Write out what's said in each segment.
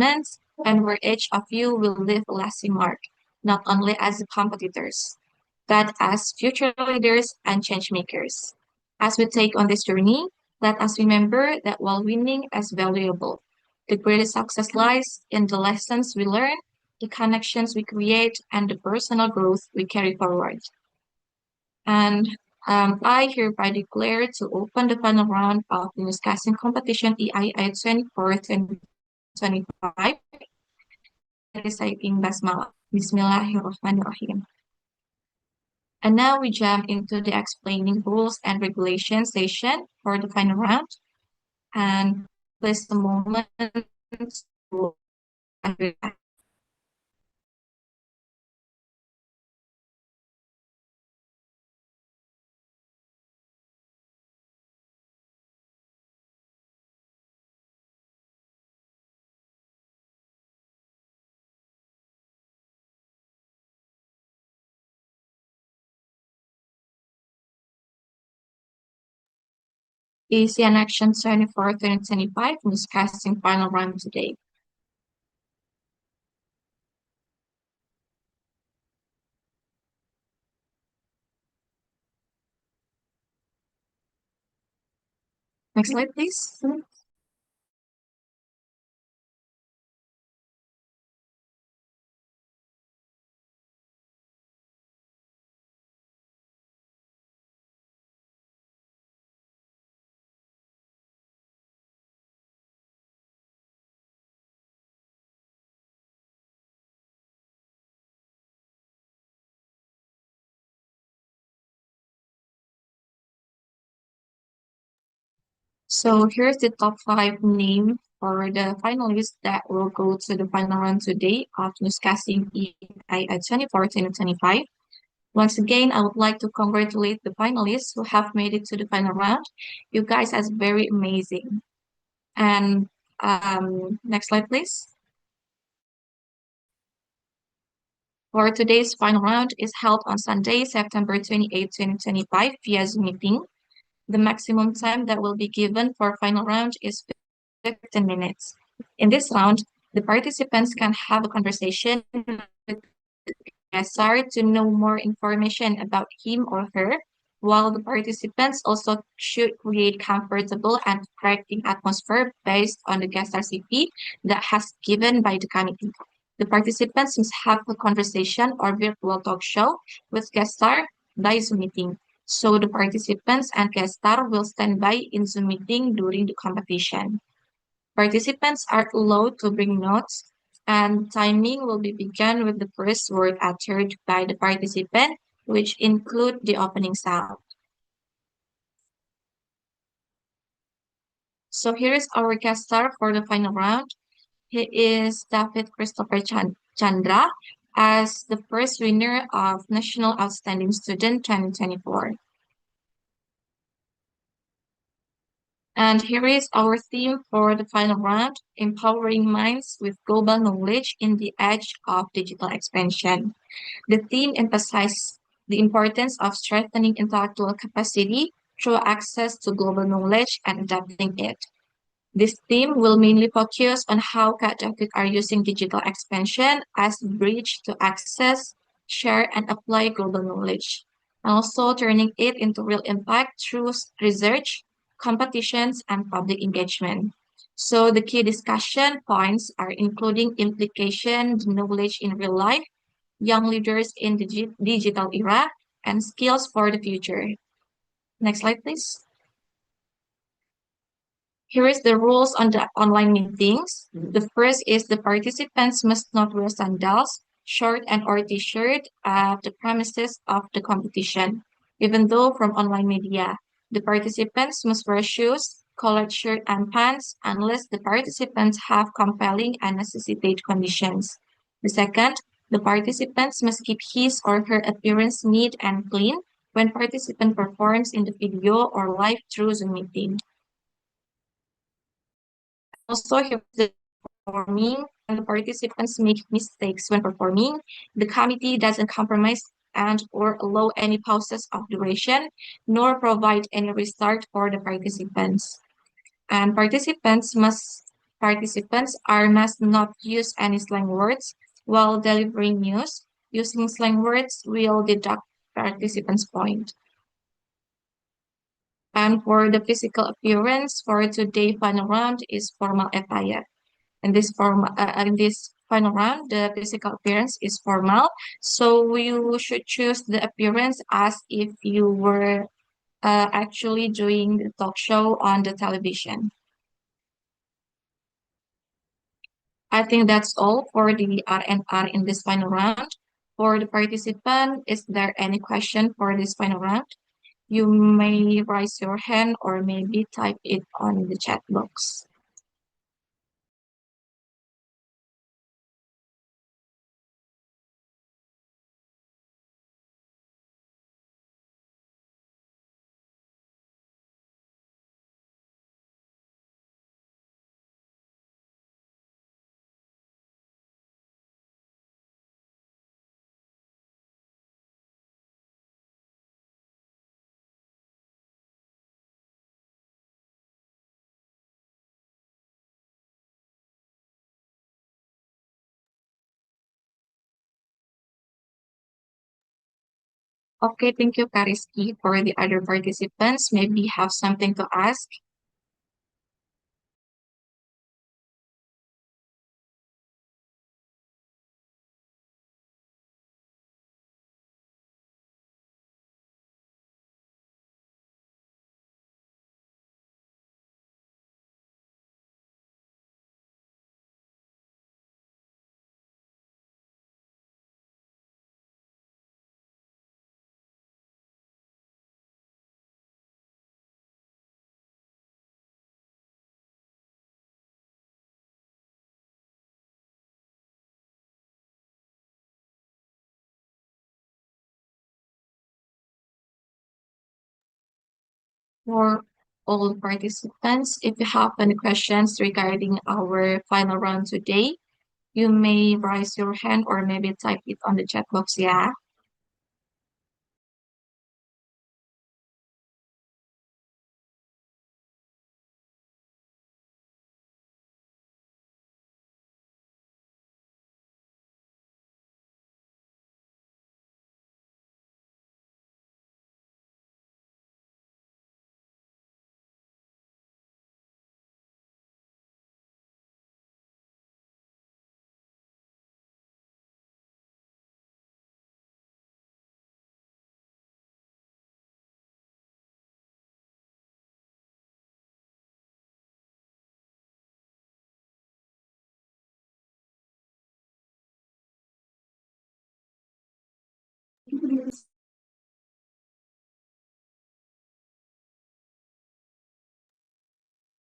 and where each of you will leave a lasting mark, not only as competitors, but as future leaders and change makers. As we take on this journey, let us remember that while winning is valuable, the greatest success lies in the lessons we learn, the connections we create, and the personal growth we carry forward. And I hereby declare to open the final round of the Newscasting competition EIA 24-2025, reciting Basmalah. Bismillahirrahmanirrahim. And now we jump into the explaining rules and regulations session for the final round. And please a moment to ASEAN Action 24-2025 Newscasting final round today. Next slide, please. So here's the top 5 name for the finalists that will go to the final round today of Newscasting EIA 24-2025. Once again, I would like to congratulate the finalists who have made it to the final round. You guys are very amazing. And next slide, please. For today's final round is held on Sunday, September 28, 2025 via Zoom meeting. The maximum time that will be given for final round is 15 minutes. In this round, the participants can have a conversation with the guesser to know more information about him or her, while the participants also should create comfortable and correcting atmosphere based on the guest RCP that has given by the committee. The participants must have a conversation or virtual talk show with guest star by Zoom meeting. So the participants and guest star will stand by in Zoom meeting during the competition. Participants are allowed to bring notes, and timing will be begun with the first word uttered by the participant, which include the opening sound. So here is our guest star for the final round. He is David Christopher Chandra as the first winner of National Outstanding Student 2024. And here is our theme for the final round, Empowering Minds with Global Knowledge in the Age of Digital Expansion. The theme emphasizes the importance of strengthening intellectual capacity through access to global knowledge and adapting it. This theme will mainly focus on how academics are using digital expansion as a bridge to access, share, and apply global knowledge, and also turning it into real impact through research, competitions, and public engagement. So the key discussion points are including implication, knowledge in real life, young leaders in the digital era, and skills for the future. Next slide, please. Here is the rules on the online meetings. The first is the participants must not wear sandals, short and or t-shirt at the premises of the competition. Even though from online media, the participants must wear shoes, collared shirt and pants unless the participants have compelling and necessitate conditions. The second, the participants must keep his or her appearance neat and clean when participant performs in the video or live through Zoom meeting. Also, here the performing and the participants make mistakes when performing. The committee doesn't compromise and or allow any pauses of duration, nor provide any restart for the participants. And participants must participants are must not use any slang words while delivering news. Using slang words will deduct participants' point. And for the physical appearance for today's final round is formal attire. In this final round, the physical appearance is formal. So you should choose the appearance as if you were actually doing the talk show on the television. I think that's all for the R&R in this final round. For the participant, is there any question for this final round? You may raise your hand or maybe type it on the chat box. Okay, thank you, Kariski. For the other participants, maybe have something to ask. For all participants, if you have any questions regarding our final round today, you may raise your hand or maybe type it on the chat box. Yeah.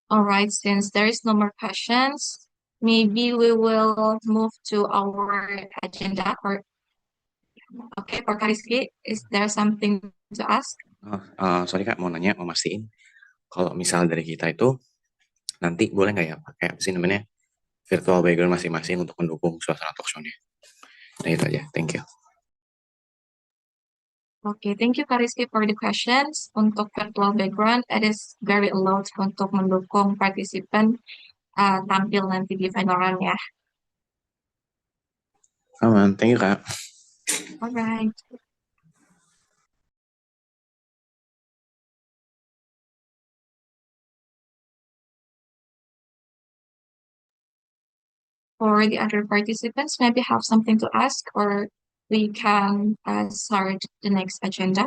All right, since there is no more questions, maybe we will move to our agenda. Or okay, for Kariski, is there something to ask? Sorry Kak, mau nanya, mau mastiin. Kalau misal dari kita itu, nanti boleh nggak ya pakai apa sih namanya virtual background masing-masing untuk mendukung suasana talk show-nya? Nah itu aja, thank you. Okay, thank you Kariski for the questions. Untuk virtual background, it is very allowed untuk mendukung partisipan tampil nanti di final round ya. Aman, thank you Kak. Alright. For the other participants, maybe have something to ask or we can start the next agenda.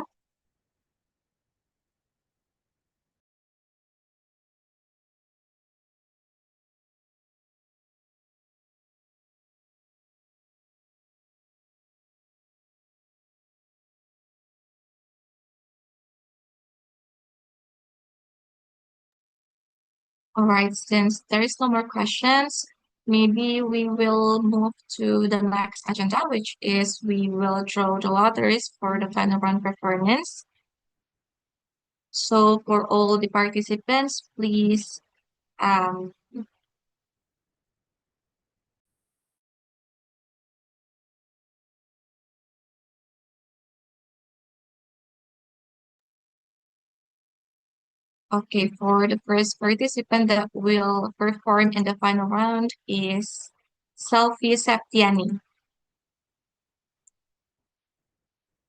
All right, since there is no more questions, maybe we will move to the next agenda, which is we will draw the lotteries for the final round performance. So for all the participants, please um, Okay, for the first participant that will perform in the final round is Selfie Septiani.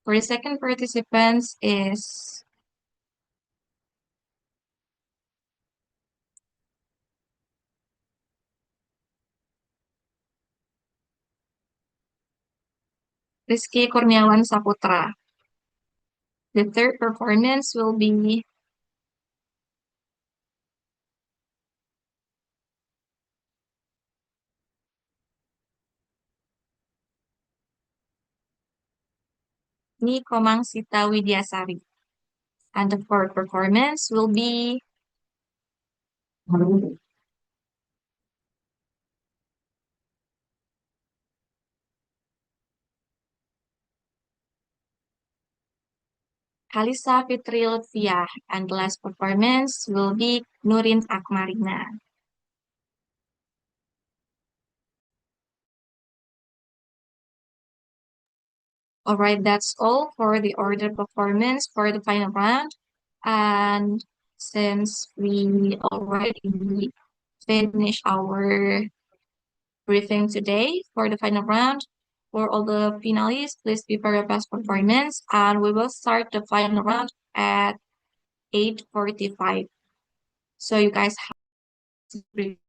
For the second participants is Rizky Kurniawan Saputra. The third performance will be Ni Komang Sita Widyasari. And the fourth performance will be Kalisa Fitri Lutfiah. And the last performance will be Nurin Akmarina. Alright, that's all for the order performance for the final round. And since we already finished our briefing today for the final round, for all the finalists, please prepare your best performance. And we will start the final round at 8:45. So you guys have to prepare.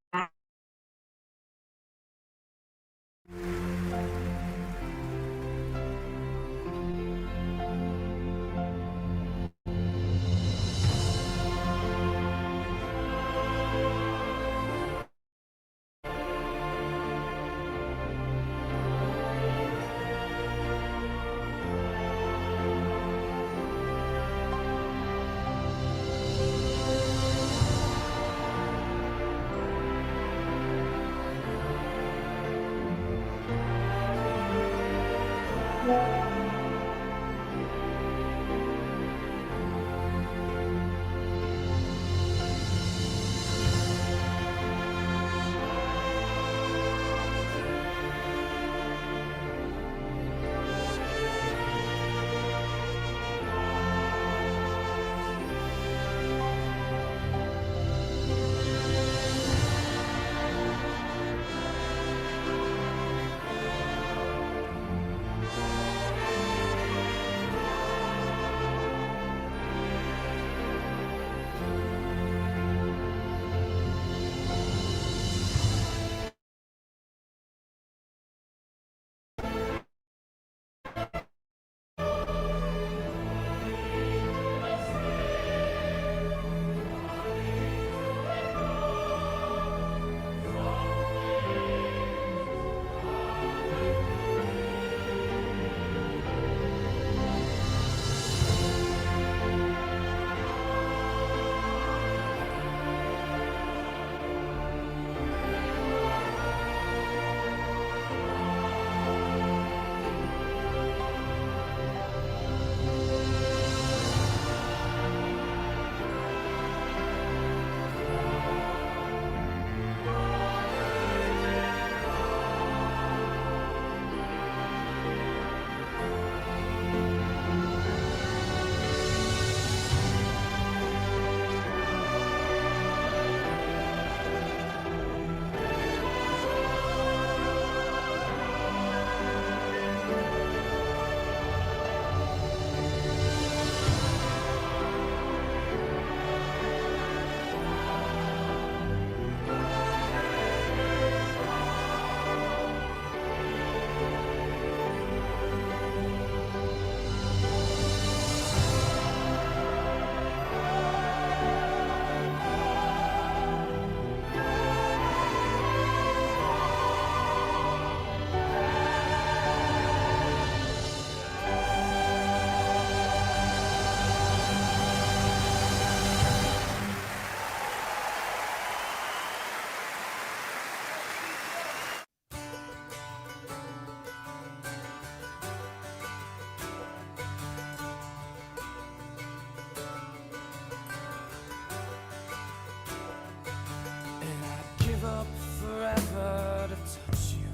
Up forever to touch you,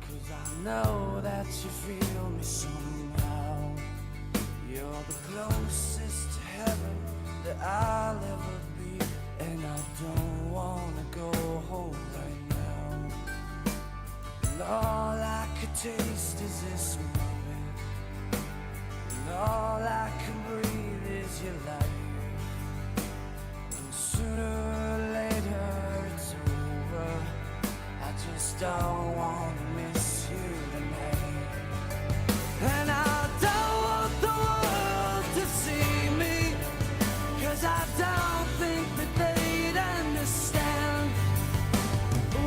'cause I know that you feel me somehow. You're the closest to heaven that I'll ever be, and I don't wanna go home right now. And all I could taste is this moment, and all I can breathe is your light. And sooner or later it's over. I just don't wanna miss you tonight. And I don't want the world to see me, 'cause I don't think that they'd understand.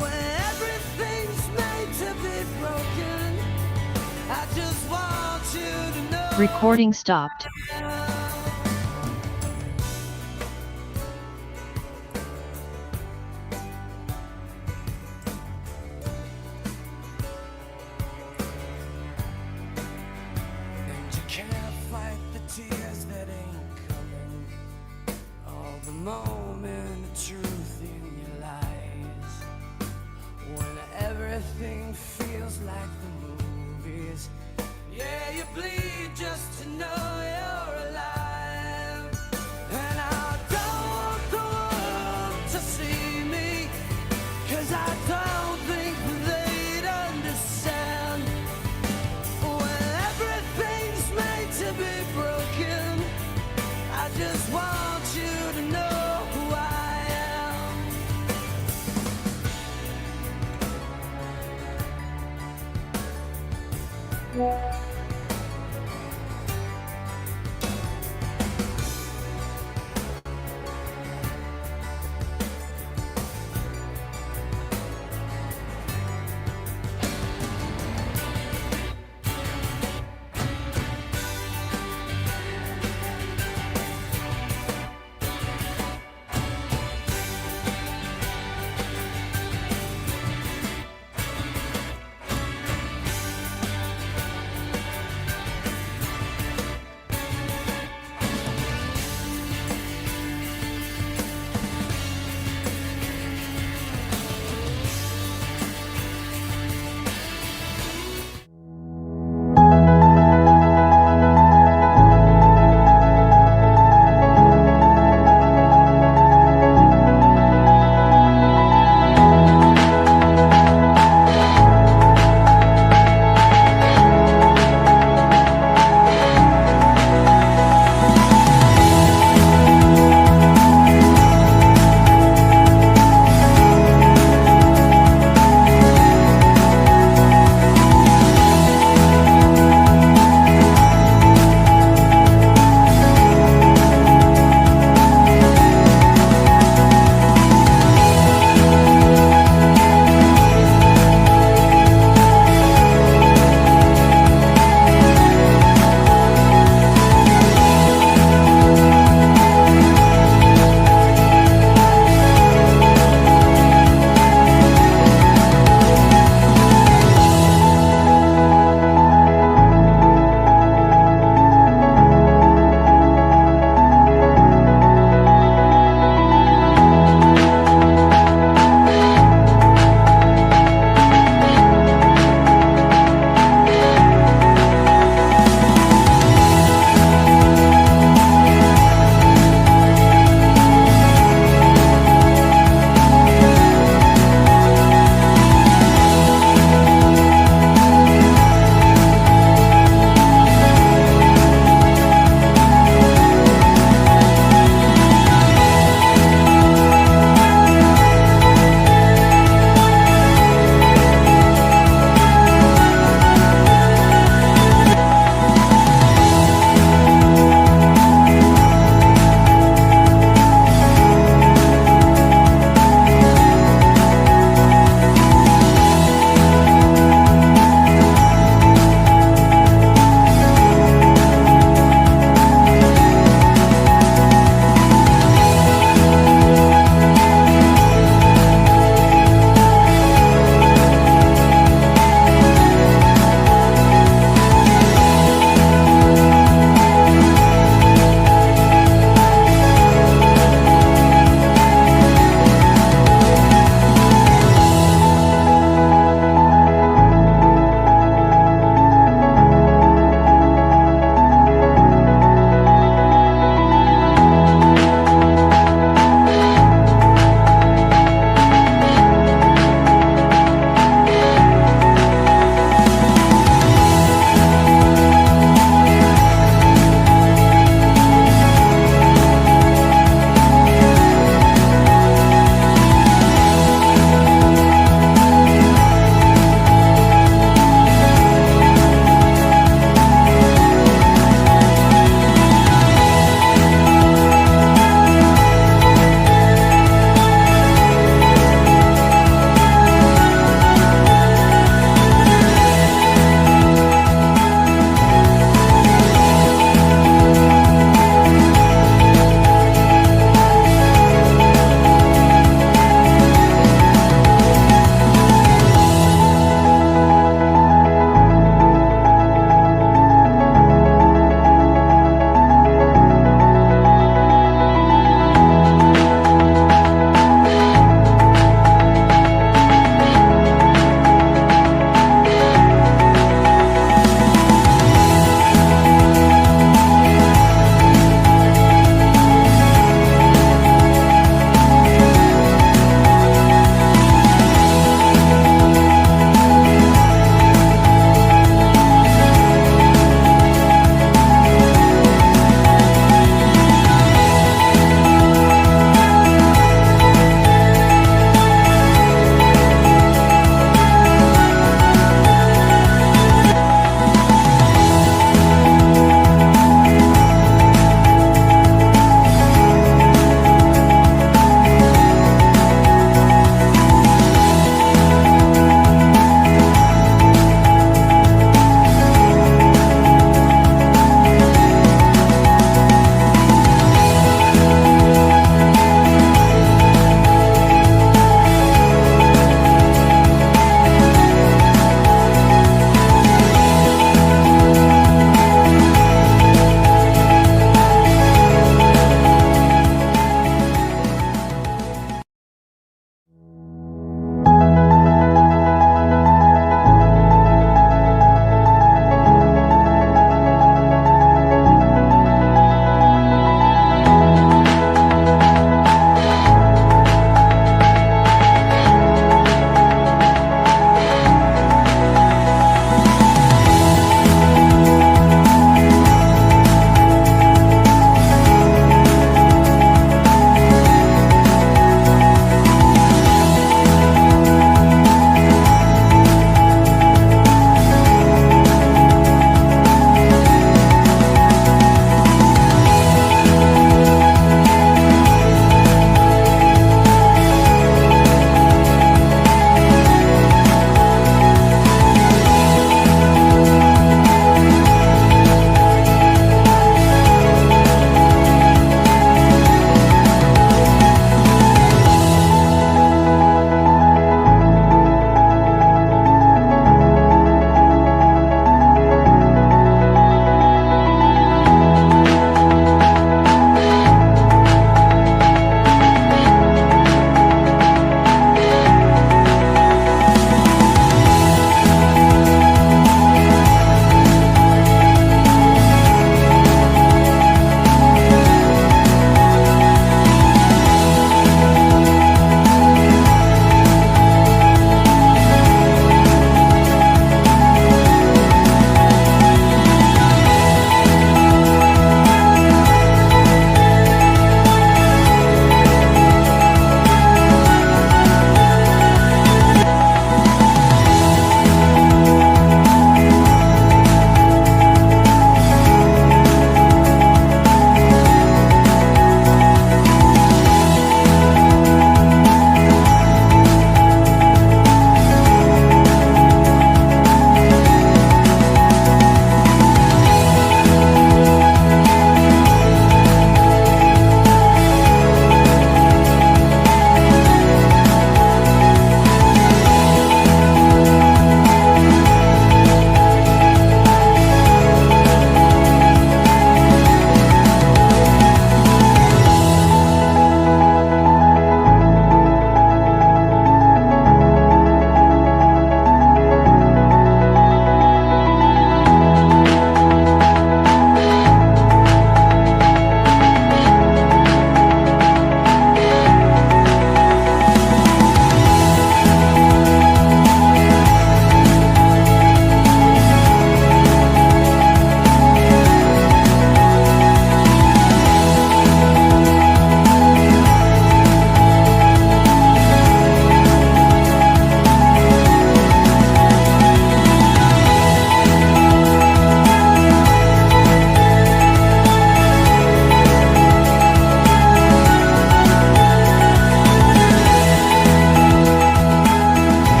When everything's made to be broken, I just want you to know. Recording stopped. And you can't fight the tears that ain't coming, all the moment of truth in your lies. When everything feels like the movies, yeah, you bleed just to know you're alive. And I don't want the world to see me, 'cause I don't think they'd understand. When everything's made to be broken, I just want you to know who I am.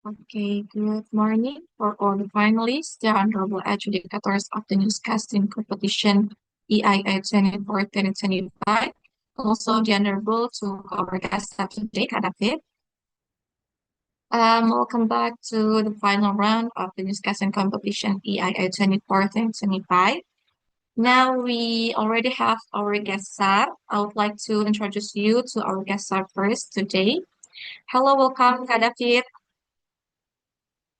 Okay, good morning for all the finalists, the honorable adjudicators of the newscasting competition EIA 24-2025. Also, the honorable to our guest of today, Kak David. Welcome back to the final round of the newscasting competition EIA 24-2025. Now we already have our guest star. I would like to introduce you to our guest star first today. Hello, welcome, Kak David.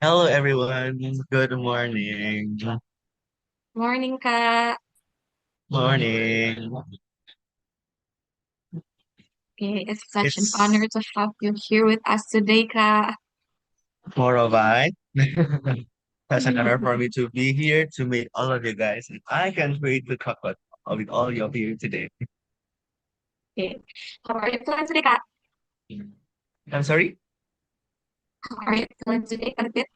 Hello everyone. Good morning. Morning, Kak. Morning. Okay, it's such an It's honor to have you here with us today, Kak. more of I. That's an honor for me to be here to meet all of you guys. And I can't wait to talk with all of you today. Okay, how are you feeling today, Kak? I'm sorry? How are you feeling today, Kak David?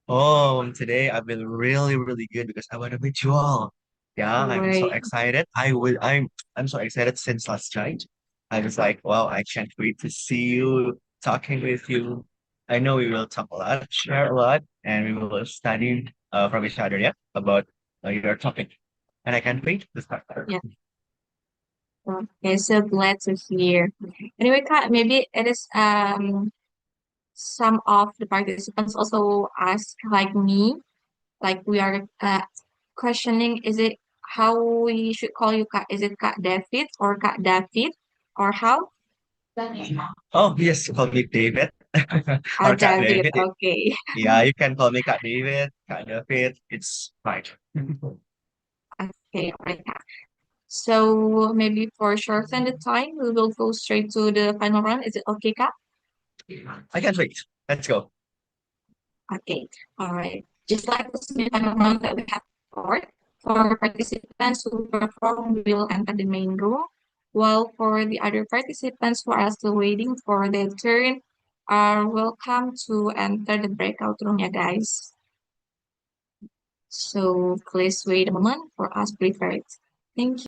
Oh, today I've been really, really good because I want to meet you all. Yeah, I'm so Right. excited. I'm so excited since last night. I was like, wow, I can't wait to see you, talking with you. I know we will talk a lot, share a lot, and we will study from each other, yeah, about your topic. And I can't wait to start. Yeah. Okay, so glad to hear. Anyway, Kak, maybe it is some of the participants also ask like me, like we are questioning, is it how we should call you, Kak? Is it Kak David or Kak David or how? Oh, yes, call me David or Kak David. David. Okay. Yeah, you can call me Kak David, Kak David. It's fine. Okay, all right. So maybe for shorten the time, we will go straight to the final round. Is it okay, Kak? I can't wait. Let's go. Okay, all right. Just like the semi-final round that we had before, for participants who perform will enter the main room, while for the other participants who are still waiting for their turn are welcome to enter the breakout room, yeah, guys. So please wait a moment for us prepared. Thank you.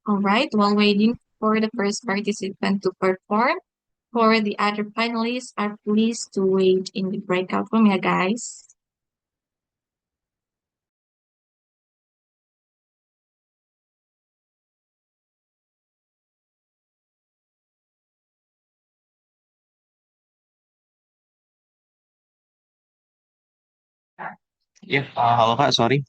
All right, while waiting for the first participant to perform, for the other finalists are pleased to wait in the breakout room, yeah, guys. Ya, halo Kak, sorry.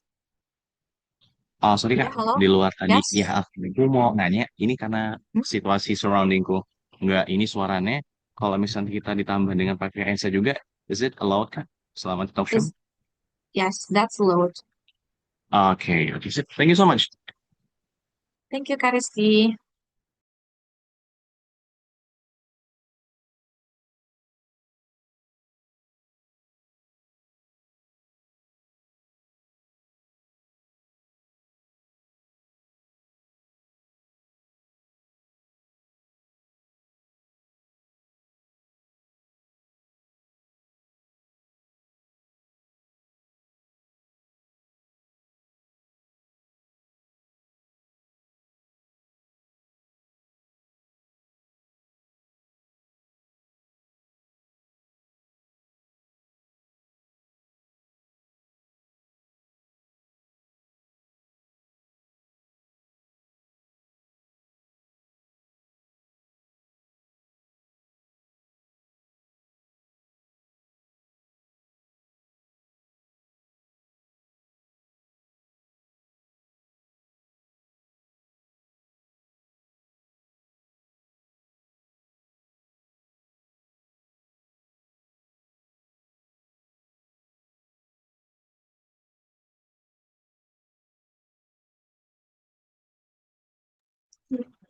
Sorry Kak, Yeah, hello? di luar tadi. Ya, Yes? aku mau nanya, ini karena Hmm? situasi surroundingku. Enggak, ini suaranya, kalau misalnya kita ditambah dengan pakai headset juga, is it allowed Kak? Selamat talk show. Is yes, that's load. Oke, oke, sip. Thank you so much. Thank you, Kariski.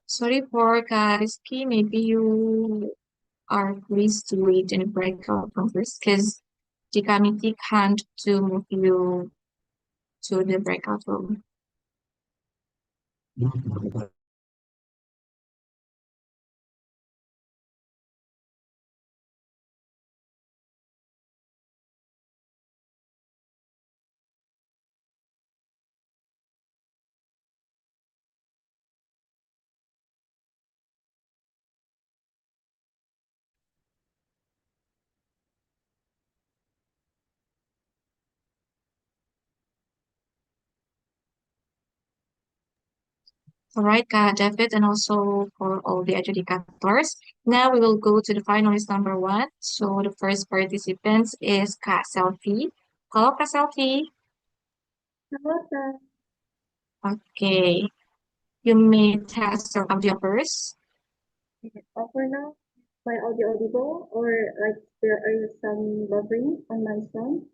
Sorry for Rizky, maybe you are pleased to wait in a breakout room first because the committee can't to move you to the breakout room. All right, David, and also for all the adjudicators. Now we will go to the finalist number one. So the first participant is Kak Selfie. Hello, Kak Selfie. Hello, sir. Okay, you may test your audio first. Is it over now? My audio audible or like there is some buffering on my sound?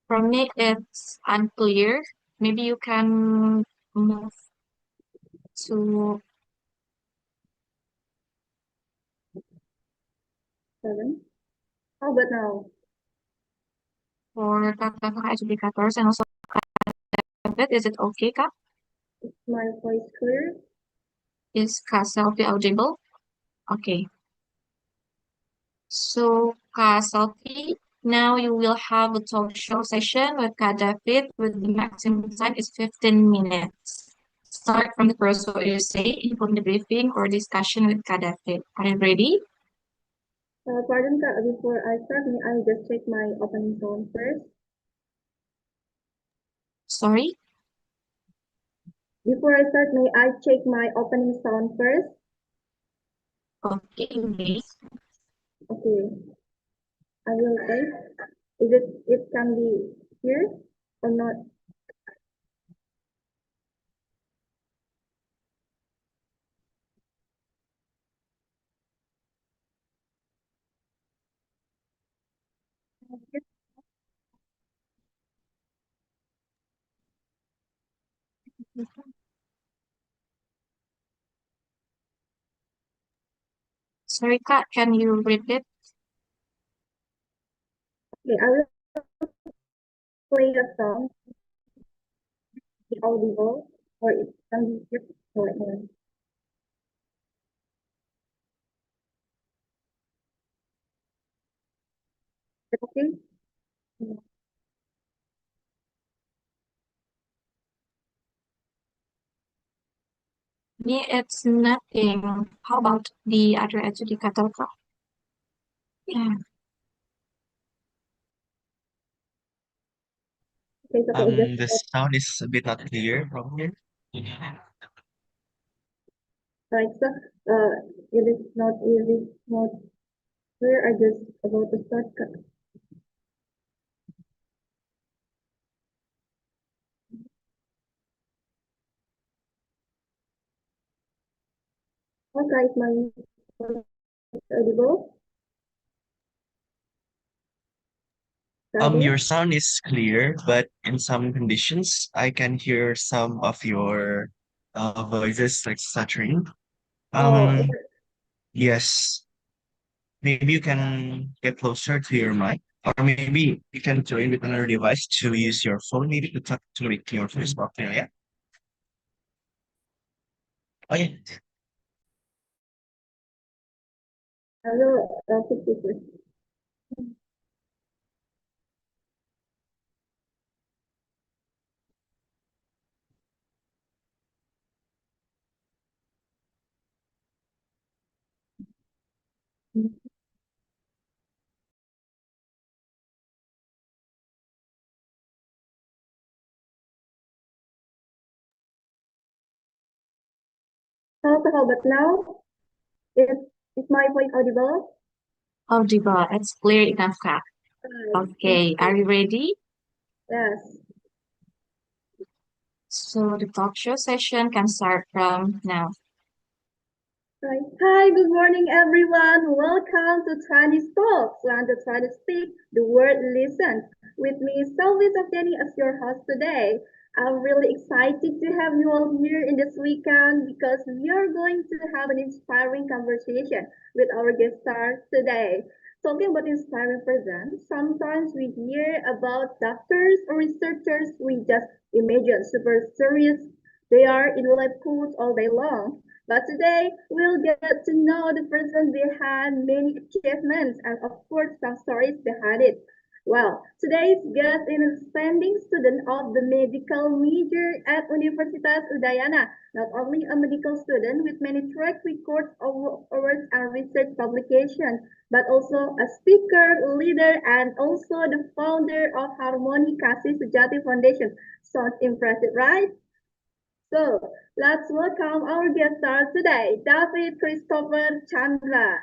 For me, it's unclear. Maybe you can move to 7. How about now? for Kakak adjudicators and also David. Is it okay, Kak? Is my voice clear? Is Kak Selfie audible? Okay. So, Kak Selfie, now you will have a talk show session with Kak David with the maximum time is 15 minutes. Start from the first what you say, including the briefing or discussion with Kak David. Are you ready? Pardon, Kak, before I start, may I just check my opening sound first? Sorry? Before I start, may I check my opening sound first? Okay, wait. Okay, I will test. It can be here or not? Sorry, Kak, can you repeat? Okay, I will play a song, the audible, or it can be here right now. Is it okay? Me, it's nothing. How about the other adjudicator, Kak? Yeah. Okay, so okay, The just sound is a bit not clear from here. right. So, it is not clear. I just about to start. Oh, guys, my voice is audible. Your sound is clear, but in some conditions, I can hear some of your voices like stuttering. Oh, Yes, maybe you can get closer to your mic, or maybe you can join with another device to use your phone, maybe to talk to make your voice more clear. Yeah. Oh yeah. I will fix it first. So how about now? Is my voice audible? Audible, it's clear enough, Kak. Okay, are you ready? Yes. So the talk show session can start from now. Right. Hi, good morning, everyone. Welcome to Chinese Talks. Learn to try to speak the word listen. With me, Sylvie Sofyani as your host today. I'm really excited to have you all here in this weekend because we are going to have an inspiring conversation with our guest stars today. Talking about inspiring person, sometimes we hear about doctors or researchers, we just imagine super serious. They are in lab coats all day long. But today, we'll get to know the person behind many achievements and, of course, some stories behind it. Well, today's guest is a standing student of the medical major at Universitas Udayana. Not only a medical student with many track records of awards and research publications, but also a speaker, leader, and also the founder of Harmoni Kasih Sejati Foundation. Sounds impressive, right? So, let's welcome our guest star today, David Christopher Chandra.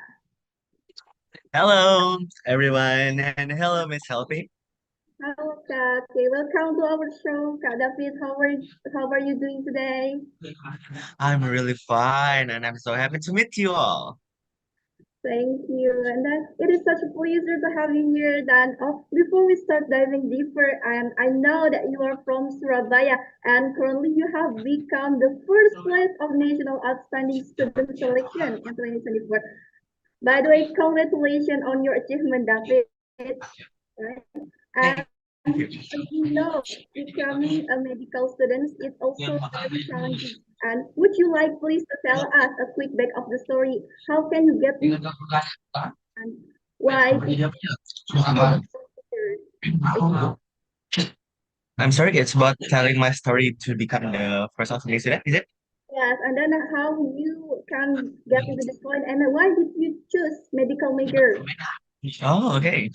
Hello, everyone, and hello, Miss Healthy. Hello, Kak. Okay, welcome to our show. Kak David, how are you doing today? I'm really fine, and I'm so happy to meet you all. Thank you. And then it is such a pleasure to have you here. Then, before we start diving deeper, and I know that you are from Surabaya, and currently you have become the first place of National Outstanding Student Selection in 2024. By the way, congratulations on your achievement, David. Right? And Thank you. as you know, becoming a medical student is also very challenging. And would you like please to tell us a quick back of the story? How can you get in and why did you I'm sorry, it's about telling my story to become the first outstanding student, is it? yes, and then how you can get into this point and why did you choose medical major? Oh, okay.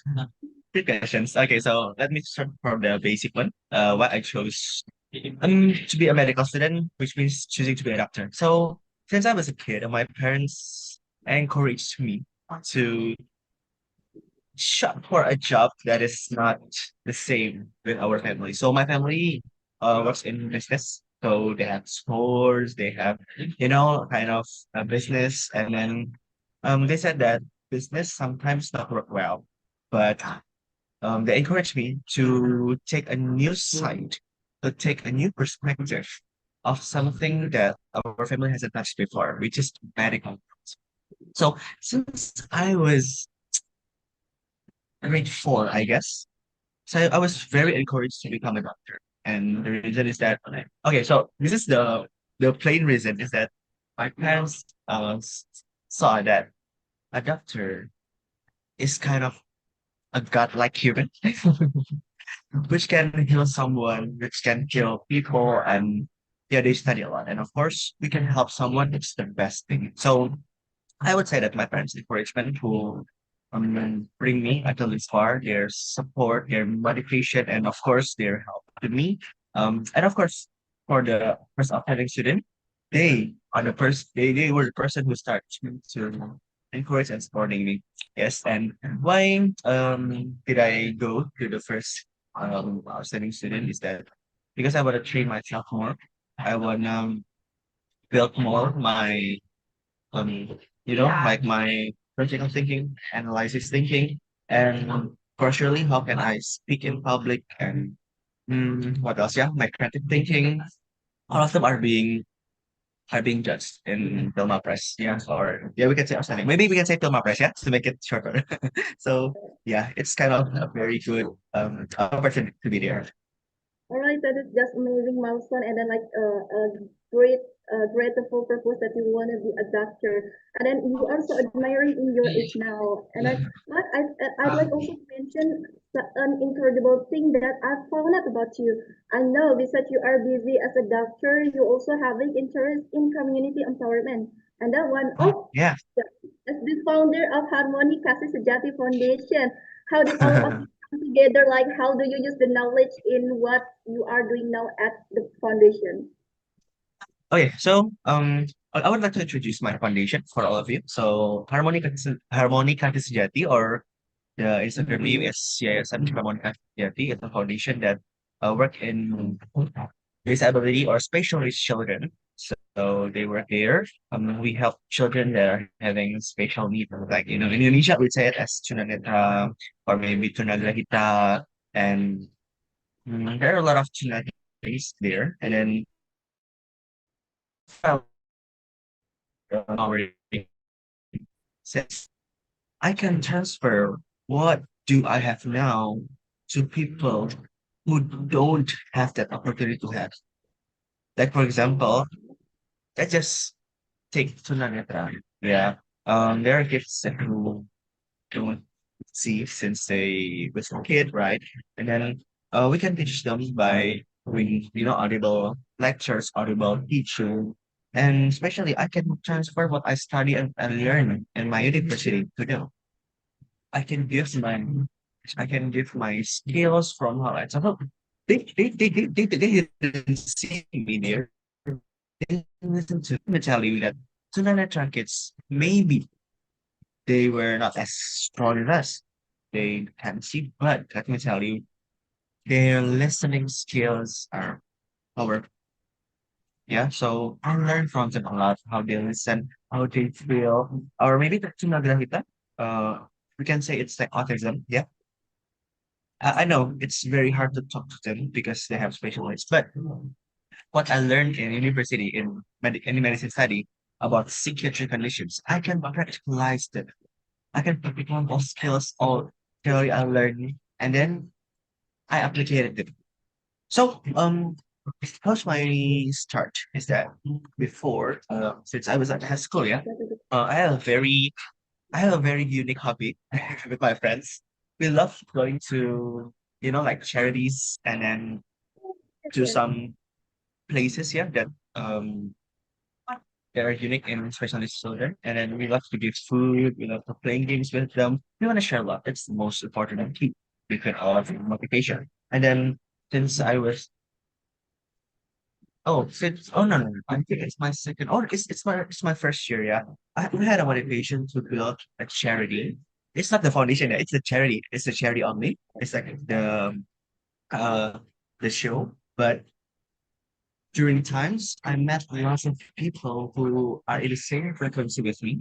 Good questions. Okay, so let me start from the basic one. Why I chose to be a medical student, which means choosing to be a doctor. So since I was a kid, my parents encouraged me to shop for a job that is not the same with our family. So my family works in business. So they have stores, they have, kind of a business. And then they said that business sometimes not work well. But they encouraged me to take a new side, to take a new perspective of something that our family hasn't touched before, which is medical. So since I was grade four, I guess, so I was very encouraged to become a doctor. And the reason is that, okay, so this is the plain reason is that my parents saw that a doctor is kind of a godlike human, which can heal someone, which can heal people, and yeah, they study a lot. And of course, we can help someone. It's the best thing. So I would say that my parents' encouragement will bring me until this far, their support, their motivation, and of course, their help to me. And of course, for the first upcoming student, they were the person who started to encourage and supporting me. Yes, and why did I go to the first outstanding student is that because I want to train myself more. I want to build more my um, like my critical thinking, analysis thinking, and crucially, how can I speak in public and what else? Yeah, my creative thinking. All of them are being judged in Filma Press. Yeah, or yeah, we can say outstanding. Maybe we can say Filma Press. Yeah, to make it shorter. So yeah, it's kind of a very good opportunity to be there. All right, that is just amazing milestone, and then like a great, grateful purpose that you want to be a doctor, and then you also admiring in your age now, and then what I'd like also to mention an incredible thing that I found out about you. I know besides you are busy as a doctor, you also having interest in community empowerment, and that one of Yeah. as the founder of Harmoni Kasih Sejati Foundation. How did all of this come together? Like, how do you use the knowledge in what you are doing now at the foundation? Okay, so I would like to introduce my foundation for all of you. So Harmonica Sejati, or the Instagram name is Yayasan Harmonica Sejati. It's a foundation that work in disability or special needs children. So they work there. We help children that are having special needs, like in Indonesia we say it as tunanetra or maybe tunagrahita, and there are a lot of tunagrahita things there, and then file already says I can transfer what do I have now to people who don't have that opportunity to have. Like for example, let's just take tunanetra. Yeah. There are kids who don't see since they was a kid, right? And then we can teach them by doing, audible lectures, audible teaching. And especially I can transfer what I study and learn in my university to them. I can give my I can give my skills from how I so they didn't see me there. They didn't listen to me tell you that tunanetra kids maybe they were not as strong as us. They can see, but let me tell you, their listening skills are powerful. Yeah, so I learned from them a lot how they listen, how they feel, or maybe the tunagrahita. We can say it's like autism. Yeah, I know it's very hard to talk to them because they have special needs. But what I learned in university in medicine study about psychiatric conditions, I can practicalize them. I can become all skills, all theory I learned, and then I applied it. So, how's my start? Is that before, since I was at high school, yeah, I have a very unique hobby with my friends. We love going to, like charities and then to some places, yeah, that are unique and especially children. And then we love to give food, we love to playing games with them. We want to share love. It's the most important key between all of motivation. And then since I was no, no, no, I think it's my second it's my first year, yeah. I had a motivation to build a charity. It's not the foundation, it's a charity. It's a charity only. It's like uh the show. But during times I met lots of people who are in the same frequency with me.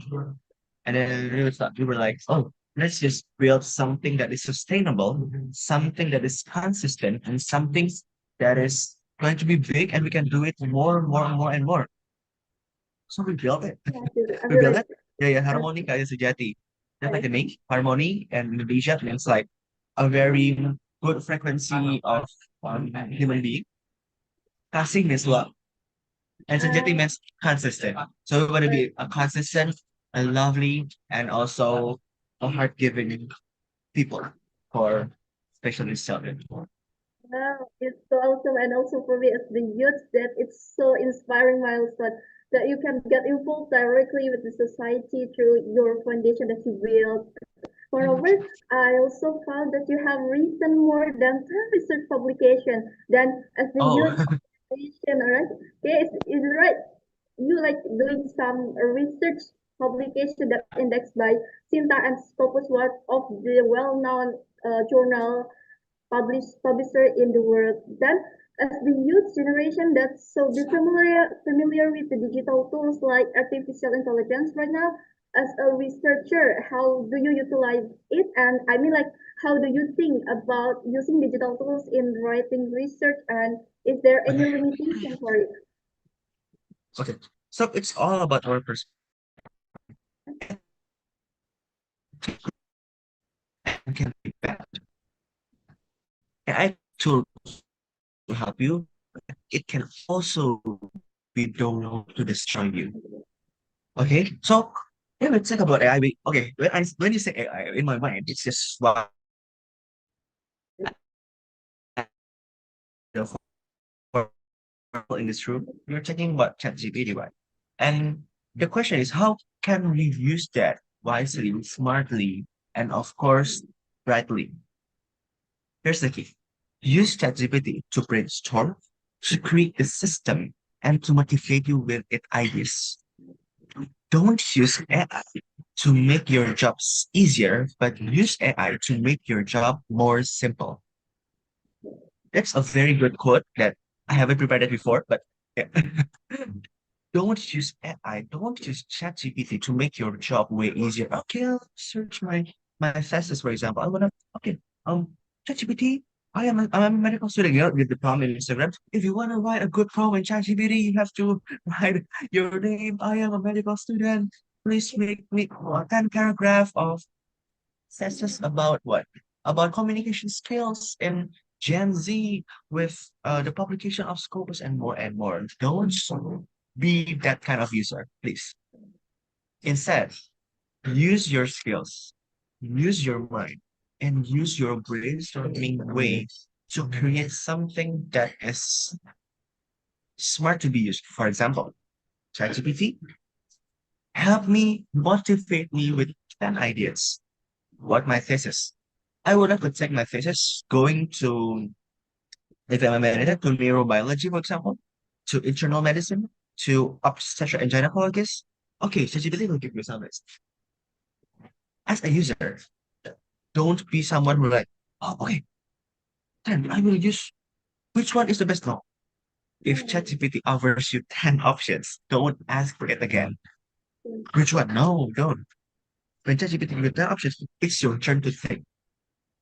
And then we were like, oh, let's just build something that is sustainable, something that is consistent, and something that is going to be big, and we can do it more and more and more and more. So we built it. I We built really, it. Yeah, yeah. Harmonica is sejati. That's like the name. Harmony and Indonesia means like a very good frequency of human being. Kasih means love. And sejati means consistent. So we want to be a consistent and lovely and also a heart-giving people for especially children. wow, it's so awesome. And also for me as the youth, that it's so inspiring milestone that you can get involved directly with the society through your foundation that you build. Moreover, I also found that you have written more than 10 research publications than as the Oh, youth organization, alright? Okay, is it right? You like doing some research publication that indexed by Sinta and Scopus, one of the well-known journal publisher in the world. Then, as the youth generation that's so be familiar with the digital tools like artificial intelligence right now, as a researcher, how do you utilize it? And I mean, like, how do you think about using digital tools in writing research? And is there any okay. limitation for it? Okay. So it's all about our perspective. Can be bad. AI tool to help you. It can also be done to destroy you. Okay. So yeah, let's talk about AI. Okay, when you say AI, in my mind, it's just what in this room. You're talking about ChatGPT, right? And the question is, how can we use that wisely, smartly, and of course, rightly? Here's the key. Use ChatGPT to brainstorm, to create the system, and to motivate you with its ideas. Don't use AI to make your jobs easier, but use AI to make your job more simple. That's a very good quote that I haven't prepared it before, but yeah. Don't use AI, don't use ChatGPT to make your job way easier. Okay, I'll search my thesis, for example. I wanna okay, ChatGPT, I'm a medical student, you know, with the prompt in Instagram. If you want to write a good prompt in ChatGPT, you have to write your name. I am a medical student. Please make me a 10 paragraph of sentences about what? About communication skills in Gen Z with the publication of scopus and more and more. Don't be that kind of user, please. Instead, use your skills, use your mind, and use your brainstorming way to create something that is smart to be used. For example, ChatGPT, help me motivate me with 10 ideas. What my thesis? I would like to take my thesis going to, if I'm a manager, to neurobiology, for example, to internal medicine, to obstetric and gynecologists. Okay, ChatGPT will give me some list. As a user, don't be someone who like, oh, okay, then I will use which one is the best now. If ChatGPT offers you 10 options, don't ask for it again. Which one? No, don't. When ChatGPT gives you 10 options, it's your turn to think.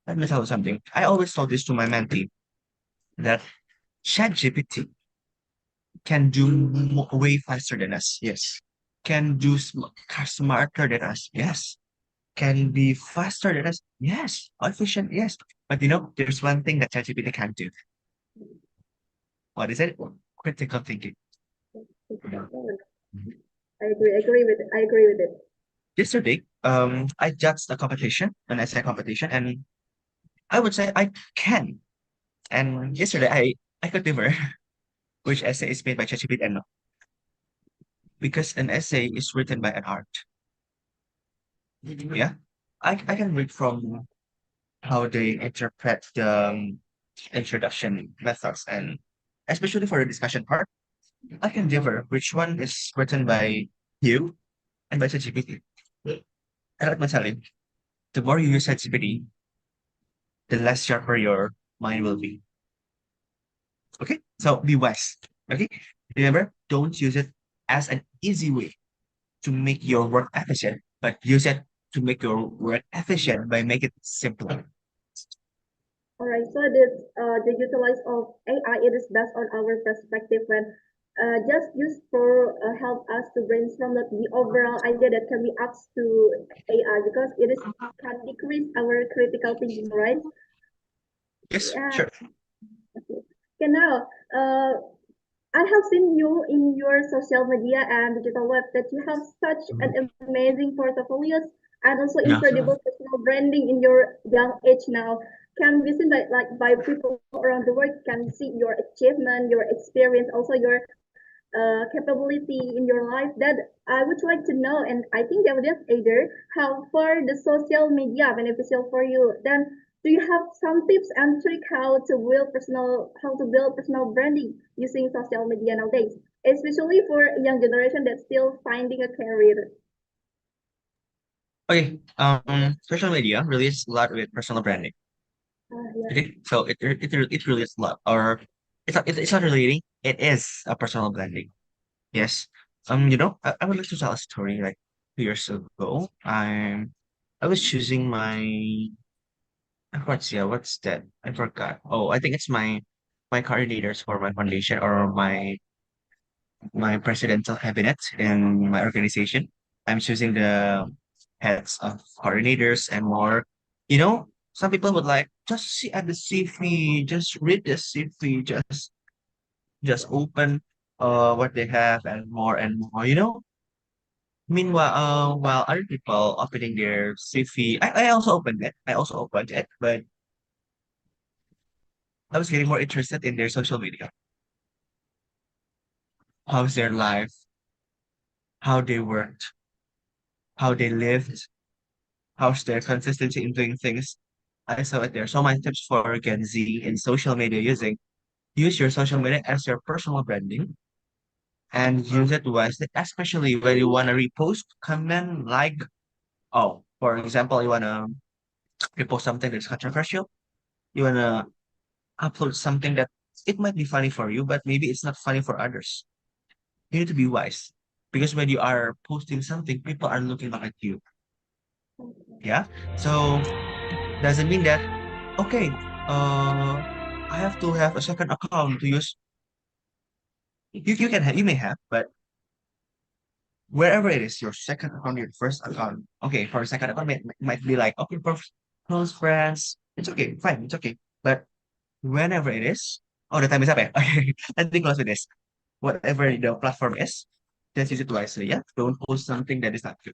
Let me tell you something. I always told this to my mentee that ChatGPT can do way faster than us. Yes. Can do smarter than us. Yes. Can be faster than us. Yes. Efficient. Yes. But you know, there's one thing that ChatGPT can't do. What is it? Critical thinking. I agree with it. Yesterday, I judged a competition, an essay competition, and I would say I can. And yesterday, I could differ which essay is made by ChatGPT and not, because an essay is written by an art. Yeah, I can read from how they interpret the introduction methods, and especially for the discussion part, I can differ which one is written by you and by ChatGPT. And let me tell you, the more you use ChatGPT, the less sharper your mind will be. Okay, so be wise. Okay, remember, don't use it as an easy way to make your work efficient, but use it to make your work efficient by making it simpler. All right, so the utilize of AI, it is based on our perspective when just used for help us to brainstorm the overall idea that can be asked to AI because it is can decrease our critical thinking, right? Yes, Yeah. sure. Okay, now I have seen you in your social media and digital web that you have such an amazing portfolios and also Yeah. incredible personal branding in your young age now. Can be seen by people around the world can see your achievement, your experience, also your capability in your life that I would like to know. And I think that would either how for the social media beneficial for you. Then do you have some tips and trick how to build personal branding using social media nowadays, especially for a young generation that's still finding a career? Okay. Social media relates a lot with personal branding. Yeah. Okay, so it relates a lot, or it's not relating. It is a personal branding. Yes. You know, I would like to tell a story. Like 2 years ago, I was choosing my what's that? I forgot. Oh, I think it's my coordinators for my foundation or my presidential cabinet in my organization. I'm choosing the heads of coordinators and more. You know, some people would like just see at the CV, just read the CV, just open what they have and more and more. You know, meanwhile, while other people opening their CV, I also opened it. I also opened it, but I was getting more interested in their social media. How's their life? How they worked? How they lived? How's their consistency in doing things? I saw it there. So my tips for Gen Z in social media using: use your social media as your personal branding and use it wisely, especially when you want to repost, comment, like. Oh, for example, you want to repost something that's controversial. You want to upload something that it might be funny for you, but maybe it's not funny for others. You need to be wise because when you are posting something, people are looking back at you. Yeah. So doesn't mean that, okay, I have to have a second account to use. You can have, you may have, but wherever it is, your second account, your first account. Okay, for a second account might be like, okay, for close friends, it's okay, fine, it's okay. But whenever it is, oh, the time is up, eh? Okay, let me close with this. Whatever the platform is, just use it wisely, yeah? Don't post something that is not good.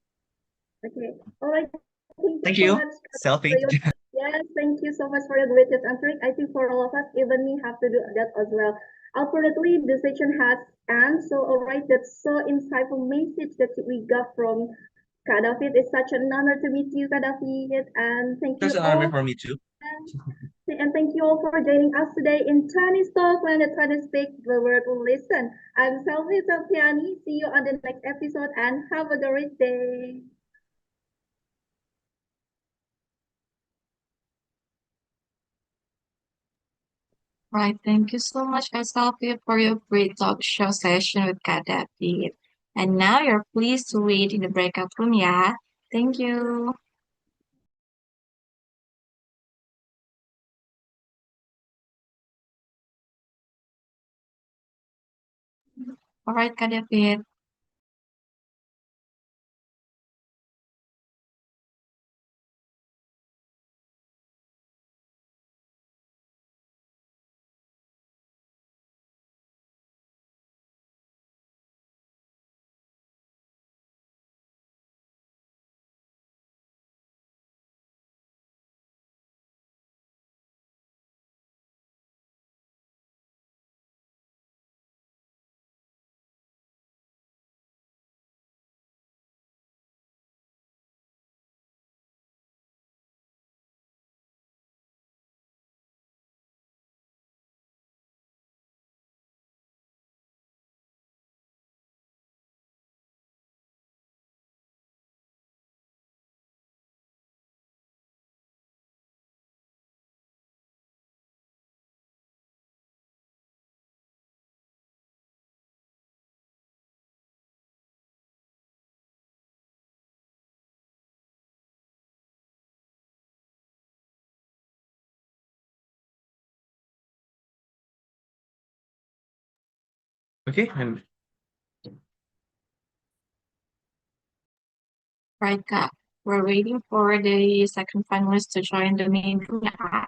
Okay. All right. Thank Thank you so you. much for Selfie. your yes, thank you so much for your great tips and trick. I think for all of us, even me have to do that as well. Unfortunately, the session has ended. So all right, that's so insightful message that we got from Kak David. It's such an honor to meet you, Kak David, and thank you That's an honor all. for me too. And thank you all for joining us today in Chinese Talk when the Chinese speak, the word will listen. I'm Selvi Selviani. See you on the next episode and have a great day. Right. Thank you so much, Asalfi, for your great talk show session with Kak David. And now you're pleased to wait in the breakout room, yeah? Thank you. All right, Kak David. Okay, and Right, Kak. We're waiting for the second finalist to join the main room, yeah?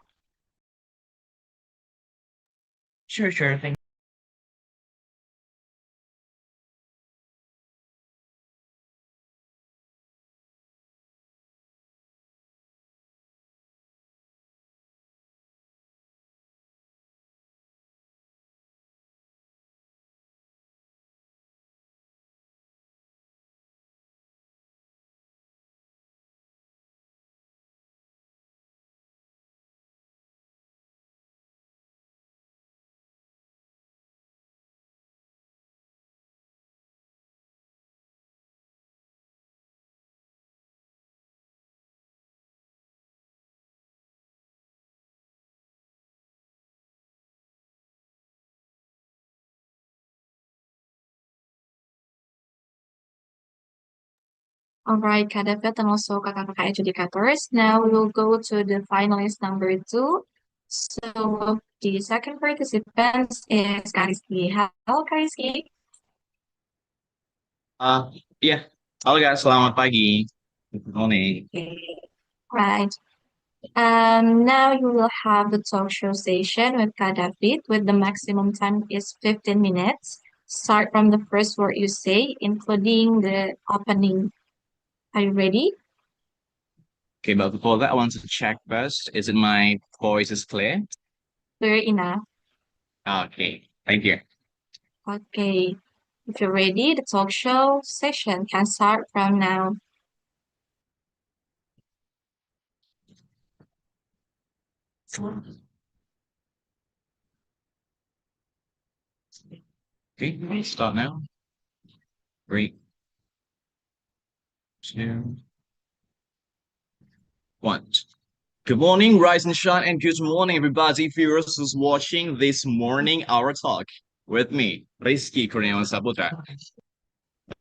sure, thank All right, Kak David and also kakak-kakak adjudicators. Now we will go to the finalist number 2. So the second participant is Kariski. Hello, Kariski. Iya. Halo guys, selamat pagi. Good morning. Okay. Right. Now you will have the talk show session with Kak David with the maximum time is 15 minutes. Start from the first word you say, including the opening. Are you ready? Okay, but before that, I want to check first. Is it my voice is clear? Clear enough. Okay, thank you. Okay. If you're ready, the talk show session can start from now. Okay, we start now. 3, 2, 1. Good morning, rise and shine, and good morning, everybody viewers who's watching this morning our talk with me, Rizky Kurniawan Saputra.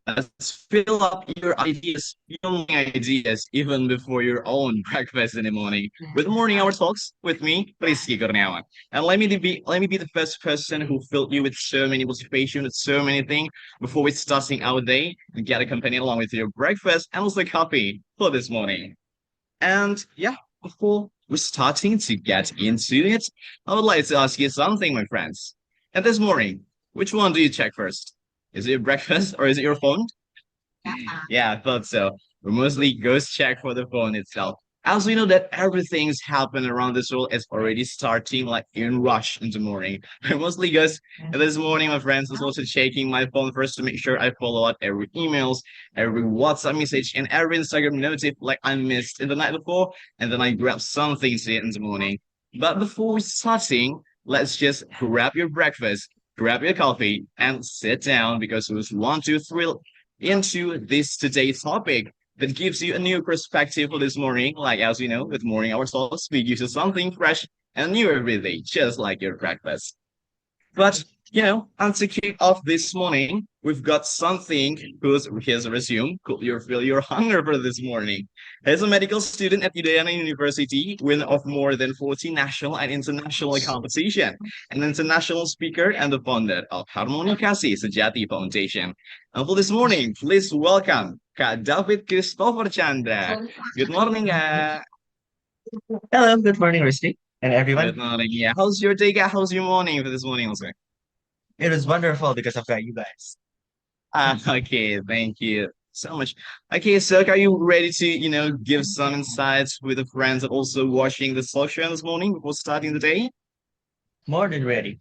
Let's fill up your ideas, young ideas, even before your own breakfast in the morning. With morning hour talks with me, Rizky Kurniawan. And let me be the first person who filled you with so many motivation, with so many things before we starting our day and get a company along with your breakfast and also coffee for this morning. And yeah, before we're starting to get into it, I would like to ask you something, my friends. And this morning, which one do you check first? Is it your breakfast or is it your phone? Yeah, I thought so. We mostly ghost check for the phone itself. As we know that everything's happened around this world is already starting like in rush in the morning. I mostly ghost this morning, my friends, was also checking my phone first to make sure I follow out every emails, every WhatsApp message, and every Instagram notif like I missed in the night before, and then I grab something to eat in the morning. But before we starting, let's just grab your breakfast, grab your coffee, and sit down because we want to thrill into this today's topic that gives you a new perspective for this morning. Like as you know, with morning hour thoughts, we give you something fresh and new every day, just like your breakfast. But and to kick off this morning, we've got something whose his resume could you feel your hunger for this morning. As a medical student at Udayana University, winner of more than 40 national and international competition, an international speaker and the founder of Harmoni Kasih Sejati Foundation. And for this morning, please welcome Kak David Christopher Chandra. Good morning, Kak. Hello, good morning, Risky, and everyone. Good morning. Yeah, how's your day, Kak? How's your morning for this morning, also? It is wonderful because I've got you guys. Okay, thank you so much. Okay, so are you ready to, give some insights with the friends and also watching the social this morning before starting the day? More than ready.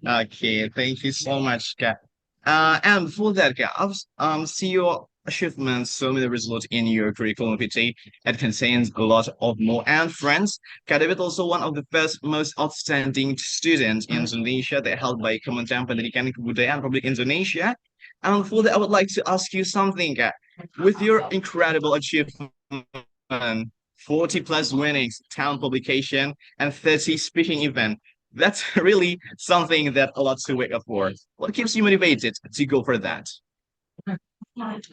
Okay, thank you so much, Kat. And for that, Kat, I've see your achievements, so many results in your curriculum PT. It contains a lot of more. And friends, Kat David also one of the first most outstanding students in Indonesia that held by Kementerian Pendidikan and Kebudayaan Republik Indonesia. And for that, I would like to ask you something, Kat. With your incredible achievement, 40 plus winnings, town publication, and 30 speaking event, that's really something that a lot to wake up for. What keeps you motivated to go for that?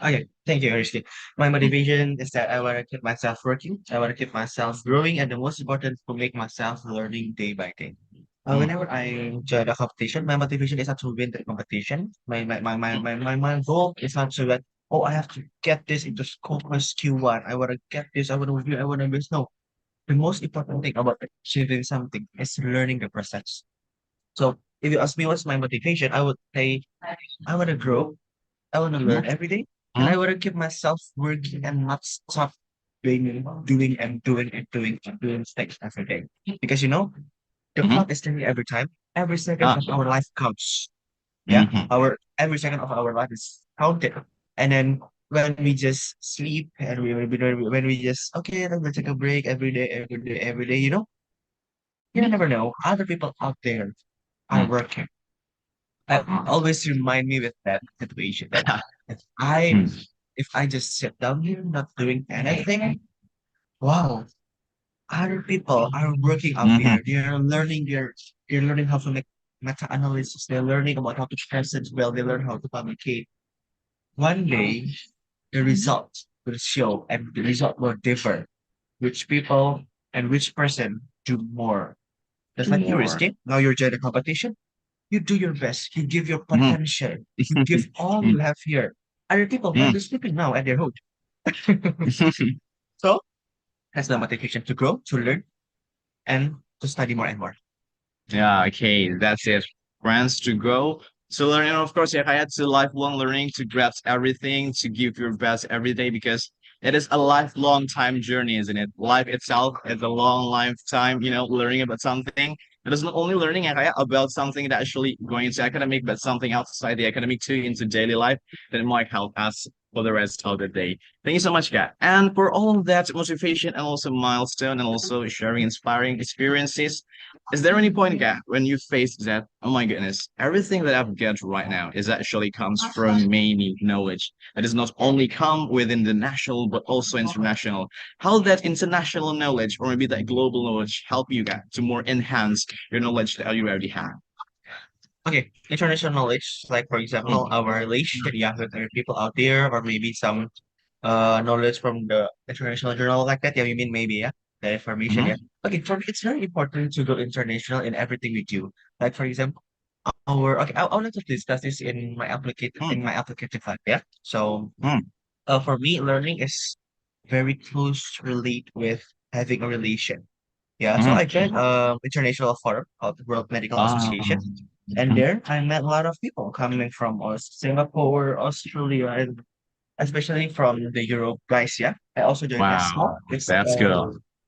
Okay, thank you, Risky. My motivation is that I want to keep myself working, I want to keep myself growing, and the most important, to make myself learning day by day. Whenever I join a competition, my motivation is not to win the competition. My goal is not to that, oh, I have to get this into Scopus Q1. I want to get this, I want to review, I want to this. No, the most important thing about achieving something is learning the process. So if you ask me what's my motivation, I would say I want to grow, I want to learn every day, and I want to keep myself working and not stop doing and doing and doing and doing things every day. Because the Mhm. clock is ticking every time. Every second Ah. of our life counts. Yeah, Mhm. our every second of our life is counted. And then when we just sleep and when we just okay, let's take a break every day, you never know. Other people out there are Mm. working. I always remind me with that situation that if I Mm. if I just sit down here not doing anything, wow, other people are working out Mhm. there. They're learning how to make meta-analysis. They're learning about how to present well. They learn how to communicate. One day, the result will show, and the result will differ. Which people and which person do more. Just like you, More. Risky. Now you're joining a competition. You do your best. You give your Mhm. potential. You give all you Mm. have here. Other people might Mm. be sleeping now at their home. So that's the motivation to grow, to learn, and to study more and more. Yeah, okay, that's it. Friends to go to learn, and of course, yeah, I had to lifelong learning to grasp everything, to give your best every day because it is a lifelong time journey, isn't it? Life itself is a long lifetime, learning about something. It is not only learning about something that actually going into academic, but something outside the academic too, into daily life that might help us for the rest of the day. Thank you so much, Kat. And for all of that motivation and also milestone and also sharing inspiring experiences. Is there any point, Gap, when you face that? Oh my goodness, everything that I've got right now is actually comes from many knowledge. It does not only come within the national but also international. How that international knowledge or maybe that global knowledge help you get to more enhance your knowledge that you already have? Okay, international knowledge, like for example, our relation, yeah, with other people out there, or maybe some knowledge from the international journal like that. Yeah, you mean maybe, yeah, the information, yeah. Okay, for me, it's very important to go international in everything we do. Like for example, okay, I would like to discuss this in my applicative life, yeah. So, for me, learning is very close relate with having a relation. Yeah, so I joined international forum of the World Medical Association, and there I met a lot of people coming from Singapore, Australia, and especially from the Europe guys. Yeah, I also joined ESMO. Wow, It's that's good.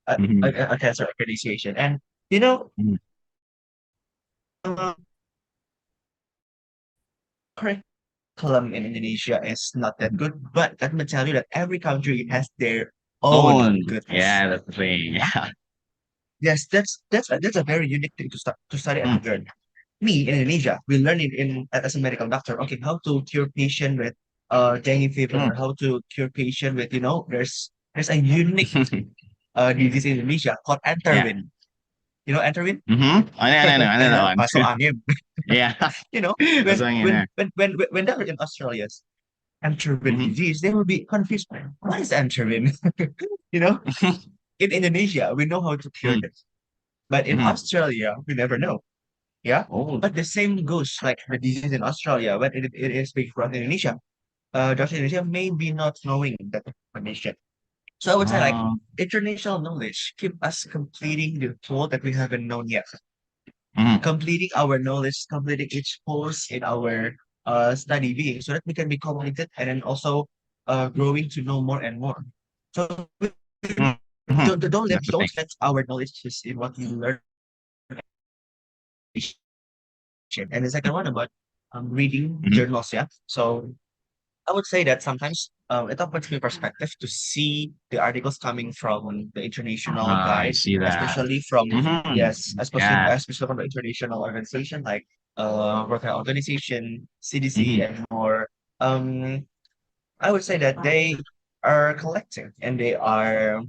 Mhm, a cancer accreditation, and you know, mhm. uh, curriculum in Indonesia is not that good. But let me tell you that every country has their own Oh, goodness. yeah, that's the thing. Yeah. Yes, that's a very unique thing to study and Mm, to learn. Me in Indonesia, we learn it as a medical doctor. Okay, how to cure patient with dengue fever, mm. or how to cure patient with there's a unique disease in Indonesia called Yeah. anterwin. You know anterwin? I know that one. Masuk angin. Yeah. You know That's what I know. when they're in Australia, anterwin Mhm. disease, they will be confused. What is anterwin? You know, in Indonesia, we know how to cure Mm, this, but in mhm. Australia, we never know. Yeah, Oh, but the same goes like the disease in Australia when it is being brought in Indonesia. Doctor in Indonesia may be not knowing that information. So I would say like uh, international knowledge keep us completing the tool that we haven't known yet, mhm. completing our knowledge, completing each course in our study being, so that we can be completed and then also growing to know more and more. So Mhm. Mhm. That's the don't thing. let our knowledge just in what we learn. And the second one about reading Mhm. journals, yeah. So I would say that sometimes it opens me perspective to see the articles coming from the international I guide, see that. especially from Mhm. yes, Yeah. especially from the international organization like World Health Organization, CDC, Mhm. and more. Um, I would say that they are collecting and they are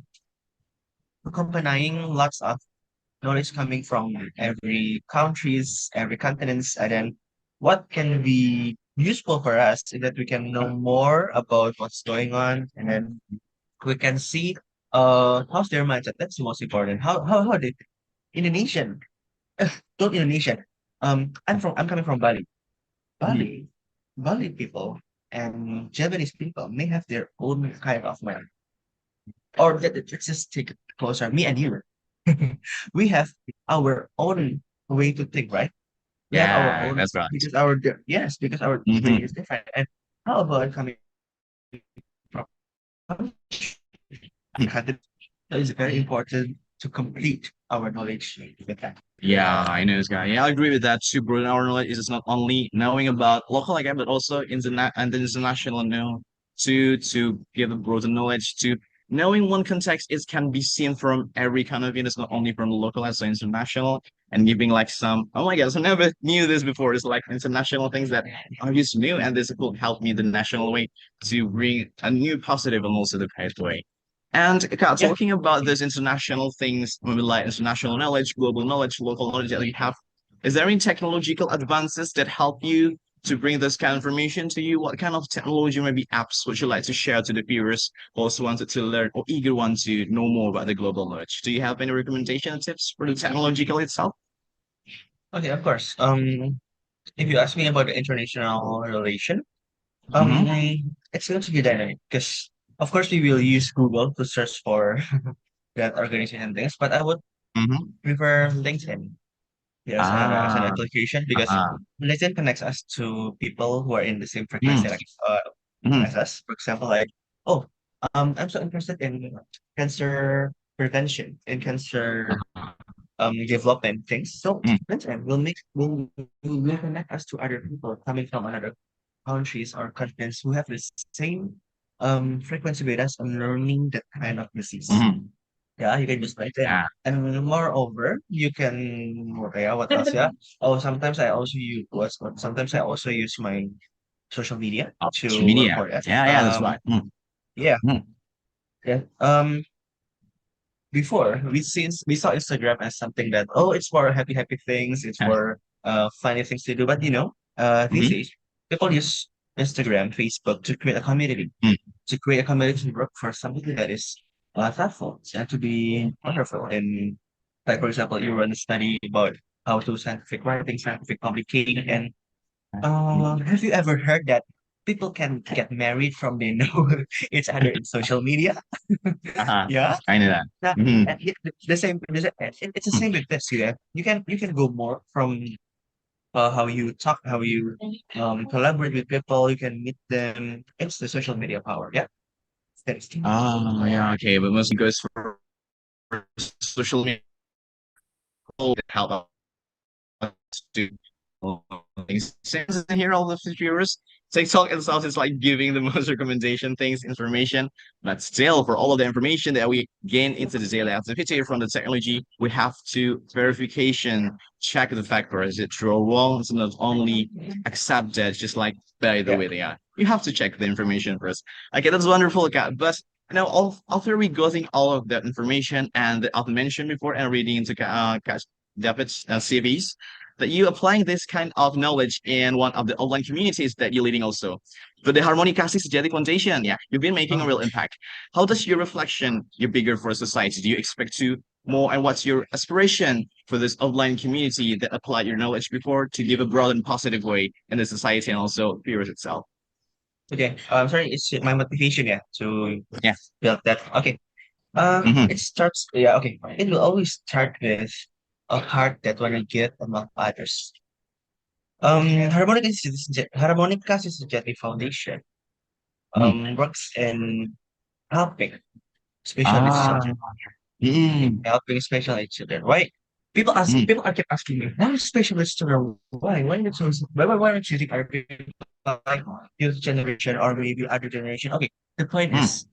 accompanying lots of knowledge coming from every countries, every continents, and then what can be useful for us is that we can know more about what's going on, and then we can see how's their mindset. That's the most important. How they Indonesian, don't Indonesian. I'm coming from Bali. Mhm. Bali, Bali people and Japanese people may have their own kind of mind. Or let's just take it closer. Me and you, we have our own way to think, right? We have our Yeah, own that's right. because yes, because our way is Mhm. different. And how about coming from country? So it's very important to complete our knowledge with that. Yeah, I know this guy. Yeah, I agree with that too, bro. Our knowledge is not only knowing about local again, but also and the international know to give a broader knowledge to knowing one context is can be seen from every kind of it's not only from local as well international and giving like some oh my gosh, I never knew this before. It's like international things that I just knew and this will help me the national way to bring a new positive and also the correct way. And Yeah, talking about those international things, maybe like international knowledge, global knowledge, local knowledge that you have, is there any technological advances that help you to bring this kind of information to you? What kind of technology, maybe apps, would you like to share to the viewers who also wanted to learn or eager one to know more about the global knowledge? Do you have any recommendation tips for the technological itself? okay, of course. If you ask me about the international relation, Mm-hmm. it's going to be dynamic because, of course, we will use Google to search for that organization things, but I would Mm-hmm. prefer LinkedIn. Yes, as an Ah, application because uh-huh. LinkedIn connects us to people who are in the same frequency like Mm-hmm. as us. For example, like, oh, I'm so interested in cancer prevention, in cancer development things. So LinkedIn will connect us to other people coming from another countries or continents who have the same frequency with us on learning that kind of disease. Mm-hmm. Yeah, you can just write it. Yeah. And moreover, you can yeah, what else? Yeah. Oh, sometimes I also use my social media Social to media. record it. Yeah, yeah, that's right. Yeah, Mm. yeah. Before we saw Instagram as something that oh, it's for happy things, it's Yeah. for funny things to do. But these days people use Instagram, Facebook to create a community, Mm. to create a community to work for something that is thoughtful and to be wonderful. And like for example, you want to study about how to scientific writing, scientific publication, and have you ever heard that people can get married from they know each other in social media? Uh-huh. Yeah. I know that. Now, Mhm. and the same, it's the Mm. same with this, you can go more from how you talk, how you collaborate with people, you can meet them. It's the social media power. Yeah. That's Oh, yeah, okay, but mostly goes for social media that help to things. Since here all the viewers, TikTok itself is like giving the most recommendation things, information, but still for all of the information that we gain into the daily activity from the technology, we have to verification, check the factor, is it true or wrong? It's not only accept that just like by the yeah. way they are. You have to check the information first. Okay, that's wonderful, okay, but after we getting all of that information and I've mentioned before and reading into David's CVs, that you applying this kind of knowledge in one of the online communities that you're leading also. But the Harmonicasi Sejati Foundation, yeah, you've been making a Oh, real impact. How does your reflection, you're bigger for society? Do you expect to more and what's your aspiration for this online community that applied your knowledge before to give a broad and positive way in the society and also viewers itself? okay. I'm sorry. It's my motivation, yeah, to Yeah. build that. Okay. Hmm. It starts. Yeah. Okay. It will always start with a heart that want to give among others. Harmonica Society Foundation works in helping, especially Ah. children, Mm. helping special needs children. Why? People ask. Mm. People are keep asking me, why special needs children? Why? Why not so? Why not choosing other people like youth generation or maybe other generation? Okay. The point Mm. is,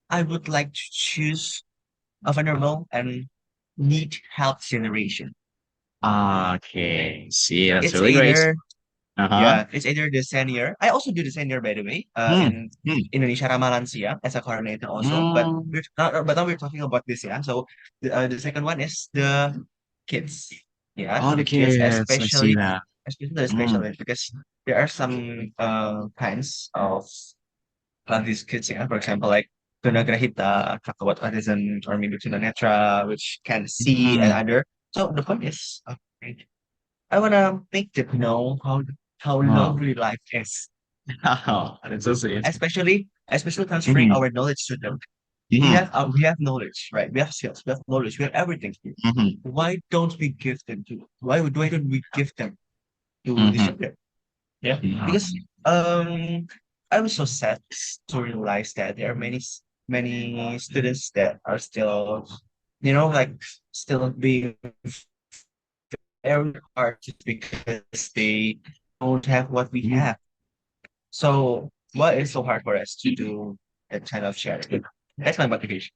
I would like to choose a vulnerable and need help generation. Okay. See, that's It's really great. either Uh-huh. Yeah, it's either the senior. I also do the senior, by the way, Mm. in Mm. Indonesia Ramalansia as a coordinator also. But Mm. now we're talking about this, yeah. So the second one is the kids, yeah, Oh, the the kids, kids. I see that. especially the special Mm. ed, because there are some kinds of these kids, yeah. For example, like tunagrahita, kakawat autism, or maybe tunanetra, which can see and Mm. other. So the point is, I wanna make them know how Wow. lovely life is, Oh, that's so sweet. especially transferring Mm-hmm. our knowledge to them. Mm-hmm. We have knowledge, right? We have skills, we have knowledge, we have everything. Mm-hmm. Why don't we give them to the Mm-hmm. children? Yeah, because Mm-hmm. um, I was so sad to realize that there are many students that are still, like still being very hard just because they don't have what we Mm-hmm. have. So why is so hard for us to do that kind of sharing? That's my motivation.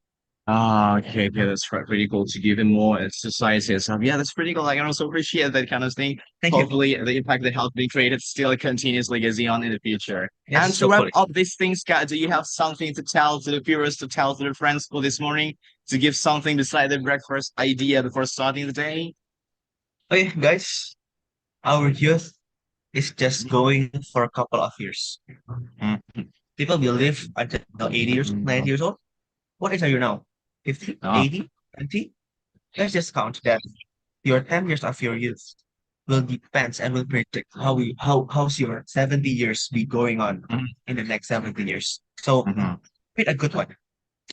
Ah, okay, okay, that's right. Pretty cool to give him more society and stuff. Yeah, that's pretty cool. I can also appreciate that kind of thing. Thank you. Hopefully, the impact that has been created still continues legacy on in the future. And Yes, to wrap hopefully. up these things, Scott, do you have something to tell to the viewers, to tell to the friends for this morning, to give something beside the breakfast idea before starting the day? Okay, guys, our youth is just going for a couple of years. Mm. People will live until 80 years, 90 years old. What age are you now? 50, Ah. 80, 90? Let's just count that your 10 years of your youth will depends and will predict how's your 70 years be going on Mhm. in the next 70 years. So Mhm. pick a good one.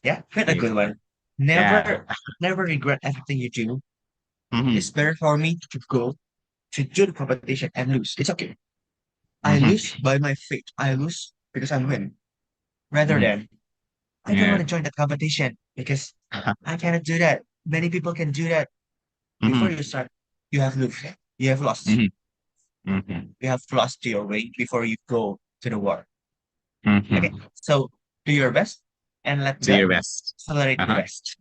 Yeah, pick a Yeah. good one. Yeah. Never regret everything you do. Mhm. It's better for me to go to do the competition and lose. It's okay. I Mhm. lose by my fate. I lose because I'm win. Rather Mhm. than I don't want Yeah. to join that competition because I cannot do that. Many people can do that. Before Mhm. you start, you have lost. You have lost. Mhm. Mhm. You have lost your way before you go to the war. Okay. Mhm. So do your best and let Do your God best. accelerate the Uh-huh. rest.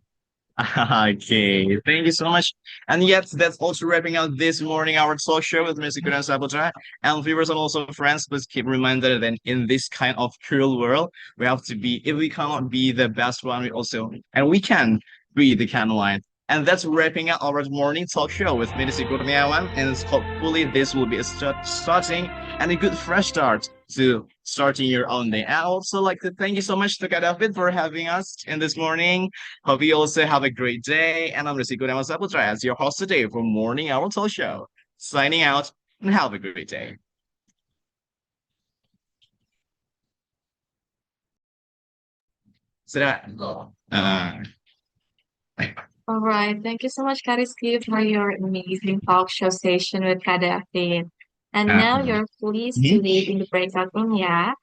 Okay, thank you so much. And yet, that's also wrapping up this morning our talk show with Mr. Kudan Sabotra. And viewers and also friends, please keep reminded that in this kind of cruel world, we have to be, if we cannot be the best one, we also, and we can be the kind of line And that's wrapping up our morning talk show with me, Kurniawan. And hopefully this will be a starting and a good fresh start to starting your own day. I also like to thank you so much to David for having us in this morning. Hope you also have a great day. And I'm Rizky Kurniawan Saputra as your host today for Morning Hour Talk Show. Signing out and have a great day. Sudah. All right. Thank you so much, Kariski, for your amazing talk show session with David. And now you're pleased to leave in the breakout room, yeah?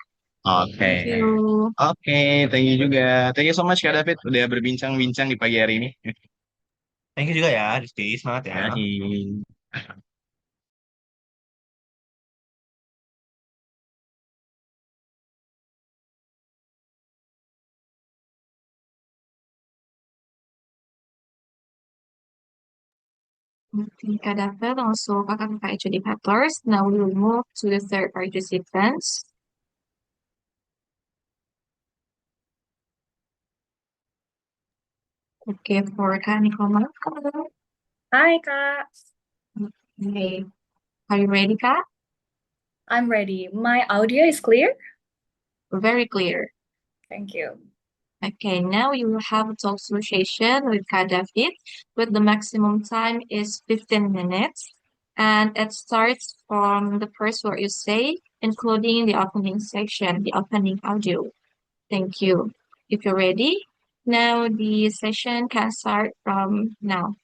Oke. Thank you. Oke, thank you juga. Thank you so much Kak David udah berbincang-bincang di pagi hari ini. Thank you juga ya, Rizky. Semangat ya. Yoi. Thank you, David. Also, kakak-kakak adjudicators. Now we will move to the third participants. Okay, for Kak Nicole. Hi, Kak. Okay. Are you ready, Kak? I'm ready. My audio is clear? Very clear. Thank you. Okay, now you will have a talk association with Kak David, with the maximum time is 15 minutes. And it starts from the first word you say, including the opening section, the opening audio. Thank you. If you're ready, now the session can start from now.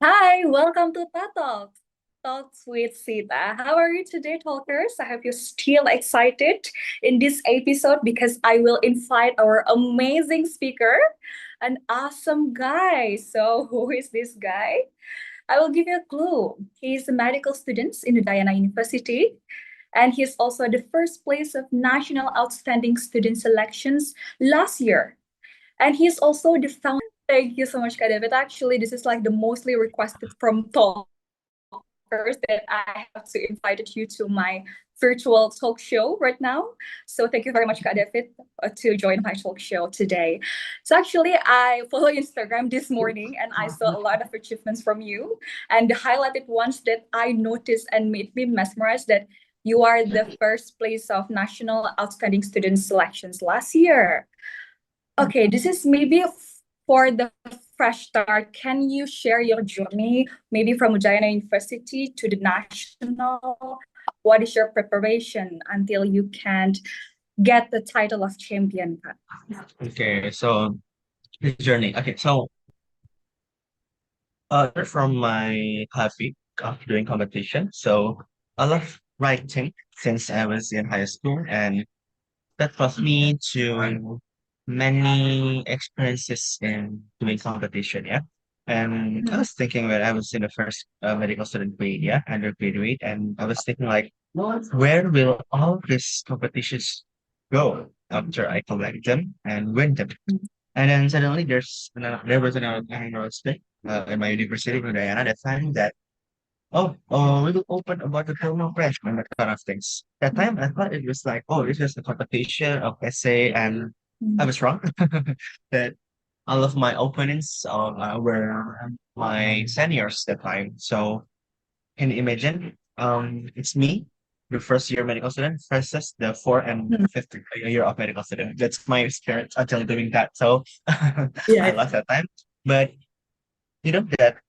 Hi, welcome to Talks. Talks with Sita. How are you today, talkers? I hope you're still excited in this episode because I will invite our amazing speaker, an awesome guy. So, who is this guy? I will give you a clue. He's a medical student in Udayana University, and he's also the first place of National Outstanding Student Selections last year. And he's also the founder. Thank you so much, Kak David. Actually, this is like the mostly requested from talkers that I have to invite you to my virtual talk show right now. So thank you very much, Kak David, to join my talk show today. So actually, I follow Instagram this morning and I saw a lot of achievements from you. And the highlighted ones that I noticed and made me mesmerized that you are the first place of National Outstanding Student Selections last year. Okay, this is maybe for the fresh start. Can you share your journey, maybe from Udayana University to the national? What is your preparation until you can get the title of champion? Okay, so the journey. Okay, so from my hobby of doing competition. So I love writing since I was in high school, and that brought me to many experiences in doing competition. Yeah. And I was thinking when I was in the first medical student grade, yeah, undergraduate, and I was thinking like, where will all these competitions go after I collect them and win them? And then suddenly there was an announcement in my university in Guyana that time that we will open about the promo branch and that kind of things. That time I thought it was like, oh, this is a competition of essay, and I was wrong. That all of my opponents were my seniors that time. So can you imagine? It's me, the first year medical student, versus the fourth and fifth year of medical student. That's my experience until doing that. So I lost that time. But you know that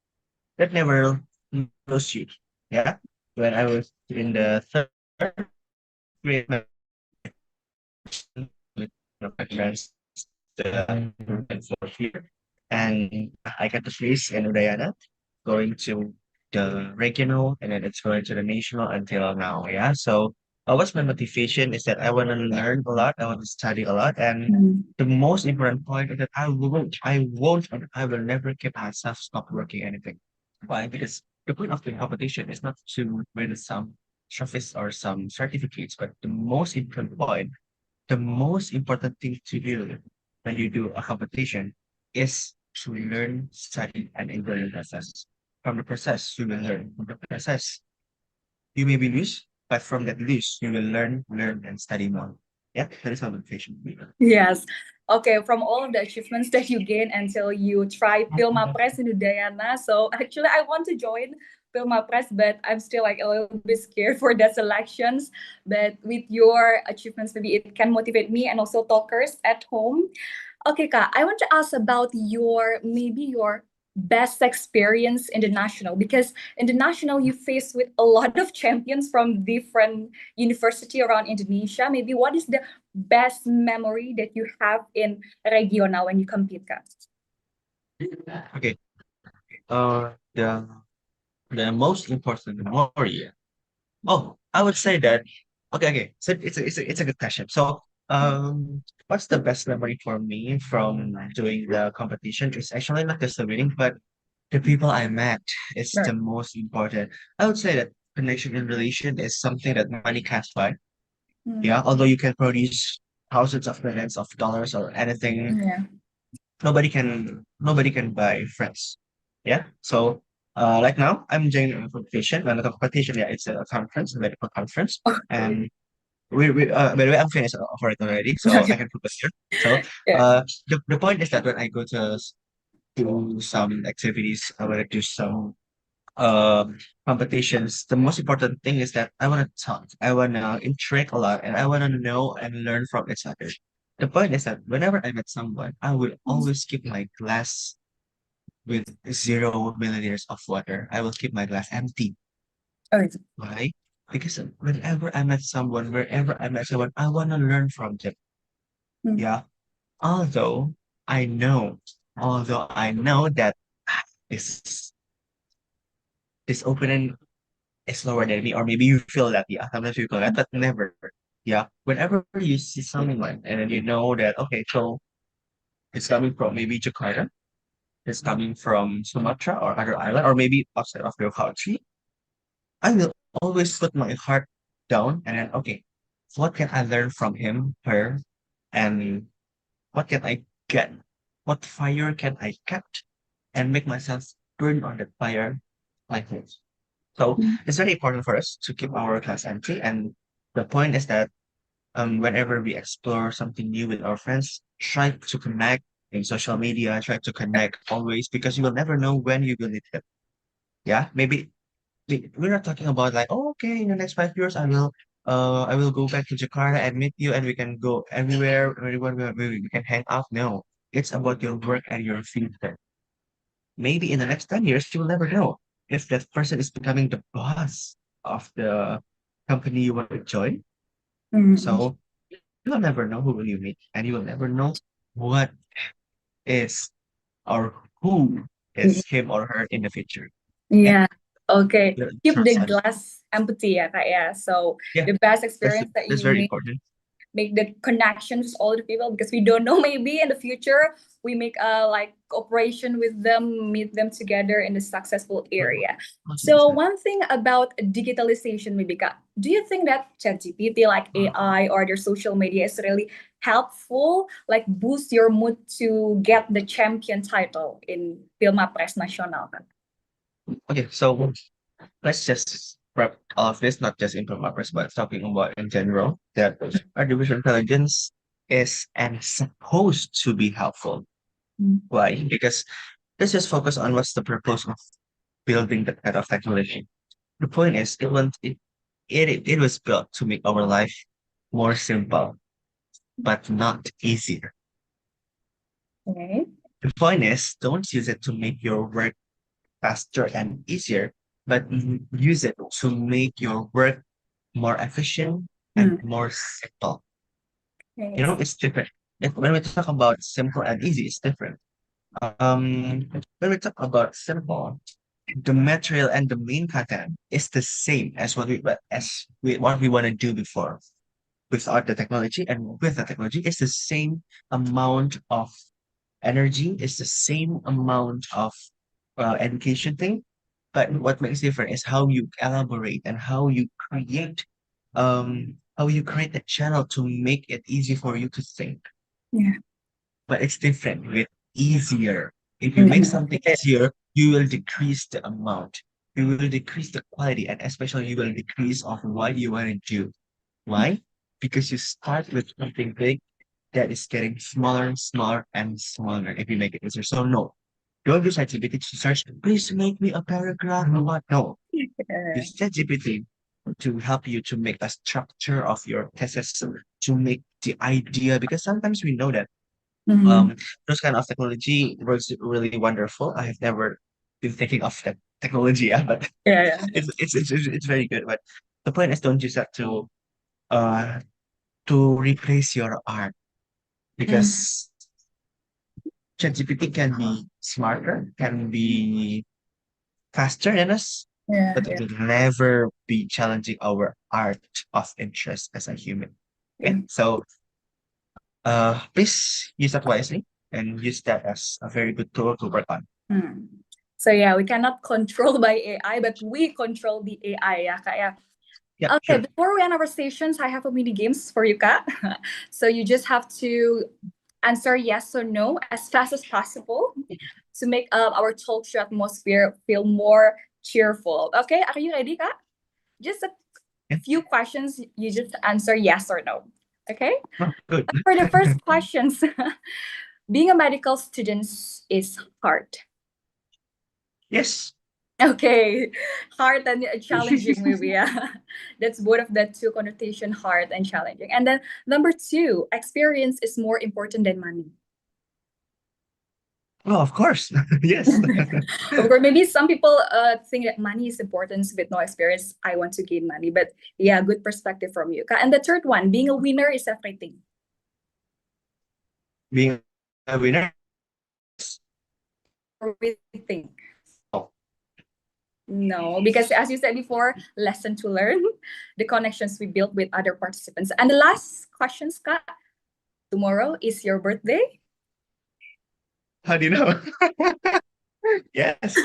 never lose you. Yeah. When I was in the third grade, my friends the fourth year, and I got the place in Udayana, going to the regional, and then it's going to the national until now. Yeah. So what's my motivation is that I want to learn a lot, I want to study a lot, and the most important point is that I will never keep myself stop working anything. Why? Because the point of the competition is not to win some trophies or some certificates, but the most important thing to do when you do a competition is to learn, study, and enjoy the process. From the process, you will learn. From the process, you may be lose, but from that lose, you will learn, and study more. Yeah, that is my motivation. Yes. Okay, from all of the achievements that you gain until you try Pilma Press in Udayana. So actually I want to join Pilma Press, but I'm still like a little bit scared for the selections. But with your achievements, maybe it can motivate me and also talkers at home. Okay, Kak, I want to ask about your best experience in the national, because in the national you face with a lot of champions from different university around Indonesia. Maybe what is the best memory that you have in regional when you compete, Kak? Okay. The most important memory. Oh, I would say that. Okay. So it's a good question. So, what's the best memory for me from doing the competition? It's actually not just the winning, but the people I met is Right. the most important. I would say that connection and relation is something that money can't buy. Yeah, although you can produce thousands of millions of dollars or anything, Yeah. nobody can buy friends. Yeah. So like now I'm doing a competition, not a competition, yeah, it's a conference, a medical conference. And by the way, I'm finished for it already, so I can focus here. So Yeah. the point is that when I go to do some activities, I want to do some um competitions, the most important thing is that I want to talk, I want to interact a lot, and I want to know and learn from each other. The point is that whenever I met someone, I will always keep my glass with 0 milliliters of water. I will keep my glass empty. Oh, Why? Because whenever I met someone, wherever I met someone, I want to learn from them. Mm. Yeah. Although I know, although I know that this this opening is lower than me, or maybe you feel that, yeah, sometimes you feel that, but never. Yeah. Whenever you see someone and then you know that, okay, so it's coming from maybe Jakarta, it's coming from Sumatra or other island, or maybe outside of your country, I will always put my heart down and then, okay, what can I learn from him, her, and what can I get? What fire can I catch and make myself burn on that fire like this? So it's very important for us to keep our class empty. And the point is that whenever we explore something new with our friends, try to connect in social media, try to connect always, because you will never know when you will need them. Yeah, maybe we're not talking about like, oh, okay, in the next 5 years, I will go back to Jakarta and meet you, and we can go everywhere we can hang out. No, it's about your work and your future. Maybe in the next 10 years, you will never know if that person is becoming the boss of the company you want to join. Mm. So you will never know who will you meet, and you will never know what is or who is him or her in the future. Yeah. Okay. Yeah, Keep the trust us. glass empty, yeah, Kak, yeah. So Yeah, the best that's experience that that's you very important. make the connections with all the people, because we don't know, maybe in the future we make a like cooperation with them, meet them together in a successful area. So one thing about digitalization, maybe Kak, do you think that ChatGPT, like AI or their social media, is really helpful, like boost your mood to get the champion title in Pilma Press Nasional, Kak? Okay, so let's just wrap all of this, not just in progress, but talking about in general, that artificial intelligence is and supposed to be helpful. Mm. Why? Because let's just focus on what's the purpose of building that kind of technology. The point is, it was built to make our life more simple, but not easier. Okay. The point is, don't use it to make your work faster and easier, but use it to make your work more efficient and more simple. You know, it's different. When we talk about simple and easy, it's different. When we talk about simple, the material and the main content is the same as what we want to do before. Without the technology, and with the technology, it's the same amount of energy, it's the same amount of education thing. But what makes different is how you elaborate and how you create a channel to make it easy for you to think. Yeah. But it's different with easier. If you make something easier, you will decrease the amount. You will decrease the quality, and especially you will decrease of what you want to do. Why? because you start with something big that is getting smaller and smaller and smaller if you make it easier. So no, don't use ChatGPT to search, please make me a paragraph or what. No, use ChatGPT to help you to make a structure of your thesis, to make the idea, because sometimes we know that those kind of technology works really wonderful. I have never been thinking of that technology, yeah, but Yeah. it's very good. But the point is, don't use that uh to replace your art, because ChatGPT can be smarter, can be faster than us, Yeah. but it will never be challenging our art of interest as a human. Okay, so please use that wisely and use that as a very good tool to work on. So yeah, we cannot control by AI, but we control the AI ya Kak ya. Yeah, Okay, sure. before we end our stations, I have a mini games for you Kak. So you just have to answer yes or no as fast as possible to make our talk show atmosphere feel more cheerful. Okay, are you ready Kak? Just a Yeah. few questions, you just answer yes or no. Okay? Oh, good. For the first questions, being a medical student is hard. Yes. Okay, hard and challenging maybe, yeah. That's both of the two connotation, hard and challenging. And then number two, experience is more important than money. Oh, of course. Yes. Of course, maybe some people think that money is important with no experience. I want to gain money, but yeah, good perspective from you. And the third one, being a winner is everything. Being a winner. Everything. Oh. No, because as you said before, lesson to learn, the connections we built with other participants. And the last question, Scott, tomorrow is your birthday? How do you know? Yes.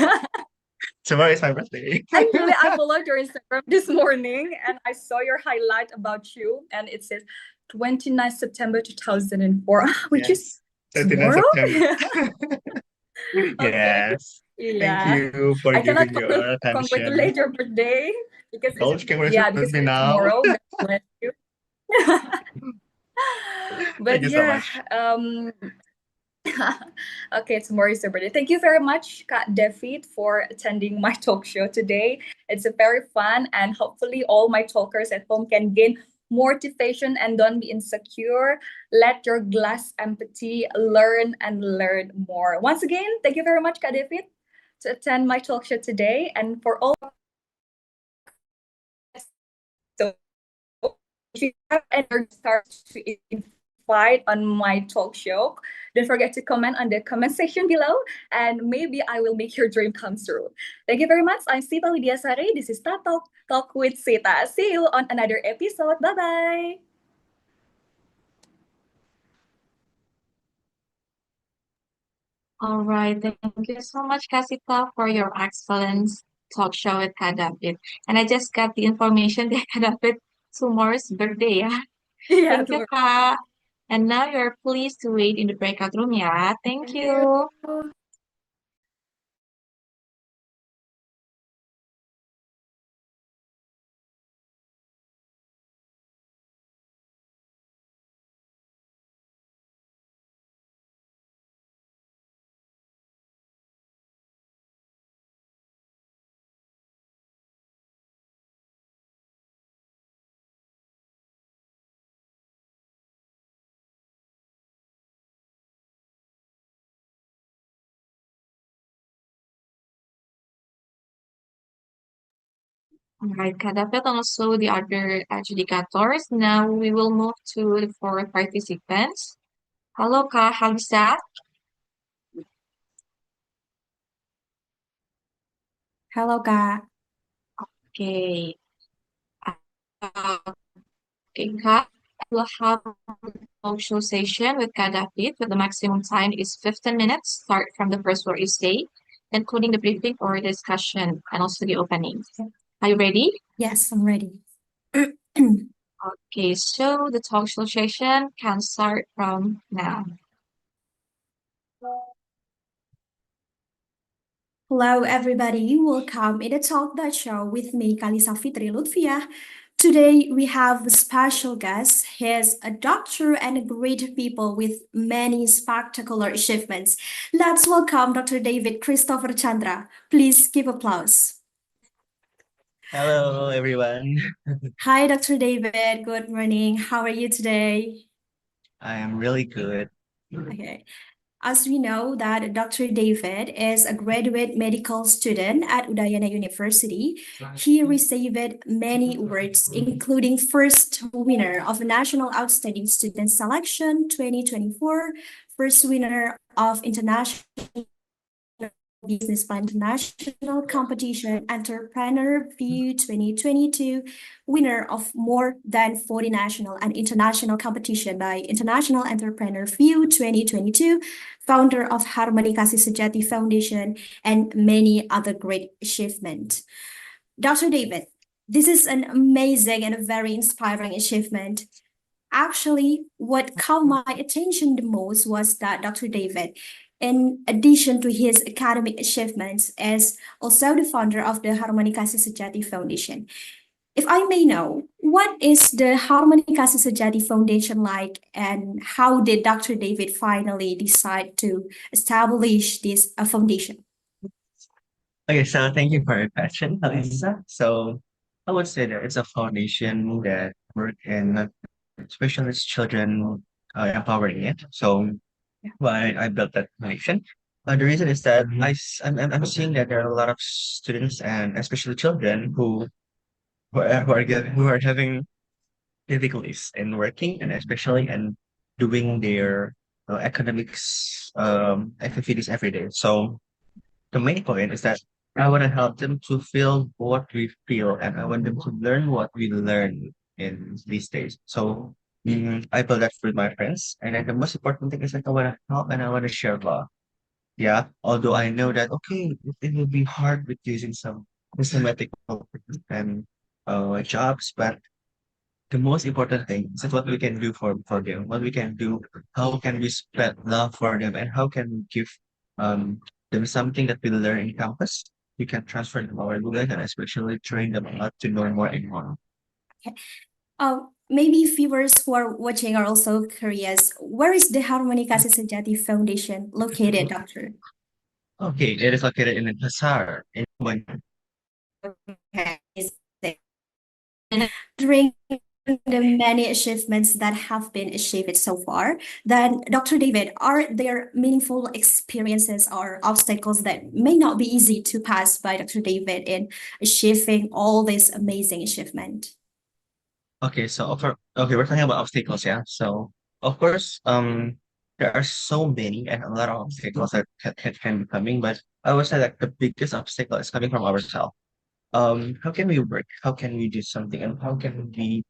Tomorrow is my birthday. Actually, I followed your Instagram this morning and I saw your highlight about you and it says 29 September 2004, which is 29 tomorrow? September. Okay. Yes. Yeah. Thank you for I cannot giving your attention. congratulate your birthday because Coach, yeah, because congratulate me it's now. tomorrow. God bless you. But Thank you so yeah, much. okay, tomorrow is your birthday. Thank you very much, Kak David, for attending my talk show today. It's a very fun, and hopefully all my talkers at home can gain motivation and don't be insecure. Let your glass empty, learn and learn more. Once again, thank you very much, Kak David, to attend my talk show today. And for all, so if you have any stars to invite on my talk show, don't forget to comment on the comment section below, and maybe I will make your dream come true. Thank you very much. I'm Sita Widiasari. This is Talk with Sita. See you on another episode. Bye-bye. All right. Thank you so much, Kasita, for your excellent talk show with Kadapit. And I just got the information that Kadapit tomorrow's birthday. Yeah. Yeah, Thank you, Ka. And now you're pleased to wait in the breakout room. Yeah. Thank you. All right, Kadapit, and also the other adjudicators. Now we will move to the four participants. Hello, Ka. How's that? Halo Kak. Okay. Okay, Ka. We'll have a talk show session with Kadapit, where the maximum time is 15 minutes. Start from the first word you say, including the briefing or discussion, and also the opening. Are you ready? Yes, I'm ready. Okay, so the talk show session can start from now. Hello everybody, welcome in the Talk That Show with me, Kalisa Fitri Lutfiah. Today we have a special guest. He is a doctor and a great people with many spectacular achievements. Let's welcome Dr. David Christopher Chandra. Please give applause. Hello, everyone. Hi, Dr. David. Good morning. How are you today? I am really good. Okay. As we know that Dr. David is a graduate medical student at Udayana University, he received many awards, including first winner of National Outstanding Student Selection 2024, first winner of International Business Plan International Competition Entrepreneur View 2022, winner of more than 40 national and international competition by International Entrepreneur View 2022, founder of Harmoni Kasih Sejati Foundation, and many other great achievements. Dr. David, this is an amazing and a very inspiring achievement. Actually, what caught my attention the most was that Dr. David, in addition to his academic achievements, is also the founder of the Harmoni Kasih Sejati Foundation. If I may know, what is the Harmoni Kasih Sejati Foundation like, and how did Dr. David finally decide to establish this foundation? Okay, so thank you for your question, Alisa. So I would say that it's a foundation that work in specialist children empowering it. So why I built that foundation. The reason is that I'm seeing that there are a lot of students and especially children who are having difficulties in working and especially in doing their academics activities every day. So the main point is that I want to help them to feel what we feel and I want them to learn what we learn in these days. So I build that with my friends. And then the most important thing is that I want to help and I want to share love. Yeah. Although I know that, okay, it will be hard with using some systematic and jobs, but the most important thing is what we can do for them, what we can do, how can we spread love for them, and how can we give um them something that we learn in campus. We can transfer them our knowledge and especially train them a lot to know more and more. Maybe viewers who are watching are also curious. Where is the Harmoni Kasih Sejati Foundation located, Doctor? Okay, it is located in Pasar in Okay. During the many achievements that have been achieved so far, then Dr. David, are there meaningful experiences or obstacles that may not be easy to pass by Dr. David in achieving all this amazing achievement? Okay, so we're talking about obstacles, yeah. So of course, there are so many and a lot of obstacles that can be coming, but I would say that the biggest obstacle is coming from ourselves. How can we work? How can we do something? And how can we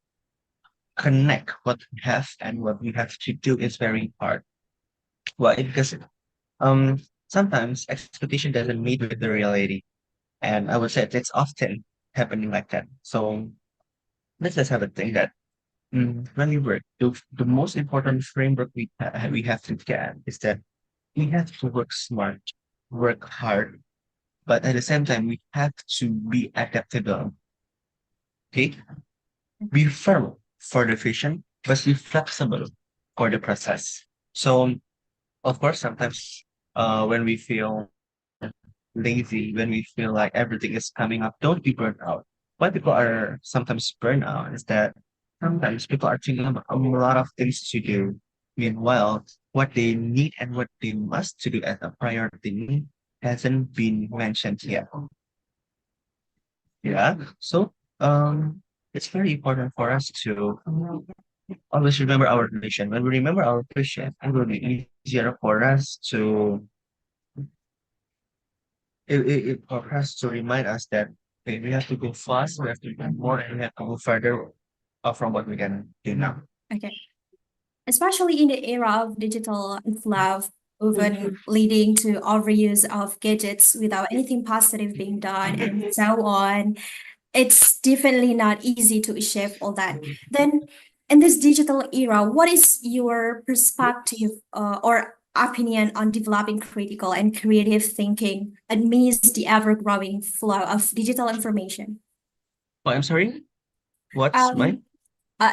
connect what we have and what we have to do is very hard. Why? Because sometimes expectation doesn't meet with the reality. And I would say it's often happening like that. So let's just have a thing that when we work, the most important framework we have to get is that we have to work smart, work hard, but at the same time we have to be adaptable. Okay, be firm for the vision, but be flexible for the process. So of course, sometimes when we feel lazy, when we feel like everything is coming up, don't be burned out. Why people are sometimes burned out is that sometimes people are thinking about a lot of things to do. Meanwhile, what they need and what they must to do as a priority hasn't been mentioned yet. Yeah. So it's very important for us to always remember our mission. When we remember our mission, it will be easier for us to for us to remind us that okay, we have to go fast, we have to do more, and we have to go further from what we can do now. Okay. Especially in the era of digital inflow, even leading to overuse of gadgets without anything positive being done and so on. It's definitely not easy to achieve all that. Then, in this digital era, what is your perspective or opinion on developing critical and creative thinking amidst the ever-growing flow of digital information? Oh, I'm sorry. What's mine?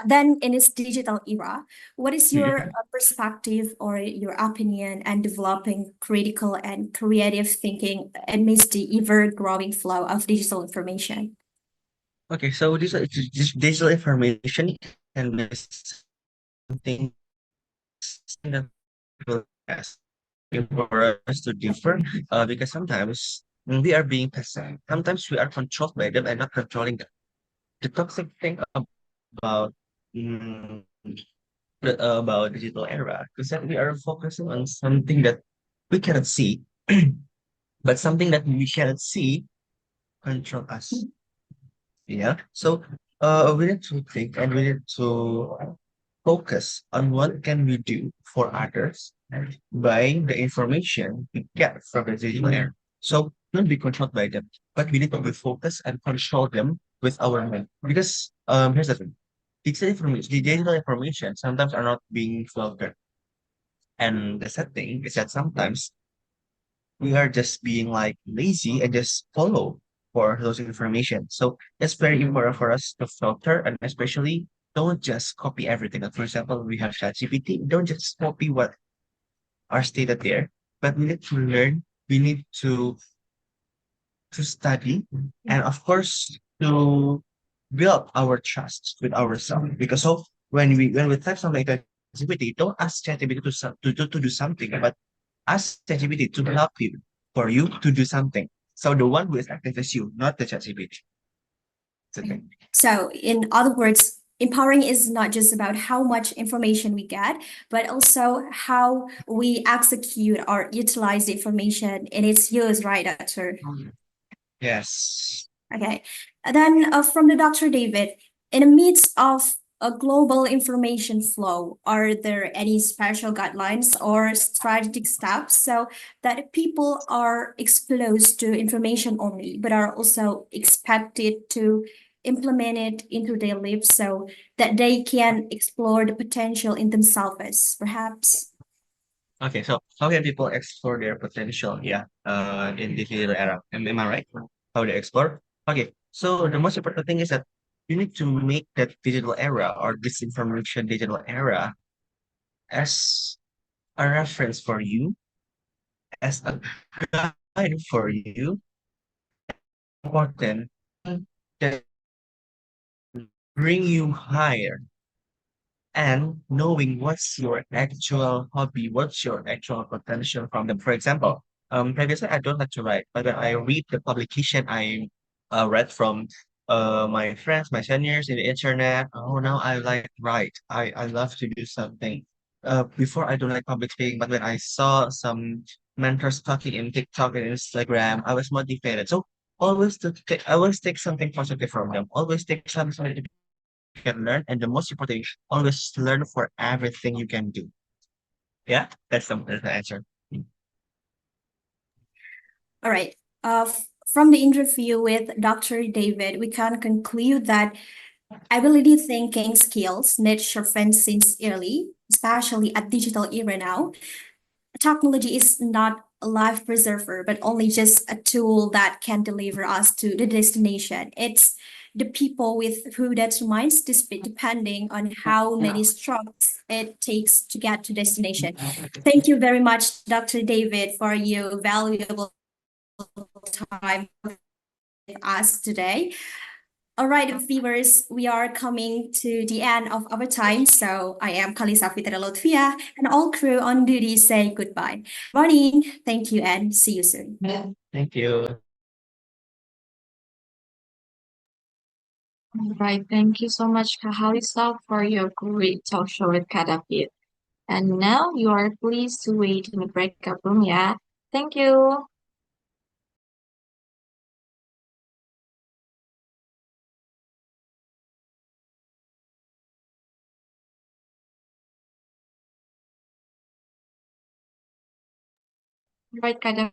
Then in this digital era, what is your perspective or your opinion on developing critical and creative thinking amidst the ever-growing flow of digital information? Okay, so this digital information can be something that will ask for us to differ, because sometimes we are being passive. Sometimes we are controlled by them and not controlling them. The toxic thing about mm, about digital era is that we are focusing on something that we cannot see, but something that we cannot see control us. Yeah. So we need to think and we need to focus on what can we do for others by the information we get from the digital era. So don't be controlled by them, but we need to be focused and control them with our mind. Because here's the thing. The digital information sometimes are not being filtered. And the sad thing is that sometimes we are just being like lazy and just follow for those information. So it's very important for us to filter and especially don't just copy everything. Like, for example, we have ChatGPT. Don't just copy what are stated there, but we need to learn. We need to study, and of course to build our trust with ourselves. Because so when we type something like ChatGPT, don't ask ChatGPT to do something, but ask ChatGPT to help you for you to do something. So the one who is active is you, not the ChatGPT. That's the thing. So, in other words, empowering is not just about how much information we get, but also how we execute or utilize the information in its use, right, Doctor? Yes. Okay. And then from the Dr. David, in the midst of a global information flow, are there any special guidelines or strategic steps so that people are exposed to information only, but are also expected to implement it into their lives so that they can explore the potential in themselves, perhaps? Okay, so how can people explore their potential? Yeah, in the digital era. Am I right? How they explore? Okay, so the most important thing is that you need to make that digital era or this information digital era as a reference for you, as a guide for you, important that bring you higher and knowing what's your actual hobby, what's your actual potential from them. For example, previously I don't like to write, but when I read the publication I read from my friends, my seniors in the internet, oh now I like write. I love to do something. Before I don't like public speaking, but when I saw some mentors talking in TikTok and Instagram, I was motivated. So always take something positive from them. Always take something you can learn, and the most important, always learn for everything you can do. Yeah, that's the answer. All right. From the interview with Dr. David, we can conclude that ability thinking skills need sharpened since early, especially at digital era now. Technology is not a life preserver, but only just a tool that can deliver us to the destination. It's the people with who determines the speed, depending on how many strokes it takes to get to destination. Thank you very much, Dr. David, for your valuable time with us today. All right, viewers, we are coming to the end of our time. So I am Kalisa Fitra Lotfia and all crew on duty say goodbye. Morning, thank you, and see you soon. Thank you. All right, thank you so much, Kahalisa, for your great talk show with Kadapit. And now you are pleased to wait in the breakout room, yeah? Thank you. All right, Kadapit.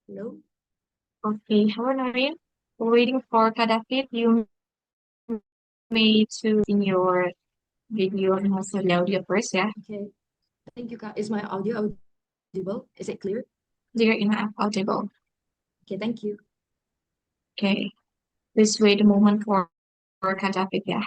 No. Okay, hello Noreen. We're waiting for Kadafit. You may to in your video and also the audio first, yeah? Okay. Thank you, Kak. Is my audio audible? Is it clear? Clear enough, audible. Okay, thank you. Okay, please wait a moment for Kadafit, yeah?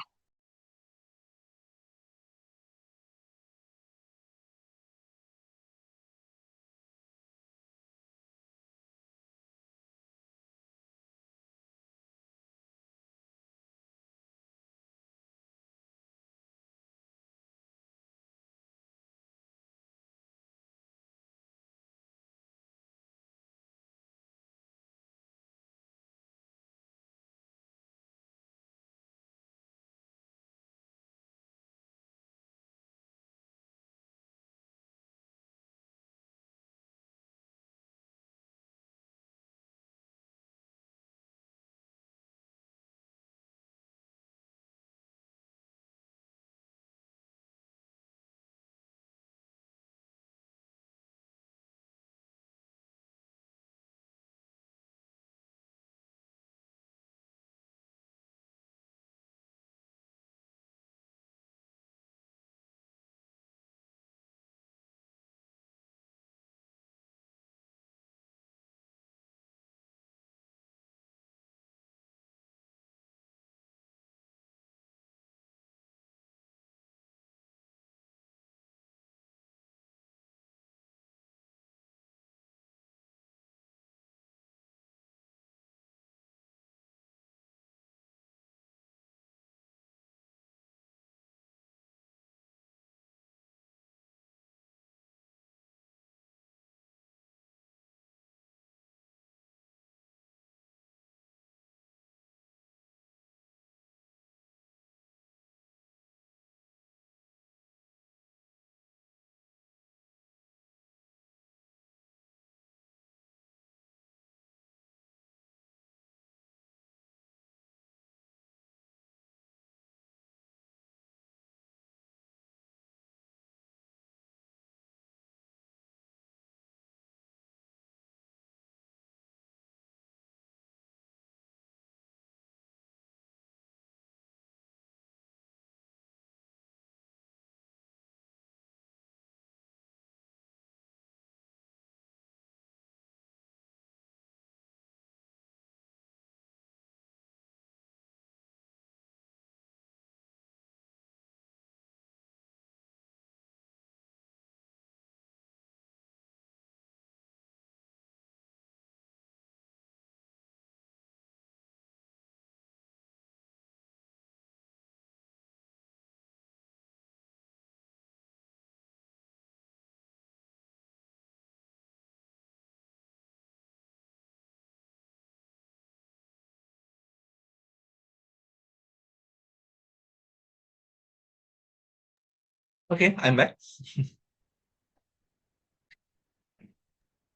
Okay, I'm back.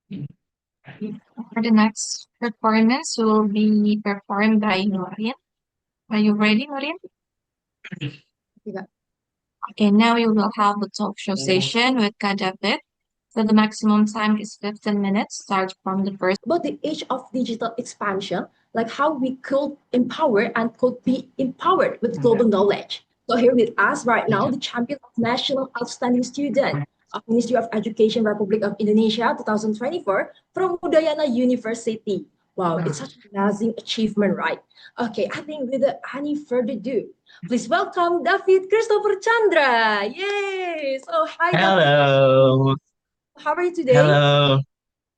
For the next performance will be performed by Noreen. Are you ready, Noreen? Yeah. Okay, now you will have the talk show session with Kadafit. So the maximum time is 15 minutes, start from the first. About the age of digital expansion, like how we could empower and could be empowered with global knowledge. So here with us right now, the champion of National Outstanding Student of Ministry of Education Republic of Indonesia 2024 from Udayana University. Wow, it's such an amazing achievement, right? Okay, I think without any further ado, please welcome David Christopher Chandra. Yay! So hi, David. Hello. How are you today? Hello.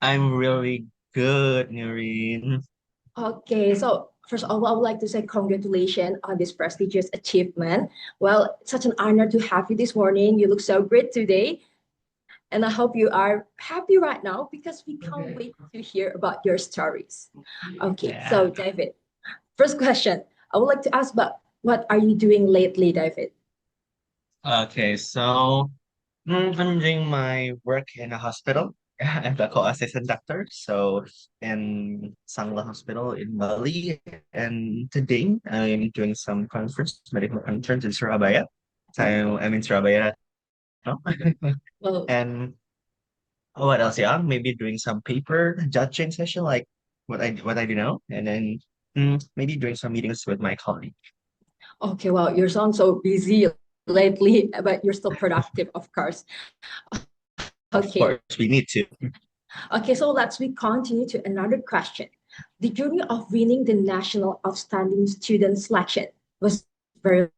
I'm really good, Noreen. Okay, so first of all, I would like to say congratulations on this prestigious achievement. Well, it's such an honor to have you this morning. You look so great today. And I hope you are happy right now because we can't wait to hear about your stories. Okay, so David, first question. I would like to ask about what are you doing lately, David? Okay, so I'm doing my work in a hospital. I'm a co-assistant doctor. So in Sangla Hospital in Bali, and today I'm doing some conference, medical conference in Surabaya. So I'm in Surabaya now. Well, And what else? Yeah, maybe doing some paper judging session, like what I do now, and then maybe doing some meetings with my colleague. okay, well, you sound so busy lately, but you're still productive, of course. Of Okay, course, we need to. okay, so let's we continue to another question. The journey of winning the National Outstanding Student Selection was very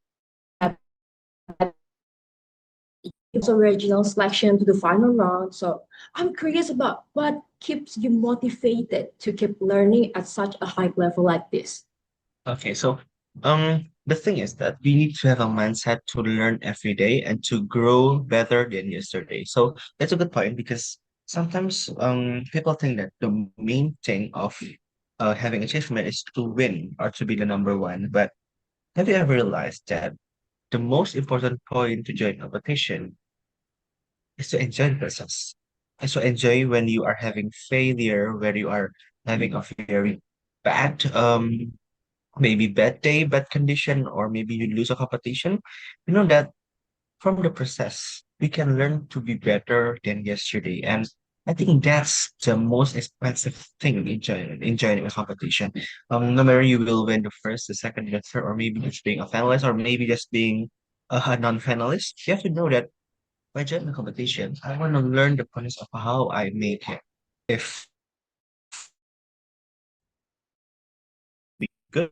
it's original selection to the final round. So I'm curious about what keeps you motivated to keep learning at such a high level like this. Okay, so the thing is that we need to have a mindset to learn every day and to grow better than yesterday. So that's a good point because sometimes people think that the main thing of having achievement is to win or to be the number one. But have you ever realized that the most important point to join competition is to enjoy the process? Is to enjoy when you are having failure, where you are having a very bad maybe bad day, bad condition, or maybe you lose a competition, you know that from the process, we can learn to be better than yesterday. And I think that's the most expensive thing in joining a competition. No matter you will win the first, the second, the third, or maybe just being a finalist, or maybe just being a non-finalist, you have to know that by joining a competition, I want to learn the process of how I make it. If be good,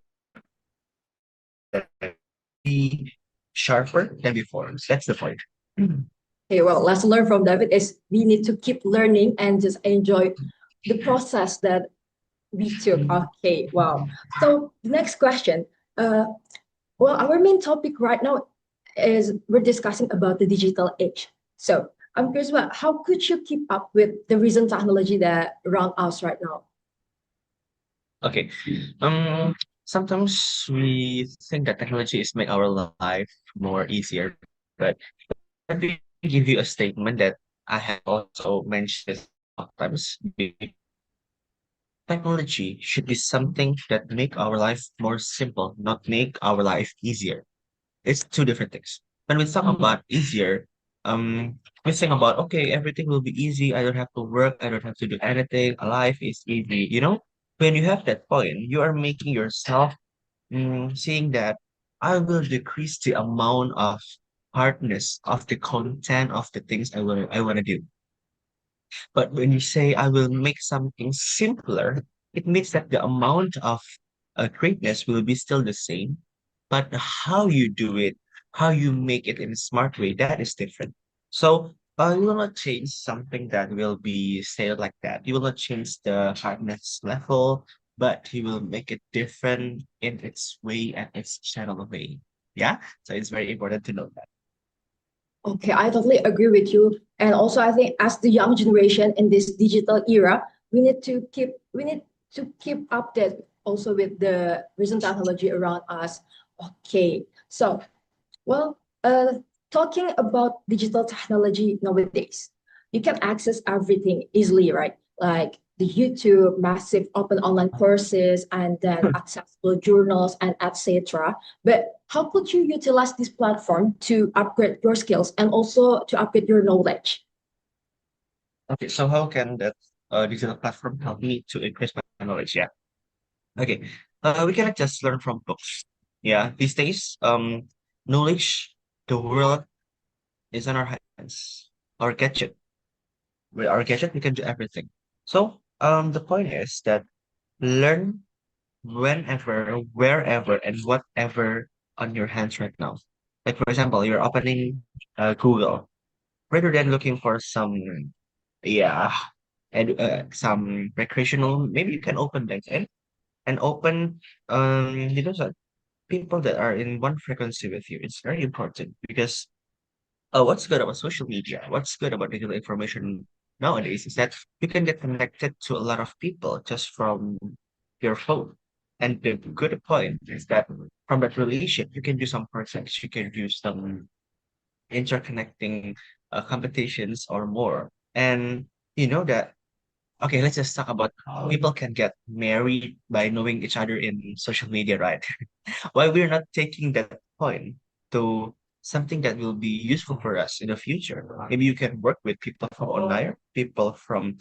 be sharper than before. That's the point. Okay, well, let's learn from David is we need to keep learning and just enjoy the process that we took. Okay, wow. So the next question. Well, our main topic right now is we're discussing about the digital age. So I'm curious about how could you keep up with the recent technology that around us right now? Okay. Sometimes we think that technology is make our life more easier, but let me give you a statement that I have also mentioned sometimes. Technology should be something that make our life more simple, not make our life easier. It's two different things. When we talk about easier, we think about okay, everything will be easy. I don't have to work. I don't have to do anything. Life is easy. You know, when you have that point, you are making yourself saying that I will decrease the amount of hardness of the content of the things I want to do. But when you say I will make something simpler, it means that the amount of greatness will be still the same, but how you do it, how you make it in a smart way, that is different. So you will not change something that will be stayed like that. You will not change the hardness level, but you will make it different in its way and its channel way. Yeah. So it's very important to know that. Okay, I totally agree with you. And also, I think as the young generation in this digital era, we need to keep updated also with the recent technology around us. Okay, so well, talking about digital technology nowadays, you can access everything easily, right? Like the YouTube, massive open online courses, and then accessible journals and etc. But how could you utilize this platform to upgrade your skills and also to upgrade your knowledge? Okay, so how can that digital platform help me to increase my knowledge? Yeah. Okay. We cannot just learn from books. Yeah. These days, knowledge, the world is in our hands. Our gadget. With our gadget, we can do everything. So, the point is that learn whenever, wherever, and whatever on your hands right now. Like for example, you're opening Google rather than looking for some, yeah, and some recreational. Maybe you can open LinkedIn and open people that are in one frequency with you. It's very important because what's good about social media, what's good about digital information nowadays is that you can get connected to a lot of people just from your phone. And the good point is that from that relation, you can do some projects, you can do some interconnecting competitions or more. And you know that, okay, let's just talk about people can get married by knowing each other in social media, right? Why we're not taking that point to something that will be useful for us in the future? Maybe you can work with people from online, people from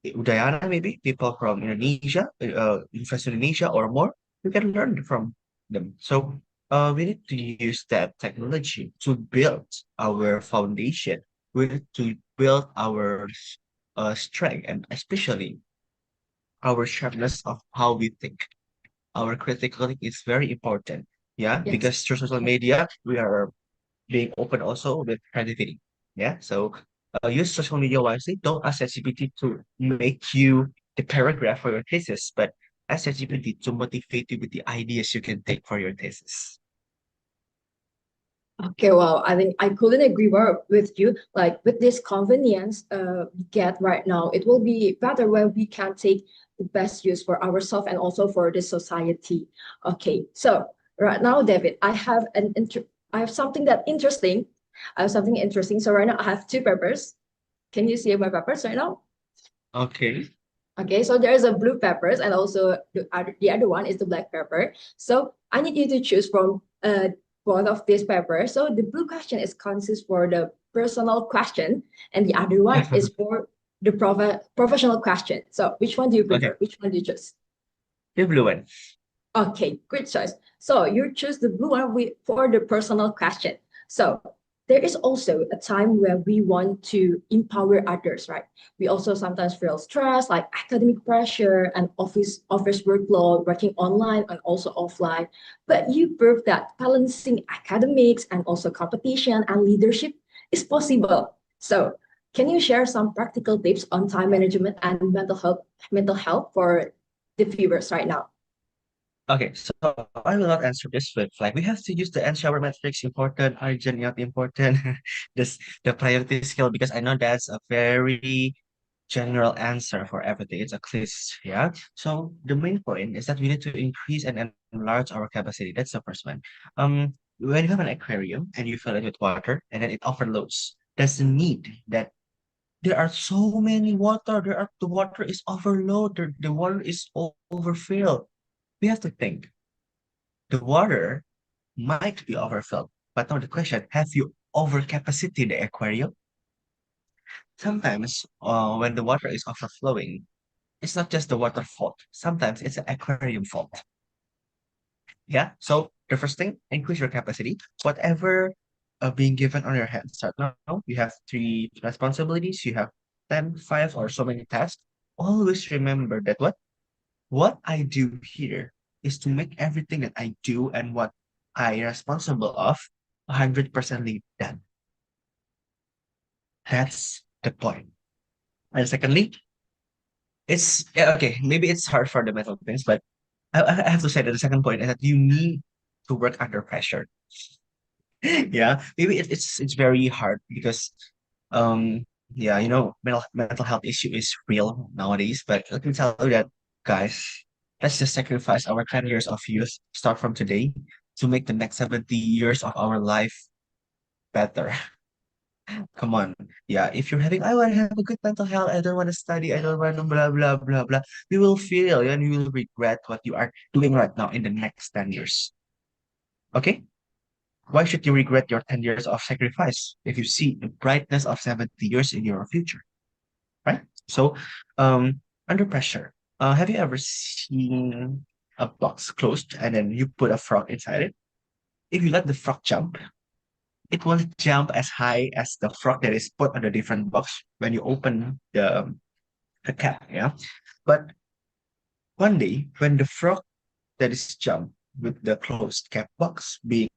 Udayana, maybe people from Indonesia, University of Indonesia or more. You can learn from them. So we need to use that technology to build our foundation. We need to build our strength and especially our sharpness of how we think. Our critical thinking is very important. Yeah, Yes. because through social media, we are being open also with creativity. Yeah, so use social media wisely. Don't ask ChatGPT to make you the paragraph for your thesis, but ask ChatGPT to motivate you with the ideas you can take for your thesis. Okay, well, I think I couldn't agree more with you. Like with this convenience we get right now, it will be better when we can take the best use for ourselves and also for the society. Okay, so right now, David, I have something that interesting. I have something interesting. So right now I have two papers. Can you see my papers right now? Okay. Okay, so there's a blue peppers and also the other one is the black pepper. So I need you to choose from both of these peppers. So the blue question is consists for the personal question and the other one is for the professional question. So which one do you prefer? Okay. Which one do you choose? The blue one. Okay, great choice. So you choose the blue one for the personal question. So there is also a time where we want to empower others, right? We also sometimes feel stress, like academic pressure and office workload, working online and also offline. But you prove that balancing academics and also competition and leadership is possible. So can you share some practical tips on time management and mental health for the viewers right now? Okay, so I will not answer this with like we have to use the end shower metrics important, urgent, not important, this the priority scale because I know that's a very general answer for everything. It's a list, yeah. So the main point is that we need to increase and enlarge our capacity. That's the first one. When you have an aquarium and you fill it with water and then it overloads, doesn't mean that there are so many water. The water is overloaded. The water is overfilled. We have to think the water might be overfilled. But now the question, have you overcapacity the aquarium? Sometimes when the water is overflowing, it's not just the water fault. Sometimes it's an aquarium fault. Yeah. So the first thing, increase your capacity. Whatever being given on your hands right now, you have three responsibilities. You have 10, 5, or so many tasks. Always remember that what I do here is to make everything that I do and what I responsible of 100% done. That's the point. And secondly, it's yeah, okay. Maybe it's hard for the metal things, but I have to say that the second point is that you need to work under pressure. Yeah, maybe it's very hard because yeah, mental health issue is real nowadays. But let me tell you that, guys, let's just sacrifice our 10 years of youth, start from today, to make the next 70 years of our life better. Come on. Yeah, if you're having, I want to have a good mental health, I don't want to study, I don't want to blah, blah, blah, blah, you will feel and you will regret what you are doing right now in the next 10 years. Okay? Why should you regret your 10 years of sacrifice if you see the brightness of 70 years in your future? Right? So, under pressure, have you ever seen a box closed and then you put a frog inside it? If you let the frog jump, it will jump as high as the frog that is put on a different box when you open the cap. Yeah. But one day, when the frog that is jumped with the closed cap box being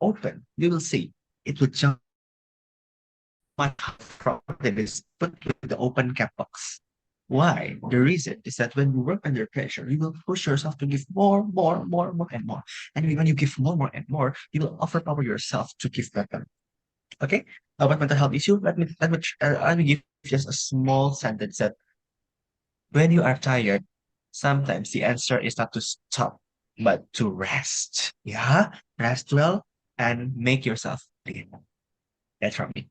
open, you will see it will jump much frog that is put with the open cap box. Why? The reason is that when you work under pressure, you will push yourself to give more, more, more, more, and more. And when you give more, more, and more, you will overpower yourself to give better. Okay? About mental health issue, let me give just a small sentence that when you are tired, sometimes the answer is not to stop, but to rest. Yeah? Rest well and make yourself clean. That's from me.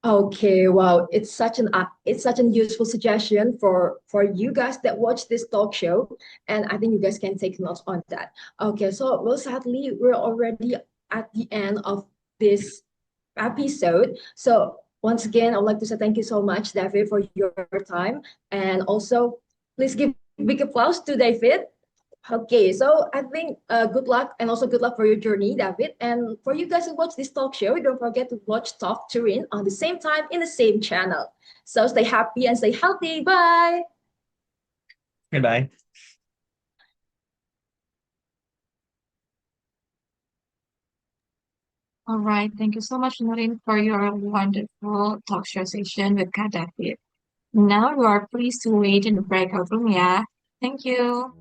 Okay, wow, it's such an useful suggestion for you guys that watch this talk show, and I think you guys can take notes on that. Okay, so well, sadly, we're already at the end of this episode. So once again, I'd like to say thank you so much, David, for your time, and also please give big applause to David. Okay, so I think good luck and also good luck for your journey, David. And for you guys who watch this talk show, don't forget to watch Talk Turin on the same time in the same channel. So stay happy and stay healthy. Bye. Goodbye. All right. Thank you so much, Noreen, for your wonderful talk show session with Kak David. Now you are pleased to wait in the breakout room, yeah? Thank you.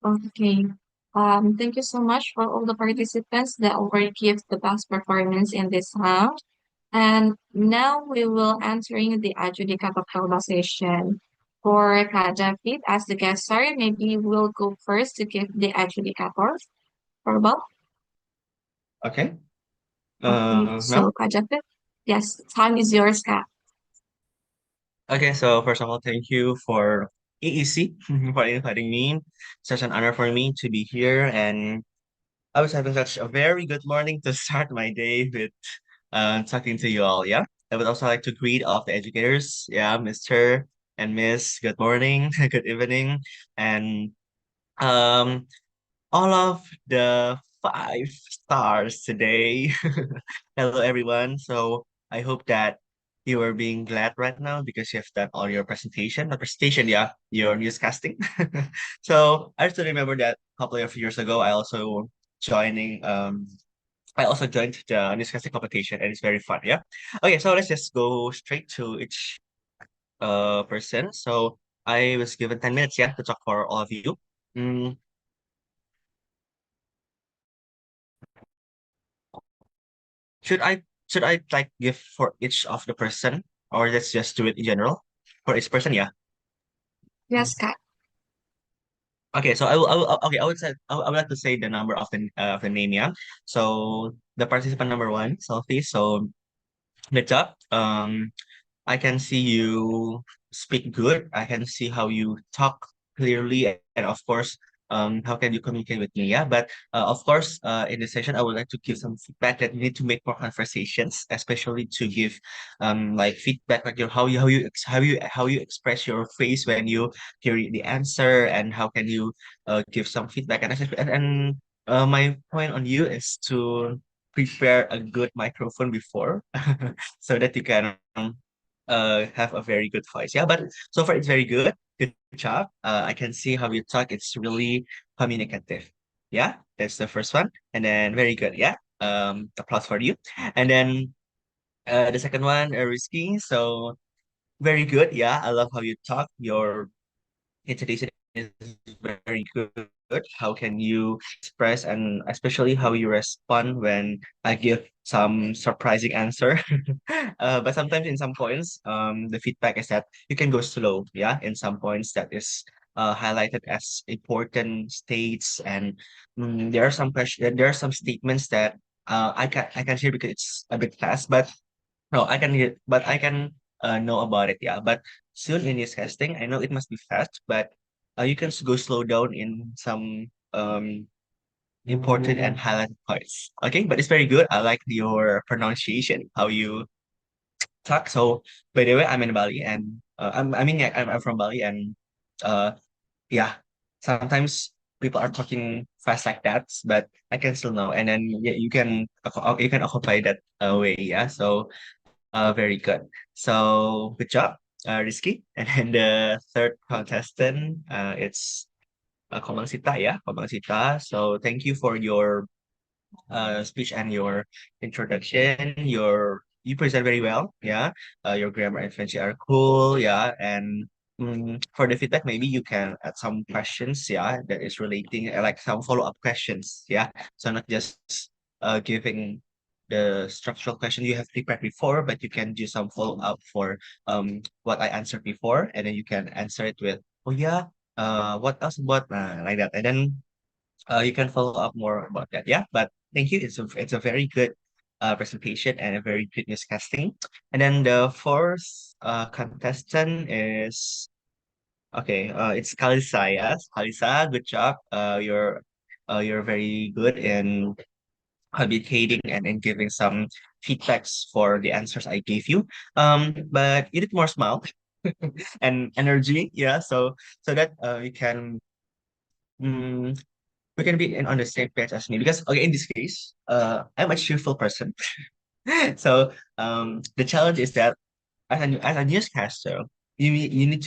Okay. Thank you so much for all the participants that already give the best performance in this round. And now we will entering the adjudicata session. For David as the guest star, maybe we'll go first to give the adjudicator. For Bob. Okay. Okay. Mel? So David, yes, time is yours, Kat. Okay, so first of all, thank you for EEC for inviting me. Such an honor for me to be here, and I was having such a very good morning to start my day with talking to you all. Yeah, I would also like to greet all the educators. Yeah, Mr. and Miss. Good morning, good evening, and um all of the 5 stars today. Hello, everyone. So I hope that you are being glad right now because you have done all your presentation, not presentation, yeah, your newscasting. So I still remember that a couple of years ago, joining I also joined the newscasting competition and it's very fun. Yeah. Okay, so let's just go straight to each person. So I was given 10 minutes, yeah, to talk for all of you. Mm, Should I like give for each of the person, or let's just do it in general for each person? Yeah. Yes, Kat. Okay. So okay. I would like to say the number of the name. Yeah. So the participant number one, Sophie. So good job. I can see you speak good. I can see how you talk clearly, and of course, how can you communicate with me? Yeah, but of course, in this session, I would like to give some feedback that you need to make more conversations, especially to give, like feedback, like your how you express your face when you hear the answer, and how can you give some feedback, and my point on you is to prepare a good microphone before, so that you can have a very good voice. Yeah, but so far it's very good. Good job. I can see how you talk. It's really communicative. Yeah, that's the first one. And then very good. Yeah. Applause for you. And then the second one, risky. So very good. Yeah, I love how you talk. Your intonation is very good. How can you express and especially how you respond when I give some surprising answer? But sometimes in some points, the feedback is that you can go slow. Yeah, in some points that is highlighted as important states, and there are some question. There are some statements that I can share because it's a bit fast, but no, I can hear, but I can know about it. Yeah, but soon in this casting, I know it must be fast, but you can go slow down in some important and highlighted parts. Okay, but it's very good. I like your pronunciation, how you talk. So, by the way, I'm in Bali, and yeah, I'm from Bali, and uh, yeah, sometimes people are talking fast like that, but I can still know, and then yeah, you can occupy that way. Yeah, so. Very good. So good job, Rizky. And then the third contestant, it's Komang Sita, yeah, Komang Sita. So thank you for your speech and your introduction. You present very well, yeah. Your grammar and French are cool, yeah. And for the feedback, maybe you can add some questions, yeah, that is relating, like some follow-up questions, yeah. So not just giving the structural question you have prepared before, but you can do some follow-up for what I answered before, and then you can answer it with, oh yeah, what else about like that, and then you can follow up more about that. Yeah, but thank you. It's a very good presentation and a very good newscasting. And then the fourth contestant is okay. It's Kalisa. Yes, Kalisa. Good job. You're very good in communicating and in giving some feedbacks for the answers I gave you. But you need more smile and energy. Yeah. So that you can. mm, we can be on the same page as me because okay in this case I'm a cheerful person. So the challenge is that as a newscaster you need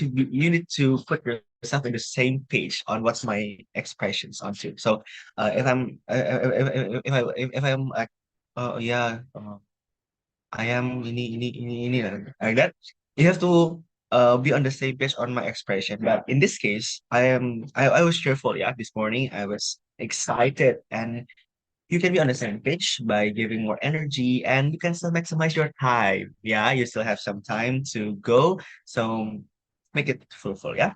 to put yourself in the same page on what's my expressions onto. So if I'm if I'm like yeah I am ini like that, you have to be on the same page on my expression. But in this case, I was cheerful, yeah. This morning I was excited, and you can be on the same page by giving more energy, and you can still maximize your time. Yeah, you still have some time to go. So make it fruitful, yeah.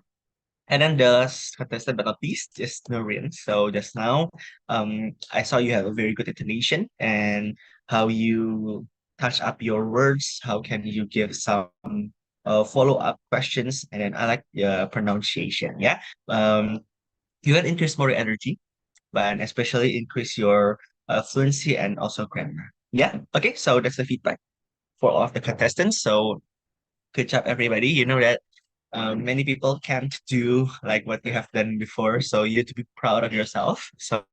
And then the contestant but not least is Noreen. So just now, I saw you have a very good intonation and how you touch up your words. How can you give some follow-up questions? And then I like the pronunciation. Yeah. You can increase more energy, but especially increase your fluency and also grammar. Yeah. Okay. So that's the feedback for all of the contestants. So good job, everybody. You know that many people can't do like what you have done before, so you have to be proud of yourself. So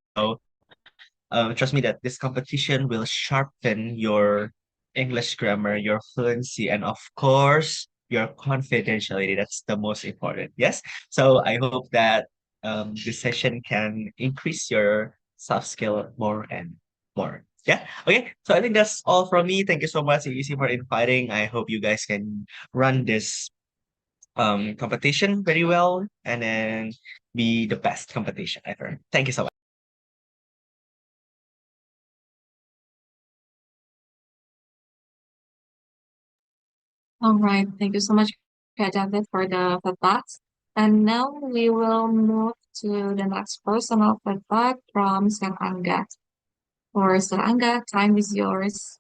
trust me that this competition will sharpen your English grammar, your fluency, and of course your confidentiality. That's the most important. Yes. So I hope that this session can increase your soft skill more and more. Yeah. Okay. So I think that's all from me. Thank you so much, EEC, for inviting. I hope you guys can run this competition very well and then be the best competition ever. Thank you so much. All right. Thank you so much, Kak David, for the feedbacks. And now we will move to the next personal feedback from Sang Angga. For Sang Angga, time is yours.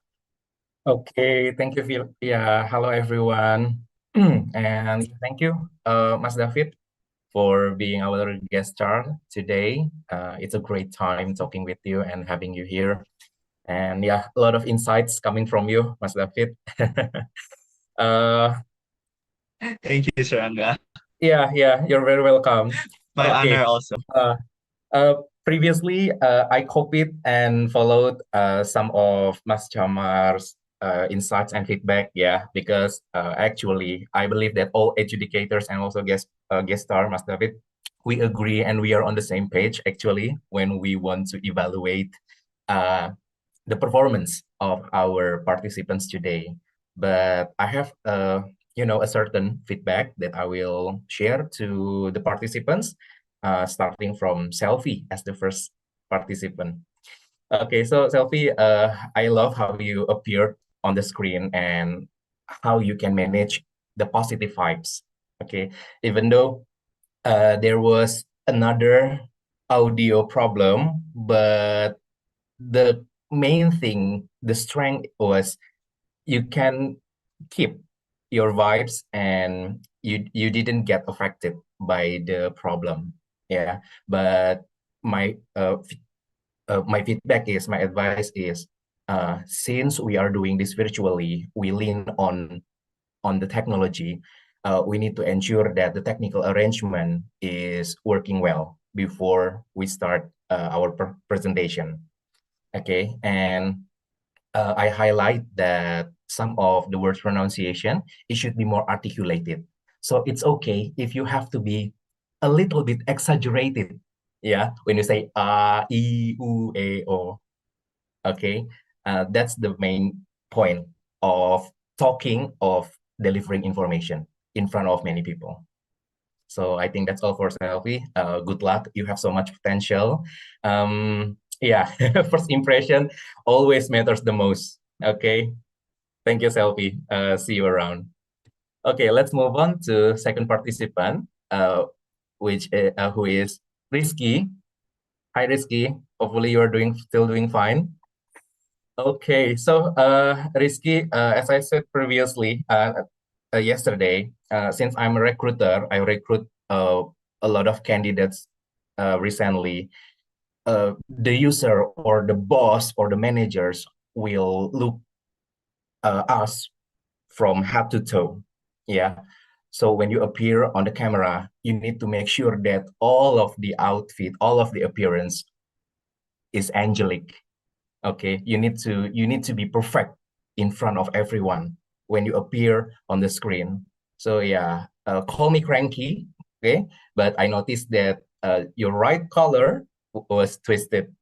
Okay, thank you, Phil. Yeah, hello everyone. And thank you, Mas David, for being our guest star today. It's a great time talking with you and having you here. And yeah, a lot of insights coming from you, Mas David. uh, Thank you, Sir Angga. yeah, you're very welcome. My Okay. honor also. Previously, I copied and followed some of Mas Chamar's insights and feedback. Yeah, because actually, I believe that all educators and also guest star, Mas David, we agree and we are on the same page actually when we want to evaluate the performance of our participants today. But I have a certain feedback that I will share to the participants, starting from Selfie as the first participant. Okay, so Selfie, I love how you appeared on the screen and how you can manage the positive vibes. Okay, even though there was another audio problem, but the main thing, the strength was you can keep your vibes and you didn't get affected by the problem. Yeah, but my my feedback is, my advice is, since we are doing this virtually, we lean on the technology. We need to ensure that the technical arrangement is working well before we start our presentation. Okay, and I highlight that some of the words pronunciation, it should be more articulated. So it's okay if you have to be a little bit exaggerated. Yeah, when you say I, U, A, O. Okay, that's the main point of talking, of delivering information in front of many people. So I think that's all for Selfie. Good luck. You have so much potential. Yeah, first impression always matters the most. Okay. Thank you, Selfie. See you around. Okay, let's move on to second participant, who is Rizky. Hi, Rizky. Hopefully you are still doing fine. Okay, so Rizky, as I said previously, yesterday, since I'm a recruiter, I recruit a lot of candidates recently. The user or the boss or the managers will look us from head to toe. Yeah. So when you appear on the camera, you need to make sure that all of the outfit, all of the appearance is angelic. Okay, you need to be perfect in front of everyone when you appear on the screen. So yeah, call me cranky, okay, but I noticed that your right collar was twisted.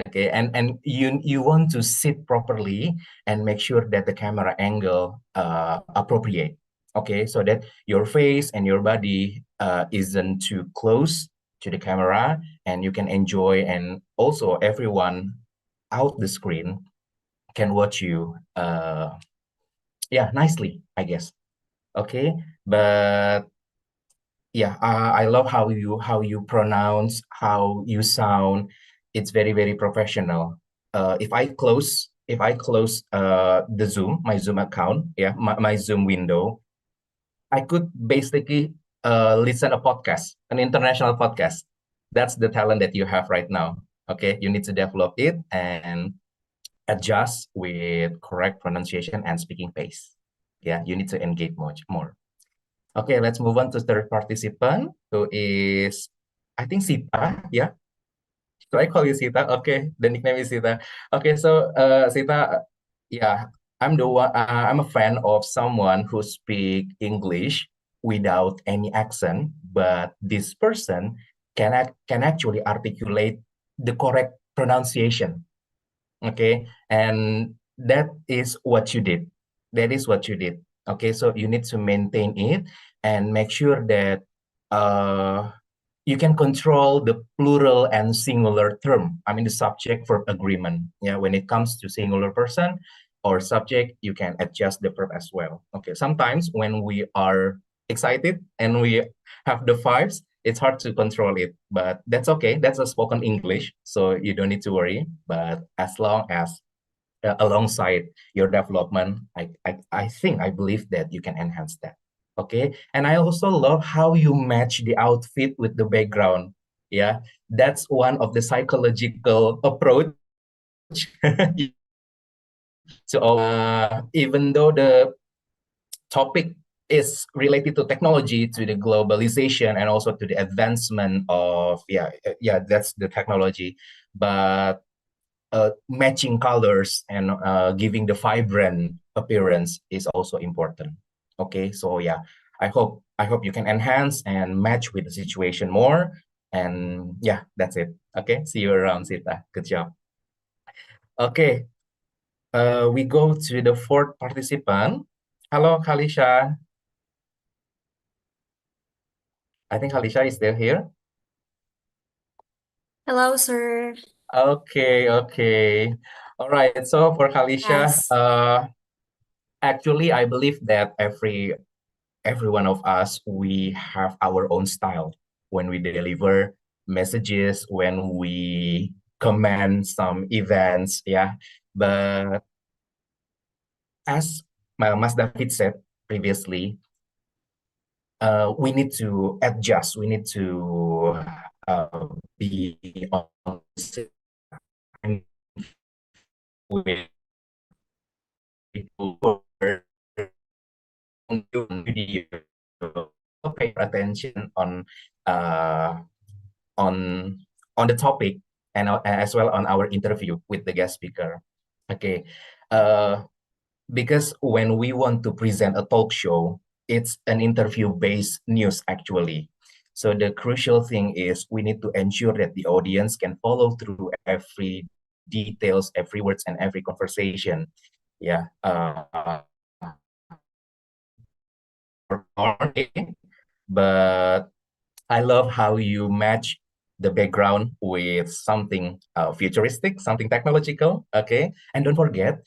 Okay, and you want to sit properly and make sure that the camera angle appropriate. Okay, so that your face and your body isn't too close to the camera, and you can enjoy, and also everyone out the screen can watch you yeah, nicely, I guess. Okay, but yeah, I love how you pronounce, how you sound. It's very, very professional. If I close the Zoom, my Zoom account, yeah, my Zoom window, I could basically listen a podcast, an international podcast. That's the talent that you have right now. Okay, you need to develop it and adjust with correct pronunciation and speaking pace. Yeah, you need to engage much more. Okay, let's move on to third participant, who is, I think, Sita. Yeah, so I call you Sita. Okay, the nickname is Sita. Okay, so Sita, yeah, I'm the one. I'm a fan of someone who speak English without any accent, but this person can actually articulate the correct pronunciation. Okay, and that is what you did. That is what you did. Okay, so you need to maintain it and make sure that you can control the plural and singular term. I mean, the subject verb agreement. Yeah, when it comes to singular person or subject, you can adjust the verb as well. Okay, sometimes when we are excited and we have the vibes, it's hard to control it, but that's okay. That's a spoken English, so you don't need to worry. But as long as alongside your development, I believe that you can enhance that. Okay, and I also love how you match the outfit with the background. Yeah, that's one of the psychological approach. So even though the topic is related to technology, to the globalization, and also to the advancement of that's the technology, but matching colors and giving the vibrant appearance is also important. Okay, so yeah, I hope you can enhance and match with the situation more. And yeah, that's it. Okay, see you around, Sita. Good job. Okay, we go to the fourth participant. Hello, Kalisha. I think Kalisha is still here. Hello, sir. Okay, okay. All right. So for Kalisha, Yes. actually, I believe that every one of us, we have our own style when we deliver messages, when we comment some events. Yeah, but as Mas David said previously, we need to adjust. We need to be on the same with people who are video, pay attention uh, on on the topic, and as well on our interview with the guest speaker. Okay, because when we want to present a talk show, it's an interview-based news actually. So the crucial thing is we need to ensure that the audience can follow through every details, every words, and every conversation. Yeah. But I love how you match the background with something futuristic, something technological. Okay, and don't forget,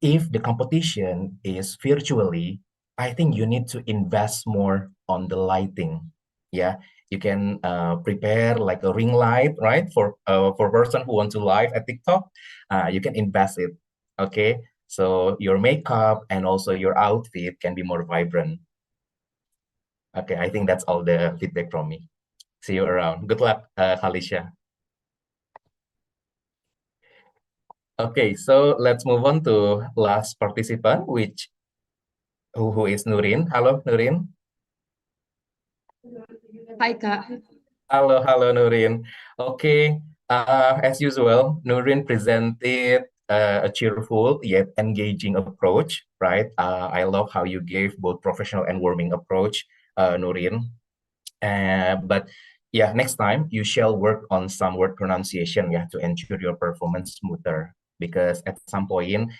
if the competition is virtually, I think you need to invest more on the lighting. Yeah, you can prepare like a ring light, right? For person who want to live at TikTok, you can invest it. Okay, so your makeup and also your outfit can be more vibrant. Okay, I think that's all the feedback from me. See you around. Good luck, Khalisha. Okay, so let's move on to last participant, who is Nurin. Hello, Nurin. Hi, Kak. Halo, Nurin. Okay, as usual, Nurin presented a cheerful yet engaging approach, right? I love how you gave both professional and warming approach, Nurin. But yeah, next time you shall work on some word pronunciation, yeah, to ensure your performance smoother. Because at some point,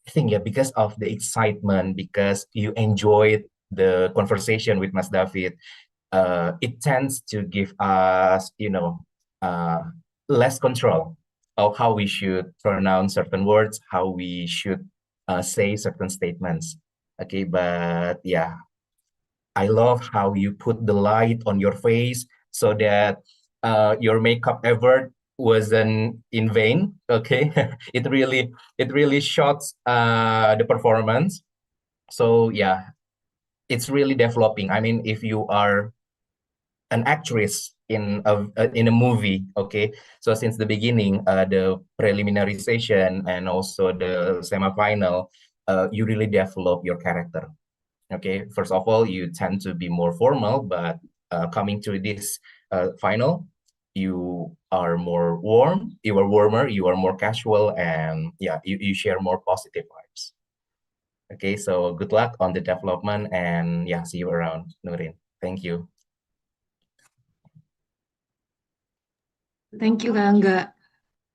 I think yeah, because of the excitement, because you enjoyed the conversation with Mas David, it tends to give us, uh, less control of how we should pronounce certain words, how we should say certain statements. Okay, but yeah, I love how you put the light on your face so that your makeup effort wasn't in vain. Okay, it really shots the performance. So yeah, it's really developing. I mean, if you are an actress in a movie, okay, so since the beginning, the preliminary session and also the semifinal, you really develop your character. Okay, first of all, you tend to be more formal, but coming to this final, you are more warm, you are warmer, you are more casual, and yeah, you share more positive vibes. Okay, so good luck on the development, and yeah, see you around, Nurin. Thank you. Thank you, Kak Angga.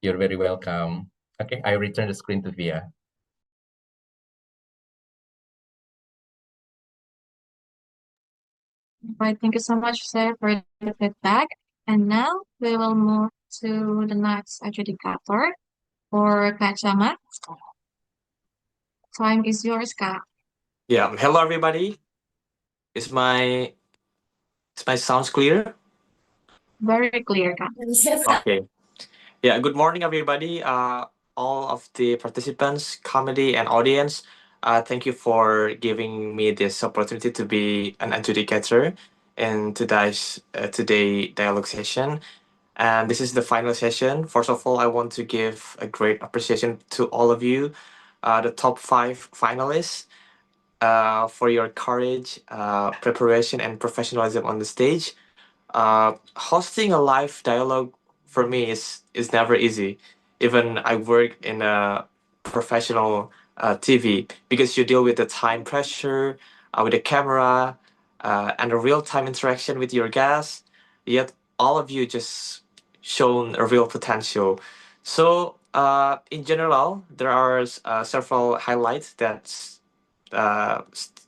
You're very welcome. Okay, I return the screen to Via. Right, thank you so much, sir, for the feedback. And now we will move to the next adjudicator for Kacama. Time is yours, Kak. Yeah, hello everybody. Is my sounds clear? Very clear, Kak. Okay. Yeah, good morning everybody. All of the participants, committee and audience. Thank you for giving me this opportunity to be an adjudicator in today dialogue session. And this is the final session. First of all, I want to give a great appreciation to all of you, the top 5 finalists, for your courage, preparation, and professionalism on the stage. Hosting a live dialogue for me is never easy. Even I work in a professional TV, because you deal with the time pressure, with the camera, and a real time interaction with your guests. Yet all of you just shown a real potential. So in general, there are several highlights that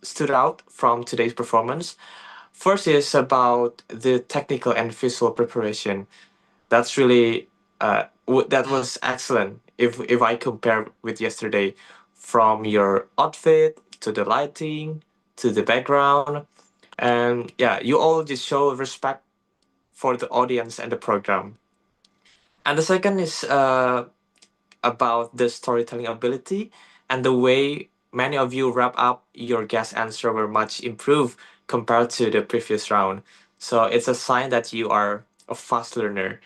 stood out from today's performance. First is about the technical and visual preparation. That's really that was excellent. If I compare with yesterday, from your outfit to the lighting to the background, and yeah, you all just show respect for the audience and the program. And the second is about the storytelling ability, and the way many of you wrap up your guest answer were much improved compared to the previous round. So it's a sign that you are a fast learner.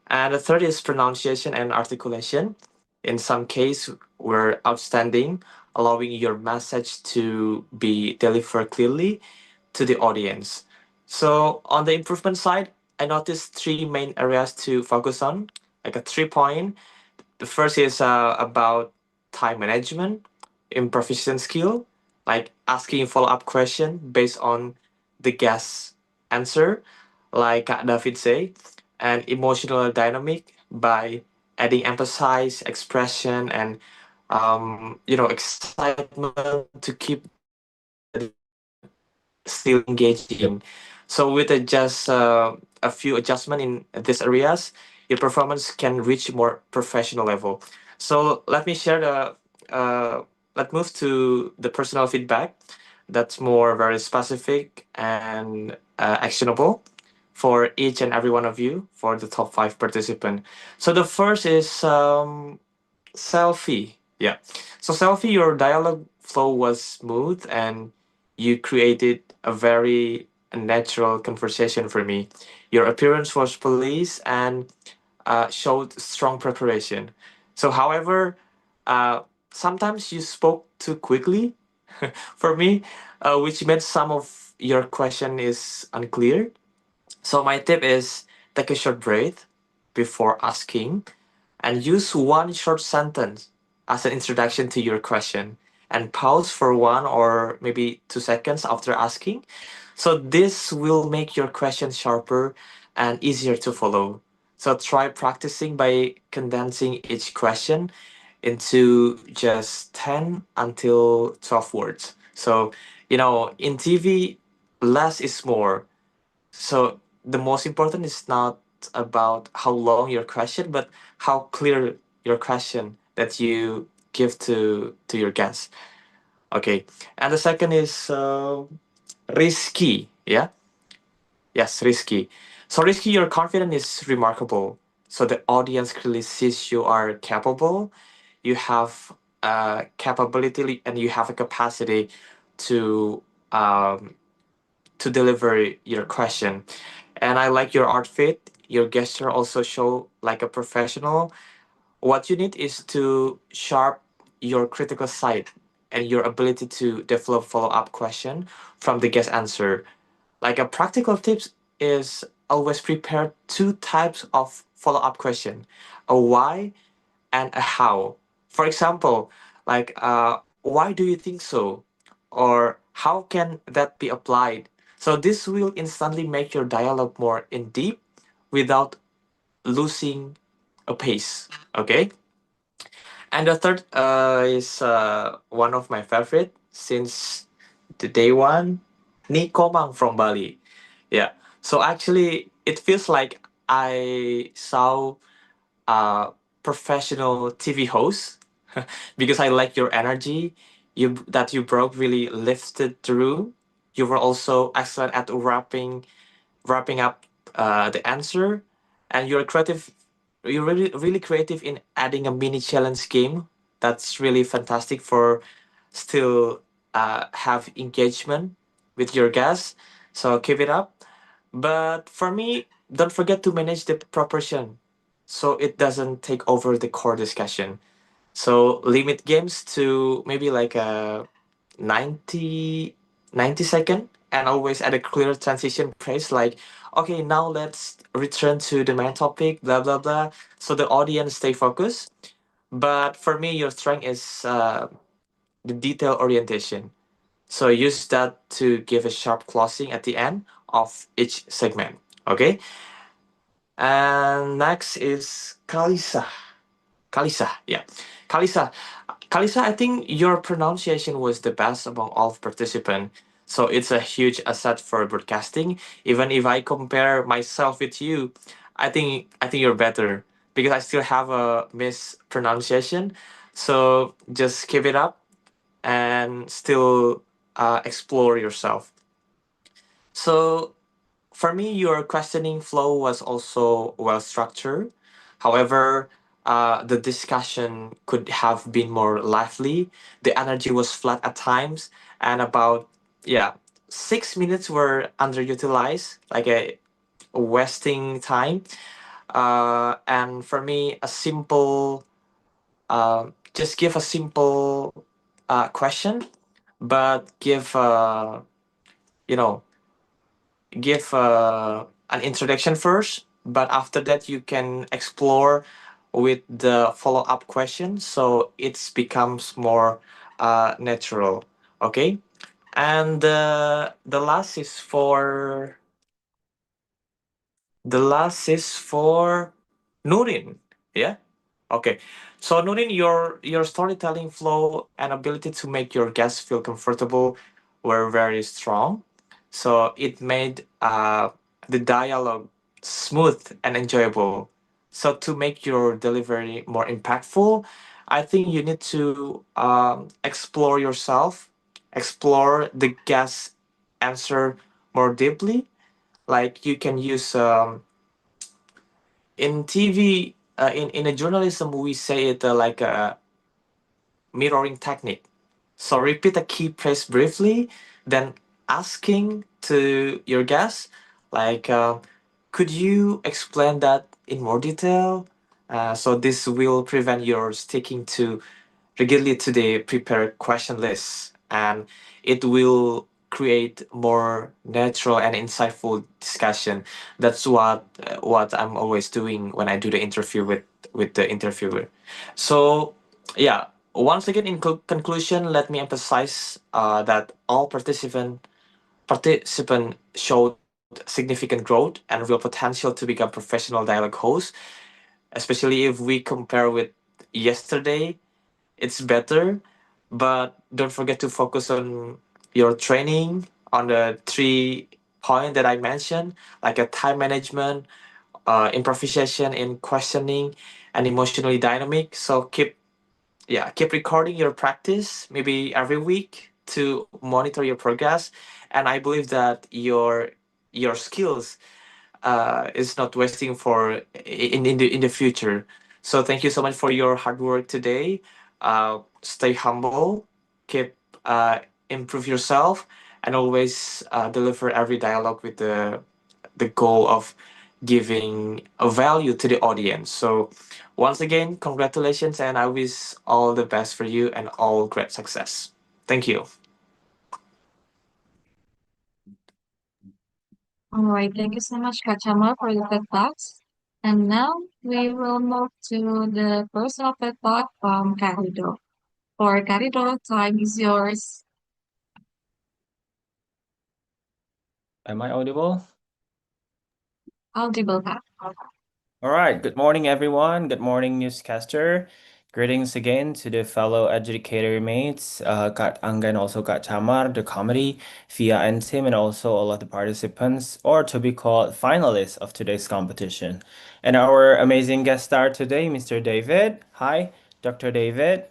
And the third is pronunciation and articulation. In some case, were outstanding, allowing your message to be delivered clearly to the audience. So on the improvement side, I noticed 3 main areas to focus on, like a 3 point. The first is about time management, improvisation skill, like asking follow-up question based on the guest's answer, like Kak David say, and emotional dynamic by adding emphasis, expression, and excitement to keep still engaging. So with just a few adjustment in these areas, your performance can reach more professional level. So let me share the let's move to the personal feedback that's more very specific and actionable for each and every one of you, for the top 5 participant. So the first is Selfie. Yeah. So Selfie, your dialogue flow was smooth and you created a very natural conversation for me. Your appearance was polished and showed strong preparation. So, however, sometimes you spoke too quickly for me, which meant some of your question is unclear. So my tip is take a short breath before asking and use one short sentence as an introduction to your question, and pause for 1 or maybe 2 seconds after asking. So this will make your question sharper and easier to follow. So try practicing by condensing each question into just 10 until 12 words. So, in TV, less is more. So the most important is not about how long your question, but how clear your question that you give to your guest. Okay, and the second is risky. Yeah, yes, risky. So risky, your confidence is remarkable. So the audience clearly sees you are capable. You have a capability and you have a capacity to um, to deliver your question. And I like your outfit. Your gesture also show like a professional. What you need is to sharp your critical side and your ability to develop follow-up question from the guest answer. Like a practical tips is always prepare two types of follow-up question, a why and a how. For example, like why do you think so? Or how can that be applied? So this will instantly make your dialogue more in deep without losing a pace. Okay. And the third is one of my favorite since the day one, Nikomang from Bali. Yeah. So actually, it feels like I saw a professional TV host because I like your energy. You broke really lifted the room. You were also excellent at wrapping up the answer, and you're creative. You're really creative in adding a mini challenge game. That's really fantastic for still have engagement with your guests. So keep it up. But for me, don't forget to manage the proportion so it doesn't take over the core discussion. So limit games to maybe like a 90 90 second, and always add a clear transition phrase like, okay, now let's return to the main topic, blah blah blah, so the audience stay focused. But for me, your strength is the detail orientation. So use that to give a sharp closing at the end of each segment. Okay. And next is Kalisa. Kalisa, yeah. Kalisa. Kalisa, I think your pronunciation was the best among all participants. So it's a huge asset for broadcasting. Even if I compare myself with you, I think you're better because I still have a mispronunciation. So just keep it up and still explore yourself. So for me, your questioning flow was also well structured. However, the discussion could have been more lively. The energy was flat at times, and about, yeah, 6 minutes were underutilized, like a wasting time. And for me, just give a simple question, but you know, give an introduction first, but after that you can explore with the follow-up question, so it becomes more natural. Okay, and the last is for Nurin. Yeah. Okay. So Nurin, your storytelling flow and ability to make your guests feel comfortable were very strong. So it made the dialogue smooth and enjoyable. So to make your delivery more impactful, I think you need to explore yourself, explore the guest answer more deeply. Like you can use in TV, in a journalism, we say it like a mirroring technique. So repeat a key phrase briefly, then asking to your guest, like, could you explain that in more detail? So this will prevent your sticking to regularly to the prepared question list, and it will create more natural and insightful discussion. That's what I'm always doing when I do the interview with the interviewer. So yeah, once again, in conclusion, let me emphasize that all participant showed significant growth and real potential to become professional dialogue hosts, especially if we compare with yesterday. it's better, but don't forget to focus on your training on the 3 point that I mentioned, like a time management, improvisation in questioning, and emotionally dynamic. So keep recording your practice maybe every week to monitor your progress, and I believe that your skills is not wasting for in the future. So thank you so much for your hard work today. Stay humble, keep improve yourself, and always deliver every dialogue with the goal of giving a value to the audience. So once again, congratulations, and I wish all the best for you and all great success. Thank you. All right, thank you so much, Kachama, for the feedbacks. And now we will move to the personal feedback from Carido. For Carido, time is yours. Am I audible? Audible, Kak. All right. Good morning, everyone. Good morning, newscaster. Greetings again to the fellow educator mates, Kak Angga and also Kak Chamar, the comedy, Via and Tim, and also all of the participants, or to be called finalists of today's competition. And our amazing guest star today, Mr. David. Hi, Dr. David.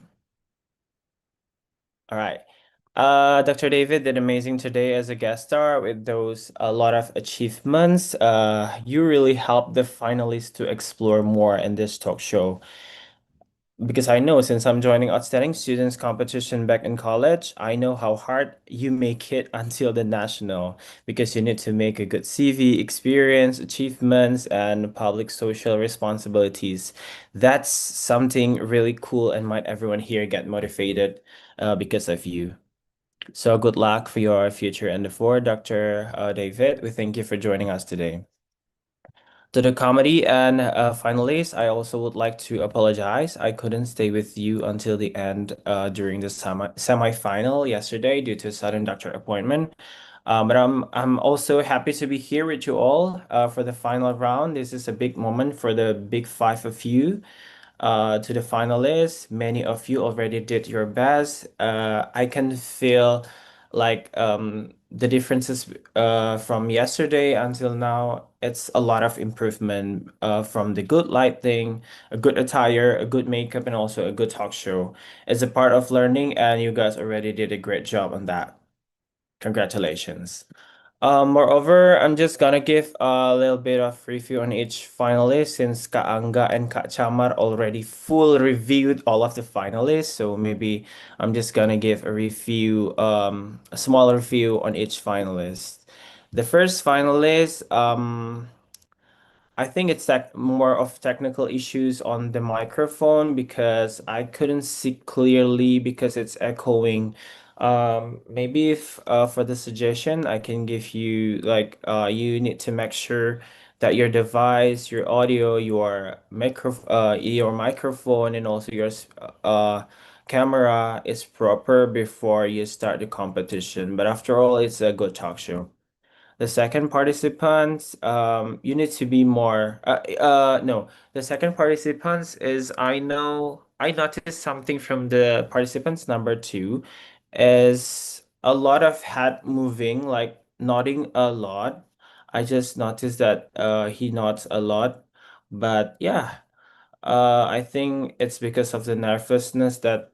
All right. Dr. David did amazing today as a guest star with those a lot of achievements. You really helped the finalists to explore more in this talk show. Because I know since I'm joining Outstanding Students competition back in college, I know how hard you make it until the national because you need to make a good CV, experience, achievements, and public social responsibilities. That's something really cool and might everyone here get motivated because of you. So good luck for your future endeavor, Dr. David. We thank you for joining us today. To the comedy and finalists, I also would like to apologize. I couldn't stay with you until the end during the semi-final yesterday due to a sudden doctor appointment. But I'm also happy to be here with you all for the final round. This is a big moment for the big five of you. To the finalists, many of you already did your best. I can feel like the differences from yesterday until now. It's a lot of improvement from the good lighting, a good attire, a good makeup, and also a good talk show. It's a part of learning, and you guys already did a great job on that. Congratulations. Moreover, I'm just gonna give a little bit of review on each finalist since Kak Angga and Kak Chamar already full reviewed all of the finalists. So maybe I'm just gonna give a review, a small review on each finalist. The first finalist, I think it's more of technical issues on the microphone because I couldn't see clearly because it's echoing. Maybe if for the suggestion, I can give you like you need to make sure that your device, your audio, your microphone, and also your camera is proper before you start the competition. But after all, it's a good talk show. The second participants, you need to be more, no, the second participants is I noticed something from the participants number two is a lot of head moving, like nodding a lot. I just noticed that he nods a lot, but yeah, I think it's because of the nervousness that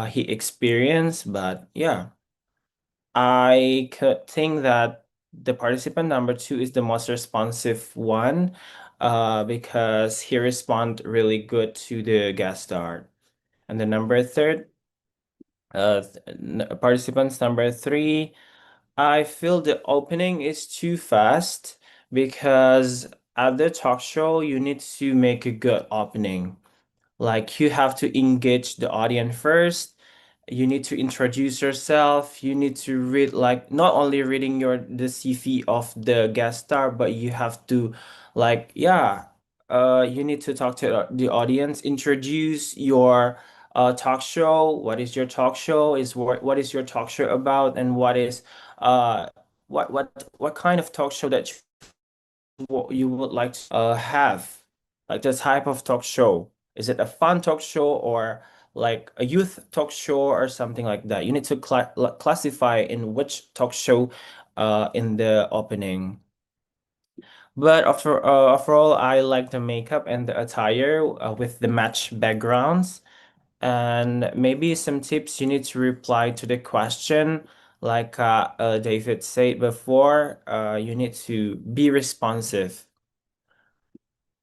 he experienced, but yeah. I could think that the participant number two is the most responsive one, because he respond really good to the guest star. And the number third, participants number three, I feel the opening is too fast because at the talk show you need to make a good opening. Like you have to engage the audience first. You need to introduce yourself. You need to read like not only reading the CV of the guest star, but you have to like you need to talk to the audience, introduce your talk show. What is your talk show? What is your talk show about, and what is uh what kind of talk show that you would like to have, like the type of talk show. Is it a fun talk show or like a youth talk show or something like that. You need to classify in which talk show in the opening. But overall, I like the makeup and the attire with the match backgrounds. And maybe some tips you need to reply to the question, like David said before, you need to be responsive.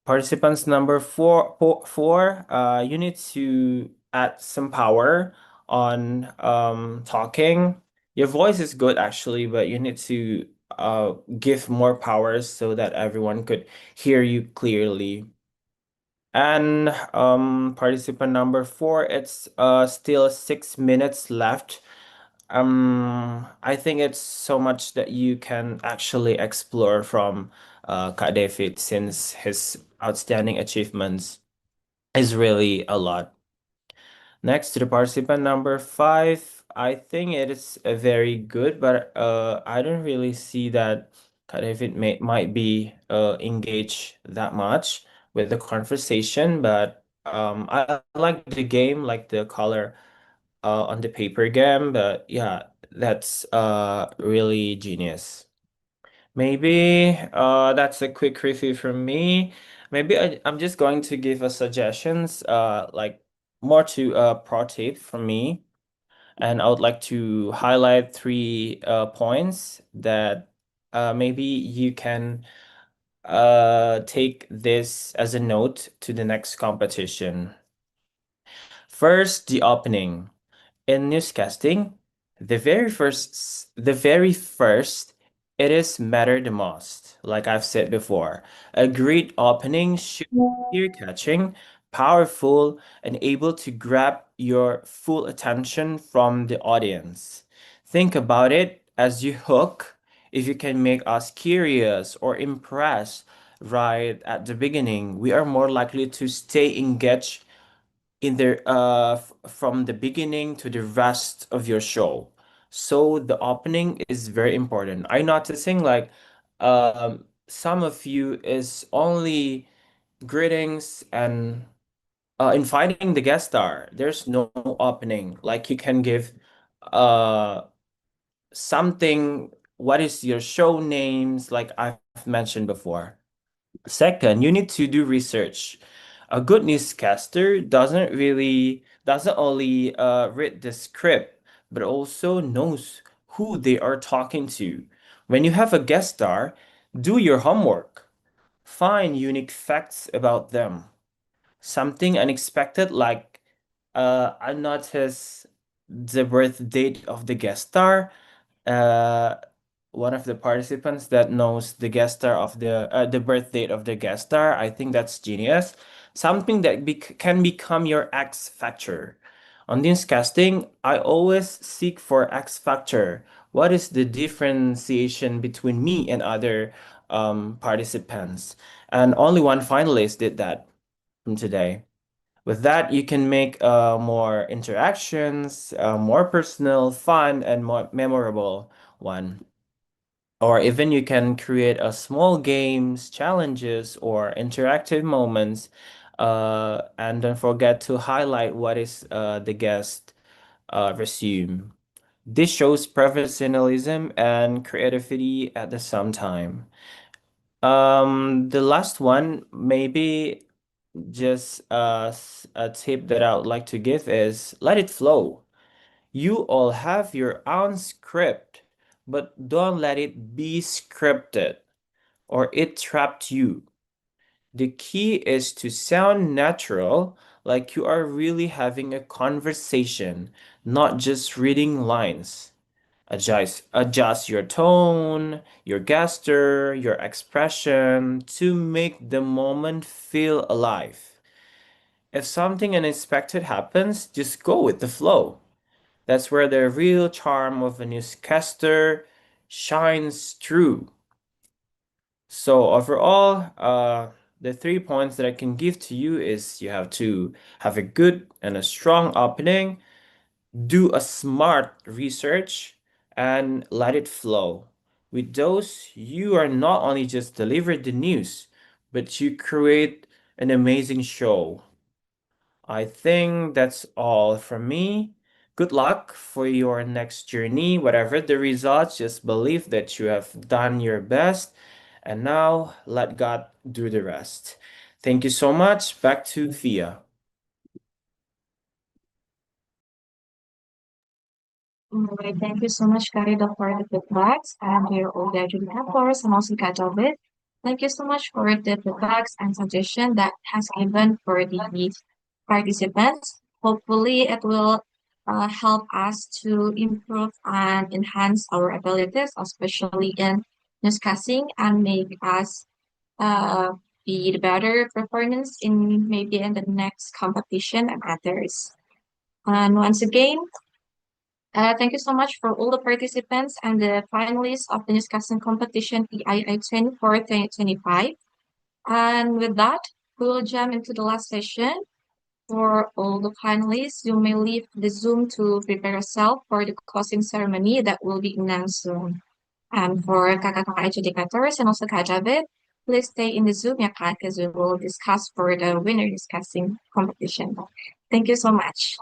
Participants number four, you need to add some power on talking. Your voice is good actually, but you need to give more powers so that everyone could hear you clearly. And participant number four, it's still 6 minutes left. I think it's so much that you can actually explore from Kak David since his outstanding achievements is really a lot. Next to the participant number five, I think it is very good, but I don't really see that Kak David might be engaged that much with the conversation, but I like the game, like the color on the paper game, but yeah, that's really genius. Maybe that's a quick review from me. Maybe I'm just going to give a suggestions like more to pro tip from me, and I would like to highlight three points that maybe you can take this as a note to the next competition. First, the opening. In newscasting, the very first, it is matter the most. Like I've said before, a great opening should be ear-catching, powerful, and able to grab your full attention from the audience. Think about it as you hook. If you can make us curious or impressed right at the beginning, we are more likely to stay engaged in the from the beginning to the rest of your show. So the opening is very important. I noticing like some of you is only greetings and inviting the guest star. There's no opening. Like you can give uh something, what is your show names, like I've mentioned before. Second, you need to do research. A good newscaster doesn't only read the script, but also knows who they are talking to. When you have a guest star, do your homework. Find unique facts about them. Something unexpected, like I noticed the birth date of the guest star. Uh, One of the participants that knows the guest star of the birth date of the guest star. I think that's genius. Something that can become your X factor. On this casting, I always seek for X factor. What is the differentiation between me and other participants? And only one finalist did that from today. With that, you can make more interactions, more personal, fun, and more memorable one. Or even you can create a small games, challenges, or interactive moments. And don't forget to highlight what is the guest resume. This shows professionalism and creativity at the same time. The last one, maybe just a tip that I would like to give is let it flow. You all have your own script, but don't let it be scripted or it trapped you. The key is to sound natural, like you are really having a conversation, not just reading lines. Adjust your tone, your gesture, your expression to make the moment feel alive. If something unexpected happens, just go with the flow. That's where the real charm of a newscaster shines through. So overall, the 3 points that I can give to you is you have to have a good and a strong opening, do a smart research, and let it flow. With those, you are not only just deliver the news, but you create an amazing show. I think that's all from me. Good luck for your next journey. Whatever the results, just believe that you have done your best. And now let God do the rest. Thank you so much. Back to Thea. Alright, thank you so much, Karida, for the feedbacks and your all the adjudicators and also Kajabit. Thank you so much for the feedbacks and suggestion that has given for the participants. Hopefully, it will help us to improve and enhance our abilities, especially in newscasting, and make us uh, be the better performance in maybe in the next competition and others. And once again, thank you so much for all the participants and the finalists of the newscasting competition EIA 2024-2025. And with that, we will jump into the last session. For all the finalists, you may leave the Zoom to prepare yourself for the closing ceremony that will be announced soon. And for kakak-kakak educators and also Kak Javed, please stay in the Zoom, ya Kak, because we will discuss for the winner discussing competition. Thank you so much.